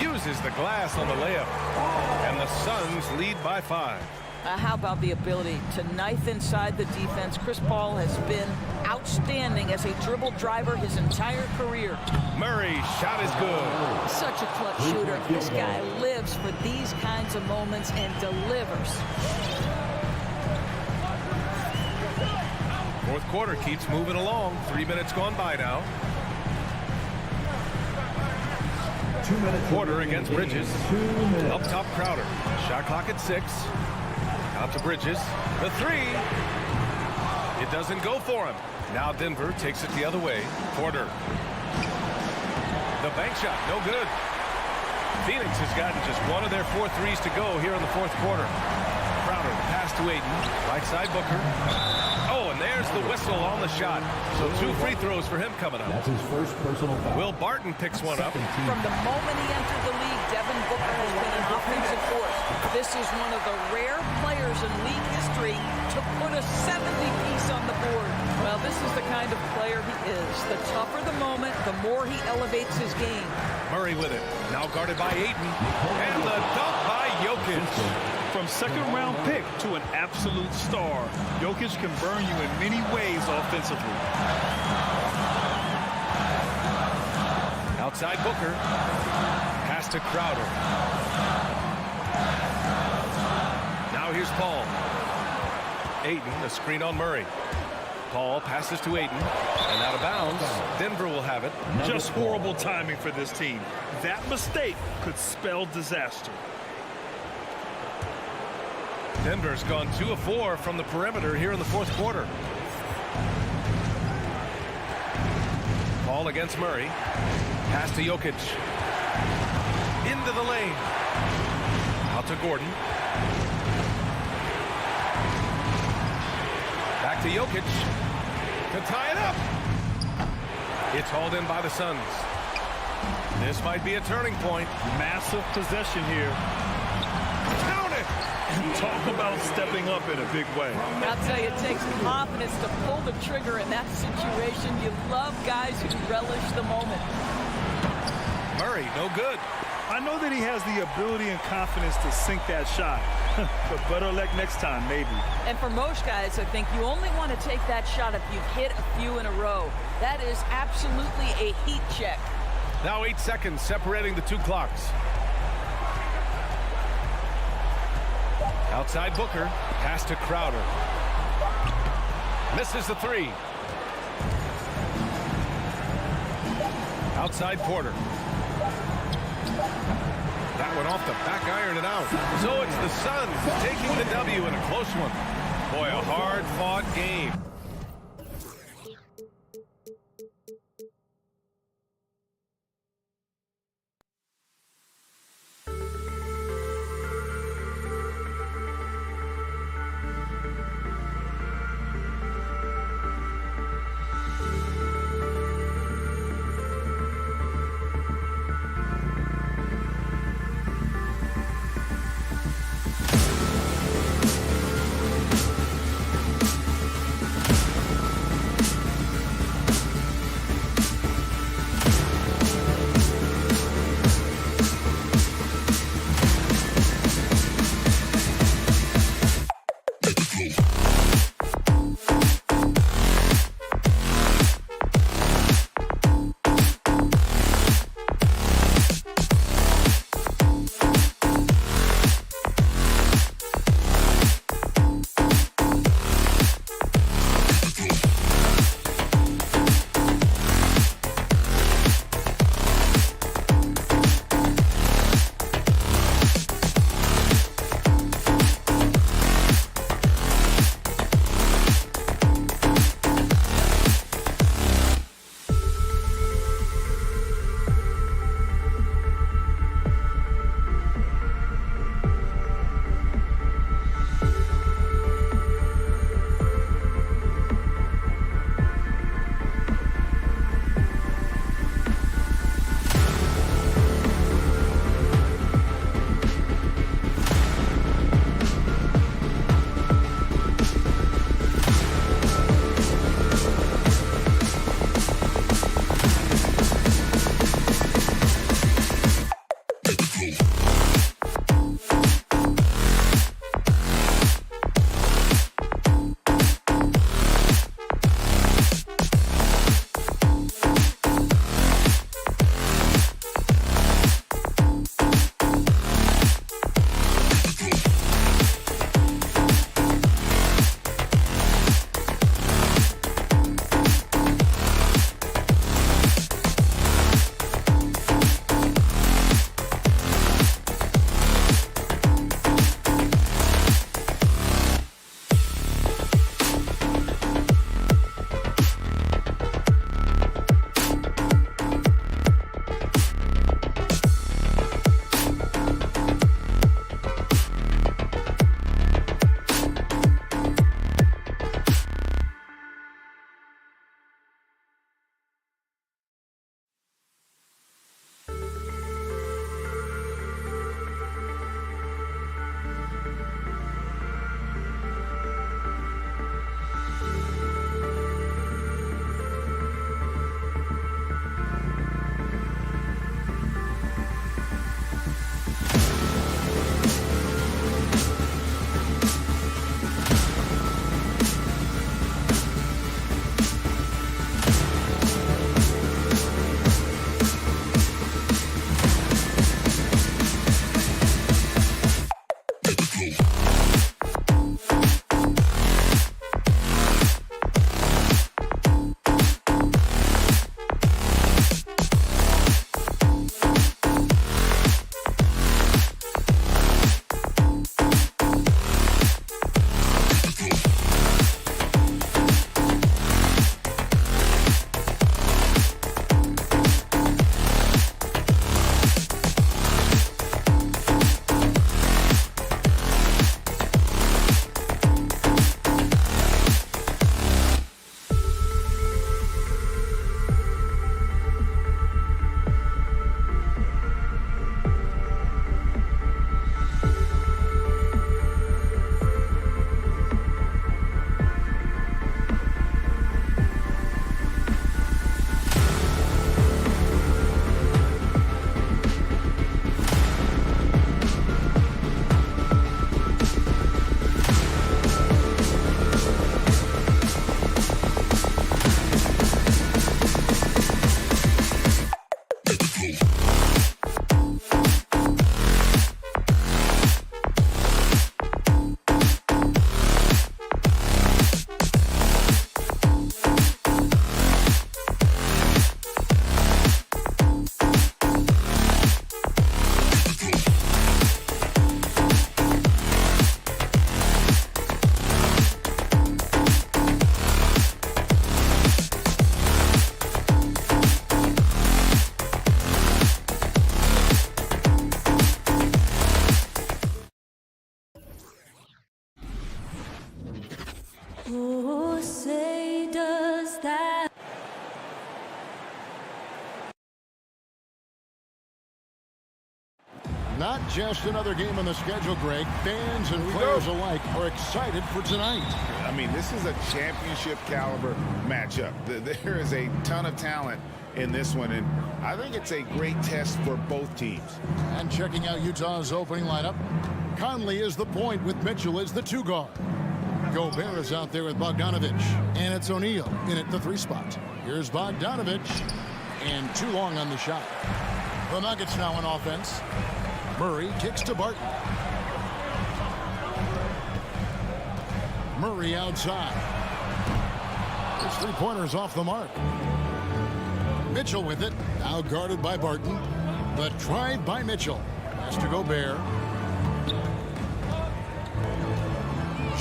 Uses the glass on the layup. And the Suns lead by 5. How about the ability to knife inside the defense? Chris Paul has been outstanding as a dribble driver his entire career. Murray, shot is good. Such a clutch shooter. This guy lives for these kinds of moments and delivers. Fourth quarter keeps moving along. 3 minutes gone by now. Porter against Bridges. Up top, Crowder. Shot clock at 6. Out to Bridges. The three. It doesn't go for him. Now Denver takes it the other way. Porter. The bank shot, no good. Phoenix has gotten just one of their 4 threes to go here in the fourth quarter. Crowder, pass to Ayton. Right side Booker. Oh, and there's the whistle on the shot. So 2 free throws for him coming up. That's his first personal foul. Will Barton picks one up. From the moment he entered the league, Devin Booker has been an offensive force. This is one of the rare players in league history to put a 70-piece on the board. Well, this is the kind of player he is. The tougher the moment, the more he elevates his game. Murray with it. Now guarded by Ayton. And the dunk by Jokic. From second-round pick to an absolute star, Jokic can burn you in many ways offensively. Outside Booker. Pass to Crowder. Now here's Paul. Ayton, a screen on Murray. Paul passes to Ayton. And out of bounds. Denver will have it. Just horrible timing for this team. That mistake could spell disaster. Denver's gone 2 of 4 from the perimeter here in the fourth quarter. Paul against Murray. Pass to Jokic. Into the lane. Out to Gordon. Back to Jokic. To tie it up. It's hauled in by the Suns. This might be a turning point. Massive possession here. Count it! And talk about stepping up in a big way. I'll tell you, it takes confidence to pull the trigger in that situation. You love guys who relish the moment. Murray, no good. I know that he has the ability and confidence to sink that shot. But better luck next time, maybe. And for most guys, I think you only want to take that shot if you've hit a few in a row. That is absolutely a heat check. Now 8 seconds separating the 2 clocks. Outside Booker. Pass to Crowder. Misses the 3. Outside Porter. That one off the back iron and out. So it's the Suns taking the W in a close one. Boy, a hard-fought game. Oh, say does that. Not just another game on the schedule, Greg. Fans and players alike are excited for tonight. I mean, this is a championship caliber matchup. There is a ton of talent in this one, and I think it's a great test for both teams. And checking out Utah's opening lineup, Conley is the point with Mitchell as the 2 guard. Gobert is out there with Bogdanovich, and it's O'Neal in at the 3 spot. Here's Bogdanovich, and too long on the shot. The Nuggets now on offense. Murray kicks to Barton. Murray outside. His 3-pointer's off the mark. Mitchell with it, now guarded by Barton. The drive by Mitchell. Pass to Gobert.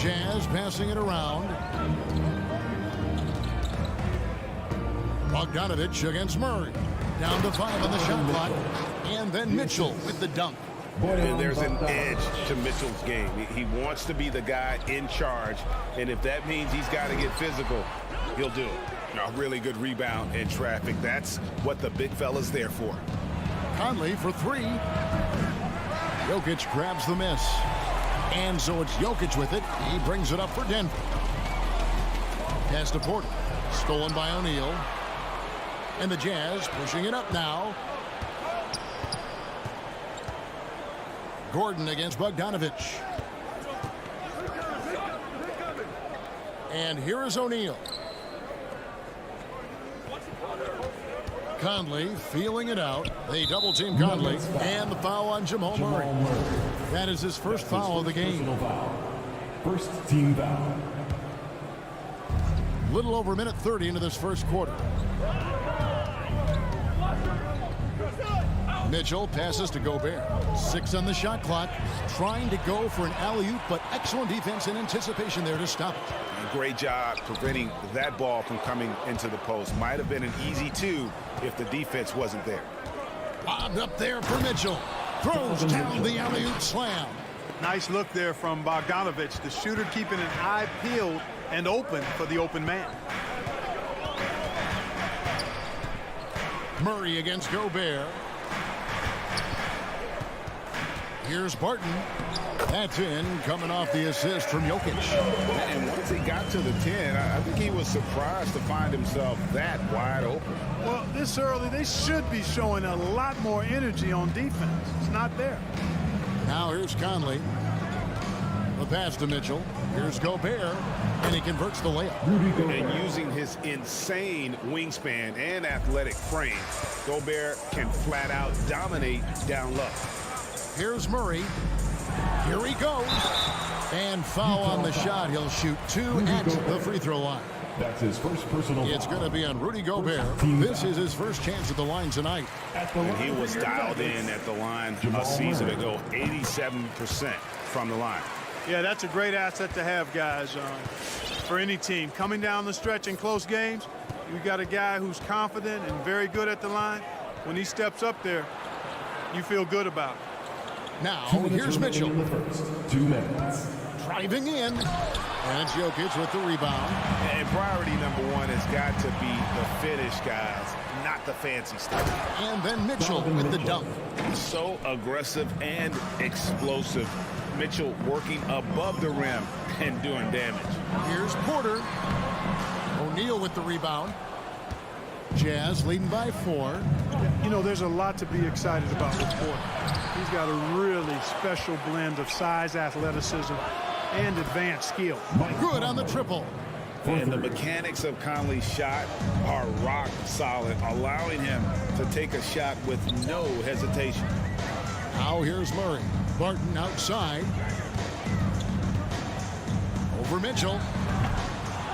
Jazz passing it around. Bogdanovich against Murray. Down to 5 on the shot clock. And then Mitchell with the dunk. And there's an edge to Mitchell's game. He wants to be the guy in charge, and if that means he's got to get physical, he'll do it. A really good rebound in traffic. That's what the big fella's there for. Conley for 3. Jokic grabs the miss. And so it's Jokic with it. He brings it up for Denver. Pass to Porter. Stolen by O'Neal. And the Jazz pushing it up now. Gordon against Bogdanovich. And here is O'Neal. Conley feeling it out. They double-team Conley. And the foul on Jamal Murray. That is his first foul of the game. First team foul. Little over a minute 30 into this first quarter. Mitchell passes to Gobert. 6 on the shot clock. Trying to go for an alley-oop, but excellent defense and anticipation there to stop it. Great job preventing that ball from coming into the post. Might have been an easy 2 if the defense wasn't there. Bobbed up there for Mitchell. Throws down the alley-oop slam. Nice look there from Bogdanovich, the shooter keeping an eye peeled and open for the open man. Murray against Gobert. Here's Barton. That's in, coming off the assist from Jokic. And once he got to the 10, I think he was surprised to find himself that wide open. Well, this early, they should be showing a lot more energy on defense. It's not there. Now here's Conley. The pass to Mitchell. Here's Gobert, and he converts the layup. And using his insane wingspan and athletic frame, Gobert can flat out dominate down low. Here's Murray. Here he goes. And foul on the shot. He'll shoot 2 at the free throw line. That's his first personal foul. It's going to be on Rudy Gobert. This is his first chance at the line tonight. And he was dialed in at the line a season ago, 87% from the line. Yeah, that's a great asset to have, guys, for any team. Coming down the stretch in close games, you got a guy who's confident and very good at the line. When he steps up there, you feel good about it. Now, here's Mitchell. In the first 2 minutes. Driving in. And it's Jokic with the rebound. And priority number 1 has got to be the finish, guys, not the fancy stuff. And then Mitchell with the dunk. So aggressive and explosive. Mitchell working above the rim and doing damage. Here's Porter. O'Neal with the rebound. Jazz leading by 4. You know, there's a lot to be excited about with Porter. He's got a really special blend of size, athleticism, and advanced skill. Good on the triple. And the mechanics of Conley's shot are rock solid, allowing him to take a shot with no hesitation. Now here's Murray. Barton outside. Over Mitchell.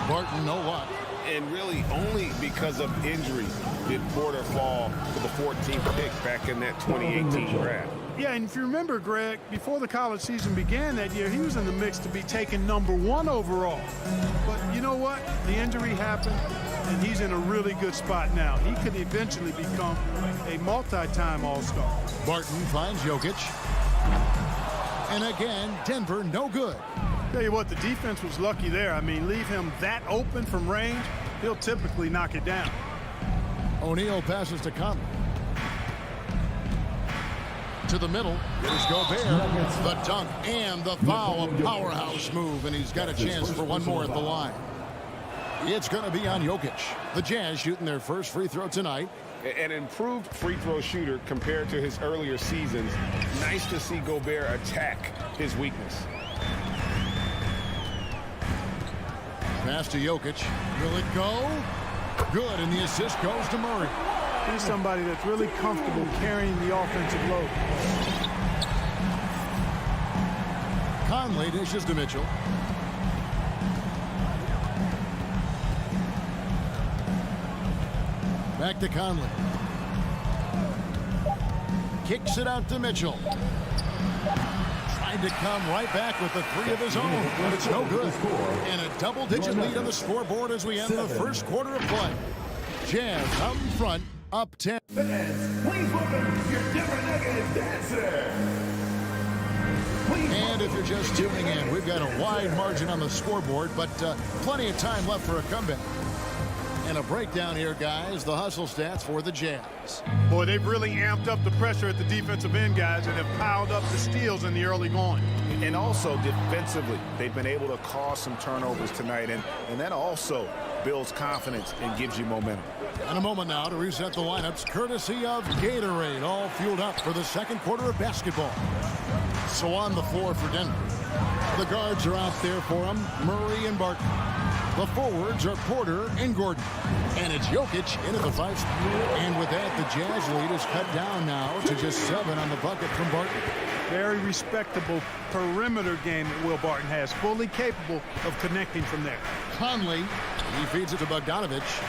Barton, no luck. And really only because of injury did Porter fall to the 14th pick back in that 2018 draft. Yeah, and if you remember, Greg, before the college season began that year, he was in the mix to be taken #1 overall. But you know what? The injury happened, and he's in a really good spot now. He could eventually become a multi-time All-Star. Barton finds Jokic. And again, Denver no good. Tell you what, the defense was lucky there. I mean, leave him that open from range, he'll typically knock it down. O'Neal passes to Conley. To the middle. Here's Gobert. The dunk and the foul. A powerhouse move, and he's got a chance for one more at the line. It's going to be on Jokic. The Jazz shooting their first free throw tonight. An improved free throw shooter compared to his earlier seasons. Nice to see Gobert attack his weakness. Pass to Jokic. Will it go? Good, and the assist goes to Murray. He's somebody that's really comfortable carrying the offensive load. Conley dishes to Mitchell. Back to Conley. Kicks it out to Mitchell. Tried to come right back with the three of his own, but it's no good. And a double-digit lead on the scoreboard as we end the first quarter of play. Jazz out in front, up 10. Fans, please welcome your Denver Nuggets dancer. And if you're just tuning in, we've got a wide margin on the scoreboard, but plenty of time left for a comeback. And a breakdown here, guys. The hustle stats for the Jazz. Boy, they've really amped up the pressure at the defensive end, guys, and have piled up the steals in the early going. And also defensively, they've been able to cause some turnovers tonight, and that also builds confidence and gives you momentum. And a moment now to reset the lineups, courtesy of Gatorade, all fueled up for the second quarter of basketball. So on the floor for Denver. The guards are out there for them, Murray and Barton. The forwards are Porter and Gordon. And it's Jokic into the 5 spot. And with that, the Jazz lead is cut down now to just 7 on the bucket from Barton. Very respectable perimeter game that Will Barton has, fully capable of connecting from there. Conley, he feeds it to Bogdanovich.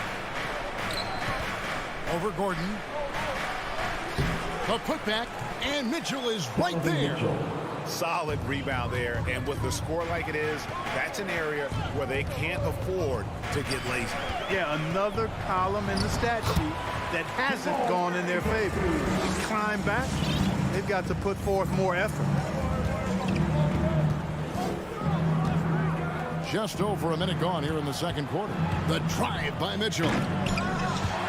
Over Gordon. The putback, and Mitchell is right there. Solid rebound there, and with the score like it is, that's an area where they can't afford to get lazy. Yeah, another column in the stat sheet that hasn't gone in their favor. To climb back, they've got to put forth more effort. Just over a minute gone here in the second quarter. The drive by Mitchell.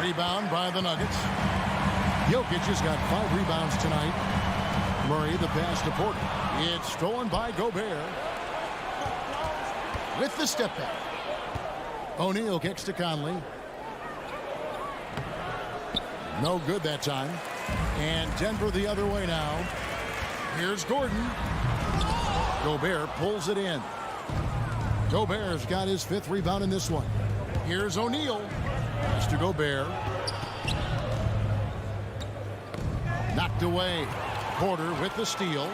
Rebound by the Nuggets. Jokic has got 5 rebounds tonight. Murray the pass to Porter. It's stolen by Gobert. With the step back. O'Neal kicks to Conley. No good that time. And Denver the other way now. Here's Gordon. Gobert pulls it in. Gobert's got his 5th rebound in this one. Here's O'Neal. Pass to Gobert. Knocked away. Porter with the steal.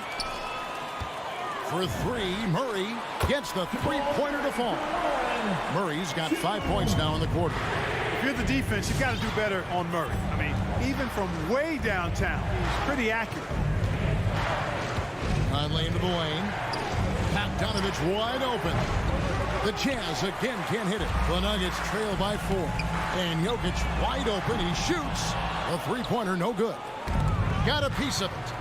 For 3, Murray gets the 3-pointer to fall. Murray's got 5 points now in the quarter. If you're the defense, you've got to do better on Murray. I mean, even from way downtown, he's pretty accurate. Conley into the lane. Bogdanovich wide open. The Jazz again can't hit it. The Nuggets trail by 4. And Jokic wide open. He shoots. A 3-pointer, no good. Got a piece of it.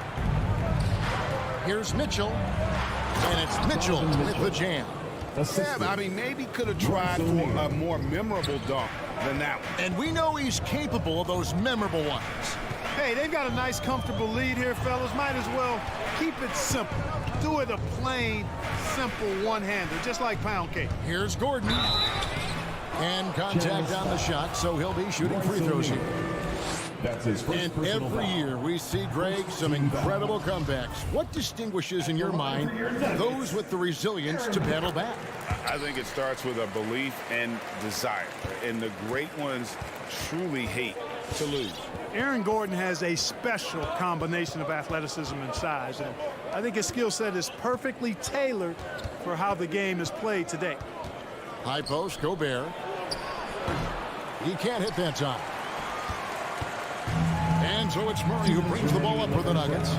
Here's Mitchell. And it's Mitchell with the jam. Yeah, I mean, maybe could have tried for a more memorable dunk than that one. And we know he's capable of those memorable ones. Hey, they've got a nice, comfortable lead here, fellas. Might as well keep it simple. Do it a plain, simple one-hander, just like pound cake. Here's Gordon. And contact on the shot, so he'll be shooting free throws here. That's his first And personal every foul. year we see, Greg, some incredible comebacks. What distinguishes, in your mind, those with the resilience to battle back? I think it starts with a belief and desire. And the great ones truly hate to lose. Aaron Gordon has a special combination of athleticism and size, and I think his skill set is perfectly tailored for how the game is played today. High post, Gobert. He can't hit that time. And so it's Murray who brings the ball up for the Nuggets.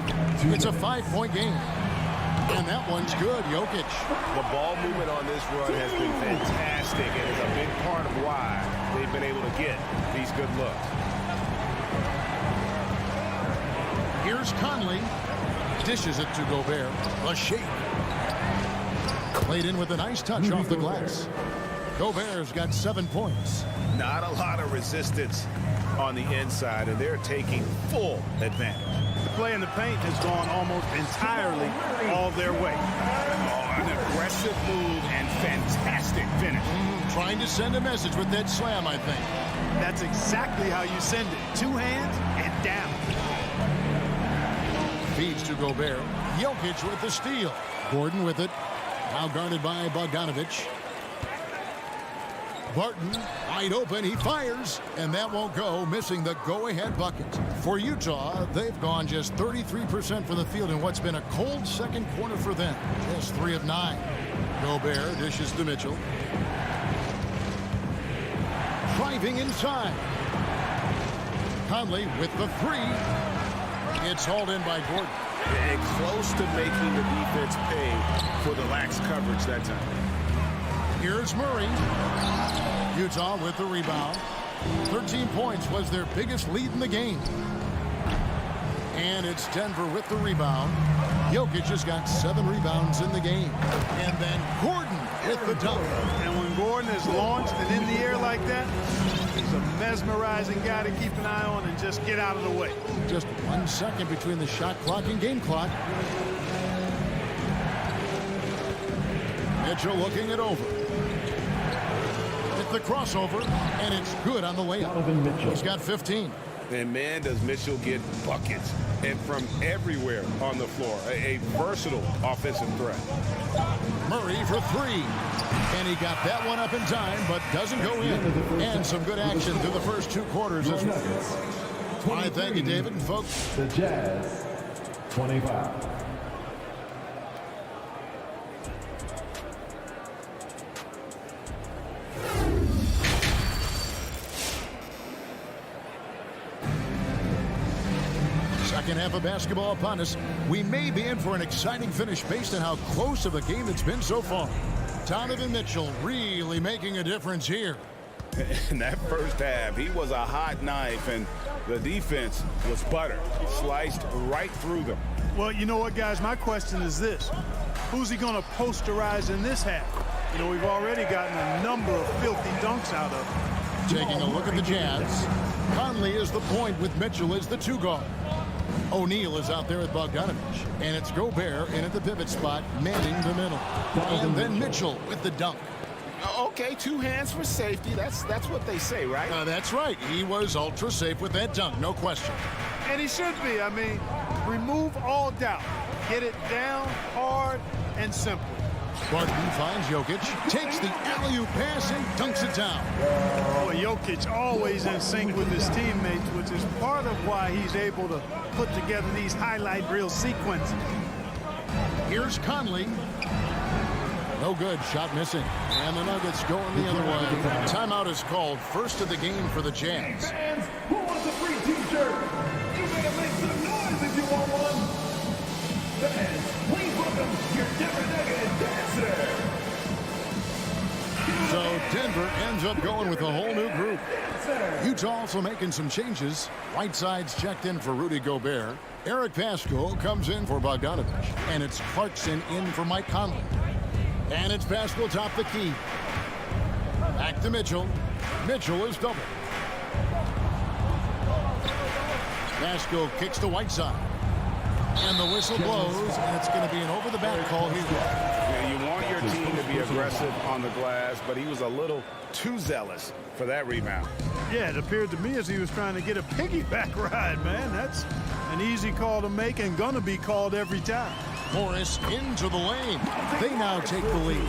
It's a 5-point game. And that one's good, Jokic. The ball movement on this run has been fantastic, and is a big part of why they've been able to get these good looks. Here's Conley. Dishes it to Gobert. A shake. Played in with a nice touch off the glass. Gobert's got 7 points. Not a lot of resistance on the inside, and they're taking full advantage. The play in the paint has gone almost entirely all their way. Oh, an aggressive move and fantastic finish. Trying to send a message with that slam, I think. That's exactly how you send it. 2 hands and down. Feeds to Gobert. Jokic with the steal. Gordon with it. Now guarded by Bogdanovich. Barton wide open. He fires, and that won't go, missing the go-ahead bucket. For Utah, they've gone just 33% from the field in what's been a cold second quarter for them. Just 3 of 9. Gobert dishes to Mitchell. Driving inside. Conley with the 3. It's hauled in by Gordon. And close to making the defense pay for the lax coverage that time. Here's Murray. Utah with the rebound. 13 points was their biggest lead in the game. And it's Denver with the rebound. Jokic has got 7 rebounds in the game. And then Gordon with the dunk. And when Gordon is launched and in the air like that, he's a mesmerizing guy to keep an eye on and just get out of the way. Just 1 second between the shot clock and game clock. Mitchell looking it over. With the crossover, and it's good on the layup. He's got 15. And man, does Mitchell get buckets, and from everywhere on the floor. A versatile offensive threat. Murray for 3. And he got that one up in time, but doesn't go in. And some good action through the first 2 quarters as well. All right, thank you, David. And folks, The Jazz, 25. second half of basketball upon us. We may be in for an exciting finish based on how close of a game it's been so far. Donovan Mitchell really making a difference here. In that first half, he was a hot knife, and the defense was butter. Sliced right through them. Well, you know what, guys? My question is this. Who's he going to posterize in this half? You know, we've already gotten a number of filthy dunks out of him. Taking a look at the Jazz. Conley is the point with Mitchell as the 2 guard. O'Neal is out there at Bogdanovich. And it's Gobert in at the pivot spot, manning the middle. And then Mitchell with the dunk. Okay, 2 hands for safety. That's what they say, right? That's right. He was ultra safe with that dunk, no question. And he should be. I mean, remove all doubt. Get it down, hard, and simple. Barton finds Jokic, takes the alley-oop pass and dunks it down. Well, Jokic always in sync with his teammates, which is part of why he's able to put together these highlight reel sequences. Here's Conley. No good, shot missing. And the Nuggets going the other way. Timeout is called, first of the game for the Jazz. Fans, who wants a free t-shirt? You better make some noise if you want one. Fans, please welcome your Denver Nuggets dancer. So Denver ends up going with a whole new group. Utah also making some changes. Whiteside's checked in for Rudy Gobert. Eric Pascal comes in for Bogdanovich. And it's Clarkson in for Mike Conley. And it's Pascal top the key. Back to Mitchell. Mitchell is double. Pascal kicks to Whiteside. And the whistle blows, and it's going to be an over-the-back call here. Yeah, you want your team to be aggressive on the glass, but he was a little too zealous for that rebound. Yeah, it appeared to me as he was trying to get a piggyback ride, man. That's an easy call to make and gonna be called every time. Morris into the lane. They now take the lead.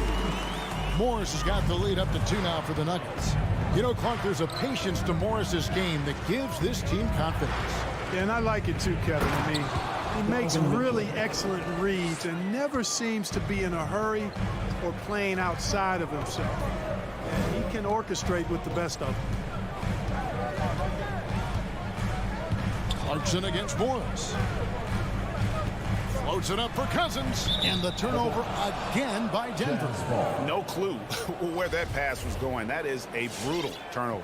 Morris has got the lead up to 2 now for the Nuggets. You know, Clark, there's a patience to Morris's game that gives this team confidence. Yeah, and I like it too, Kevin. I mean, he makes really excellent reads and never seems to be in a hurry or playing outside of himself. And he can orchestrate with the best of them. Clarkson against Morris. Floats it up for Cousins, and the turnover again by Denver. No clue where that pass was going. That is a brutal turnover.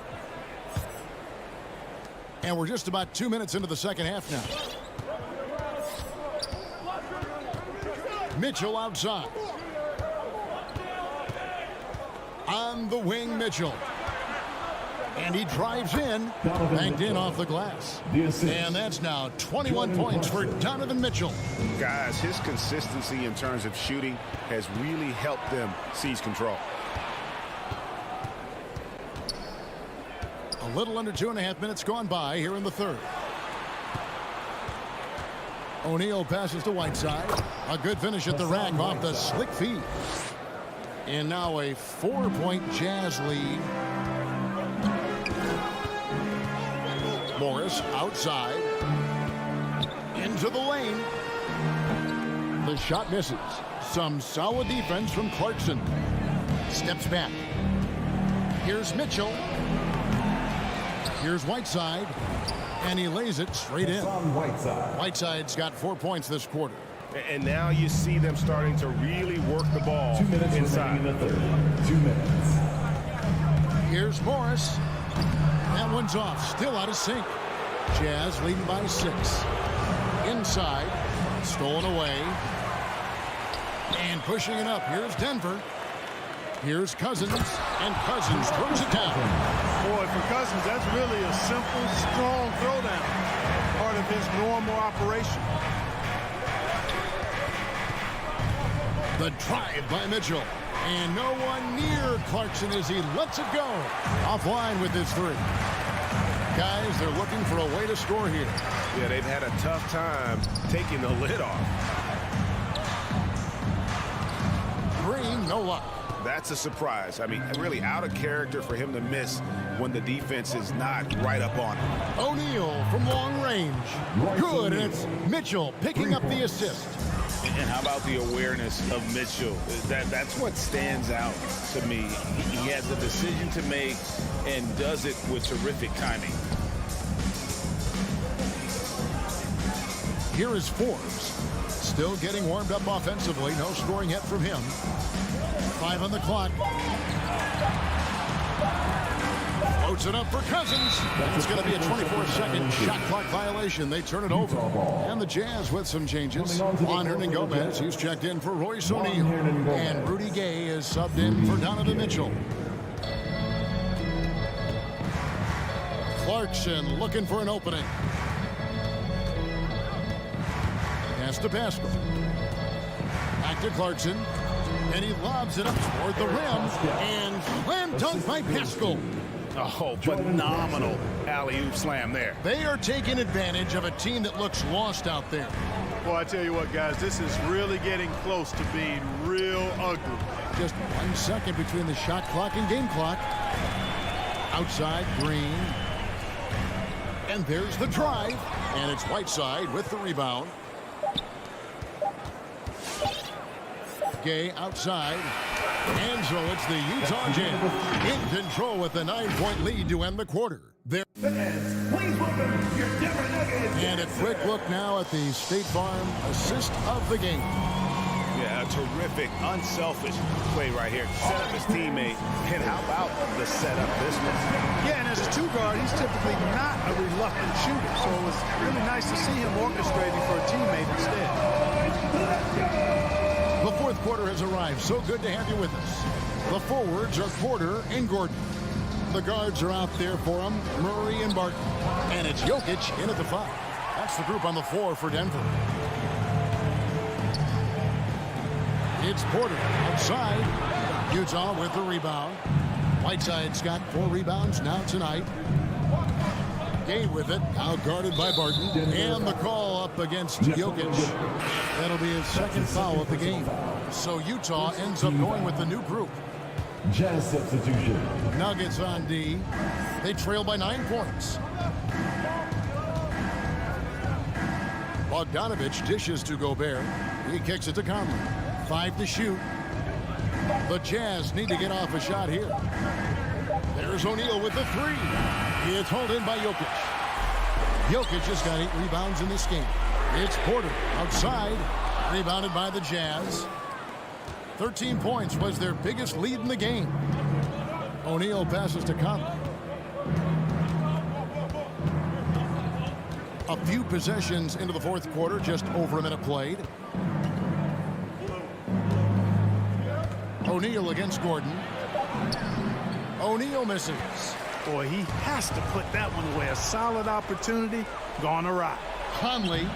And we're just about 2 minutes into the second half now. Mitchell outside. On the wing, Mitchell. And he drives in, banked in off the glass. And that's now 21 points for Donovan Mitchell. Guys, his consistency in terms of shooting has really helped them seize control. A little under 2.5 minutes gone by here in the third. O'Neal passes to Whiteside. A good finish at the rack off the slick feed. And now a 4-point Jazz lead. Morris outside. Into the lane. The shot misses. Some solid defense from Clarkson. Steps back. Here's Mitchell. Here's Whiteside. And he lays it straight in. Whiteside's got 4 points this quarter. And now you see them starting to really work the ball 2 minutes inside. In the third. 2 minutes. Here's Morris. That one's off. Still out of sync. Jazz leading by 6. Inside. Stolen away. And pushing it up. Here's Denver. Here's Cousins. And Cousins throws it down. Boy, for Cousins, that's really a simple, strong throwdown. Part of his normal operation. The drive by Mitchell. And no one near Clarkson as he lets it go. Offline with his 3. Guys, they're looking for a way to score here. Yeah, they've had a tough time taking the lid off. Green, no luck. That's a surprise. I mean, really out of character for him to miss when the defense is not right up on him. O'Neal from long range. Good, and it's Mitchell picking up the assist. And how about the awareness of Mitchell? That's what stands out to me. He has a decision to make and does it with terrific timing. Here is Forbes. Still getting warmed up offensively. No scoring yet from him. 5 on the clock. Floats it up for Cousins. It's going to be a 24-second shot clock violation. They turn it over. And the Jazz with some changes. Juan Hernangomez, he's checked in for Royce O'Neal. And Rudy Gay is subbed in for Donovan Mitchell. Clarkson looking for an opening. Pass to Pascal. Back to Clarkson. And he lobs it up toward the rim. And slam dunk by Pascal. Oh, phenomenal alley-oop slam there. They are taking advantage of a team that looks lost out there. Well, I tell you what, guys, this is really getting close to being real ugly. Just 1 second between the shot clock and game clock. Outside, Green. And there's the drive. And it's Whiteside with the rebound. Gay outside. And so it's the Utah Jazz in control with a 9-point lead to end the quarter. And a quick look now at the State Farm assist of the game. Yeah, a terrific, unselfish play right here. Set up his teammate. And how about the setup this one? Yeah, and as a 2-guard, he's typically not a reluctant shooter. So it was really nice to see him orchestrating for a teammate instead. The fourth quarter has arrived. So good to have you with us. The forwards are Porter and Gordon. The guards are out there for them, Murray and Barton. And it's Jokic in at the 5. That's the group on the floor for Denver. It's Porter outside. Utah with the rebound. Whiteside's got 4 rebounds now tonight. Gay with it, now guarded by Barton. And the call up against Jokic. That'll be his second foul of the game. So Utah ends up going with the new group. Jazz substitution. Nuggets on D. They trail by 9 points. Bogdanovich dishes to Gobert. He kicks it to Conley. 5 to shoot. The Jazz need to get off a shot here. There's O'Neal with the 3. It's hauled in by Jokic. Jokic has got 8 rebounds in this game. It's Porter outside. Rebounded by the Jazz. 13 points was their biggest lead in the game. O'Neal passes to Conley. A few possessions into the fourth quarter, just over a minute played. O'Neal against Gordon. O'Neal misses. Boy, he has to put that one away. A solid opportunity gone awry. Conley,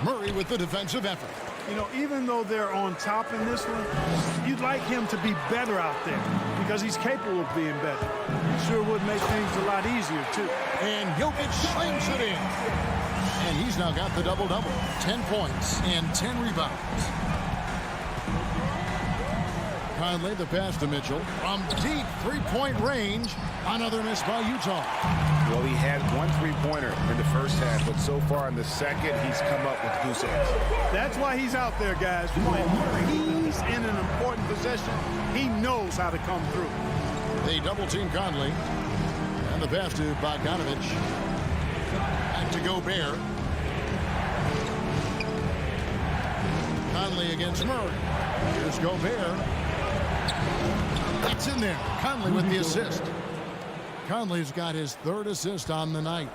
Murray with the defensive effort. You know, even though they're on top in this one, you'd like him to be better out there because he's capable of being better. Sure would make things a lot easier, too. And Jokic slams it in. And he's now got the double-double. 10 points and 10 rebounds. Conley, the pass to Mitchell. From deep three-point range, another miss by Utah. Well, he had 1 3-pointer in the first half, but so far in the second, he's come up with goose eggs. That's why he's out there, guys. When he's in an important possession, he knows how to come through. They double-team Conley. And the pass to Bogdanovich. Back to Gobert. Conley against Murray. Here's Gobert. That's in there. Conley with the assist. Conley's got his 3rd assist on the night.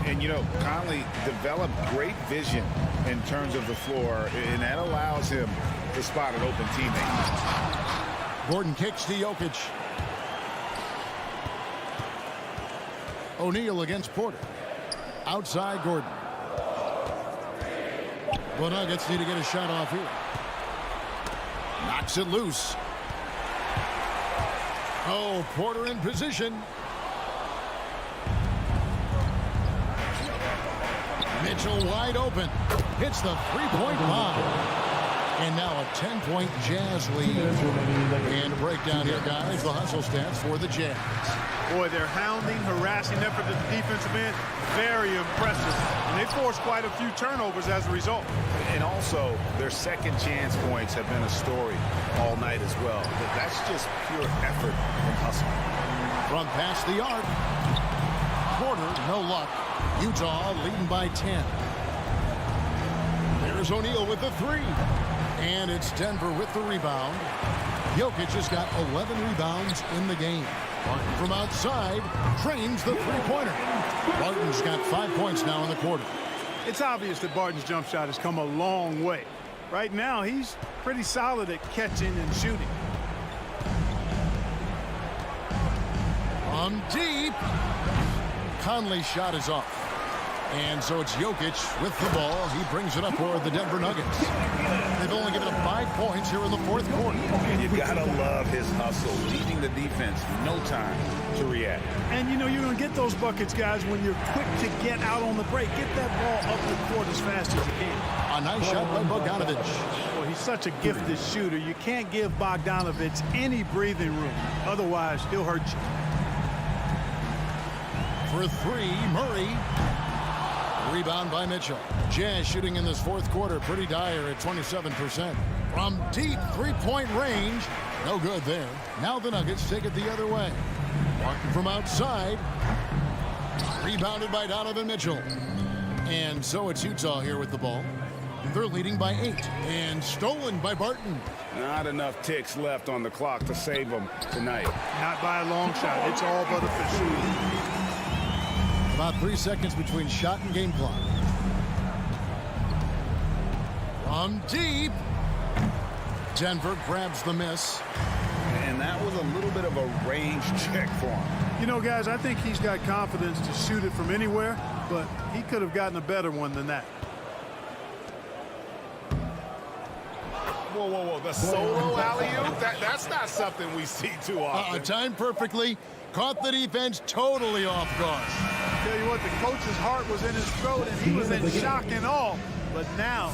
And, you know, Conley developed great vision in terms of the floor, and that allows him to spot an open teammate. Gordon kicks to Jokic. O'Neal against Porter. Outside Gordon. The Nuggets need to get a shot off here. Knocks it loose. Oh, Porter in position. Mitchell wide open. Hits the three-point bomb. And now a 10-point Jazz lead. And a breakdown here, guys. The hustle stats for the Jazz. Boy, their hounding, harassing effort at the defensive end, very impressive. And they forced quite a few turnovers as a result. And also, their second chance points have been a story all night as well. But that's just pure effort and hustle. From past the arc. Porter, no luck. Utah leading by 10. There's O'Neal with the 3. And it's Denver with the rebound. Jokic has got 11 rebounds in the game. Barton from outside trains the three-pointer. Barton's got 5 points now in the quarter. It's obvious that Barton's jump shot has come a long way. Right now, he's pretty solid at catching and shooting. From deep. Conley's shot is off. And so it's Jokic with the ball. He brings it up for the Denver Nuggets. They've only given up 5 points here in the fourth quarter. You gotta love his hustle, leaving the defense no time to react. And you know you're going to get those buckets, guys, when you're quick to get out on the break. Get that ball up the court as fast as you can. A nice shot by Bogdanovich. Well, he's such a gifted shooter. You can't give Bogdanovich any breathing room. Otherwise, he'll hurt you. For 3, Murray. Rebound by Mitchell. Jazz shooting in this fourth quarter pretty dire at 27%. From deep three-point range. No good there. Now the Nuggets take it the other way. Martin from outside. Rebounded by Donovan Mitchell. And so it's Utah here with the ball. They're leading by 8. And stolen by Barton. Not enough ticks left on the clock to save them tonight. Not by a long shot. It's all but official. About 3 seconds between shot and game clock. From deep. Denver grabs the miss. And that was a little bit of a range check for him. You know, guys, I think he's got confidence to shoot it from anywhere, but he could have gotten a better one than that. Whoa, whoa, whoa. The solo alley-oop? That's not something we see too often. Timed perfectly. Caught the defense totally off guard. Tell you what, the coach's heart was in his throat, and he was in shock and awe. But now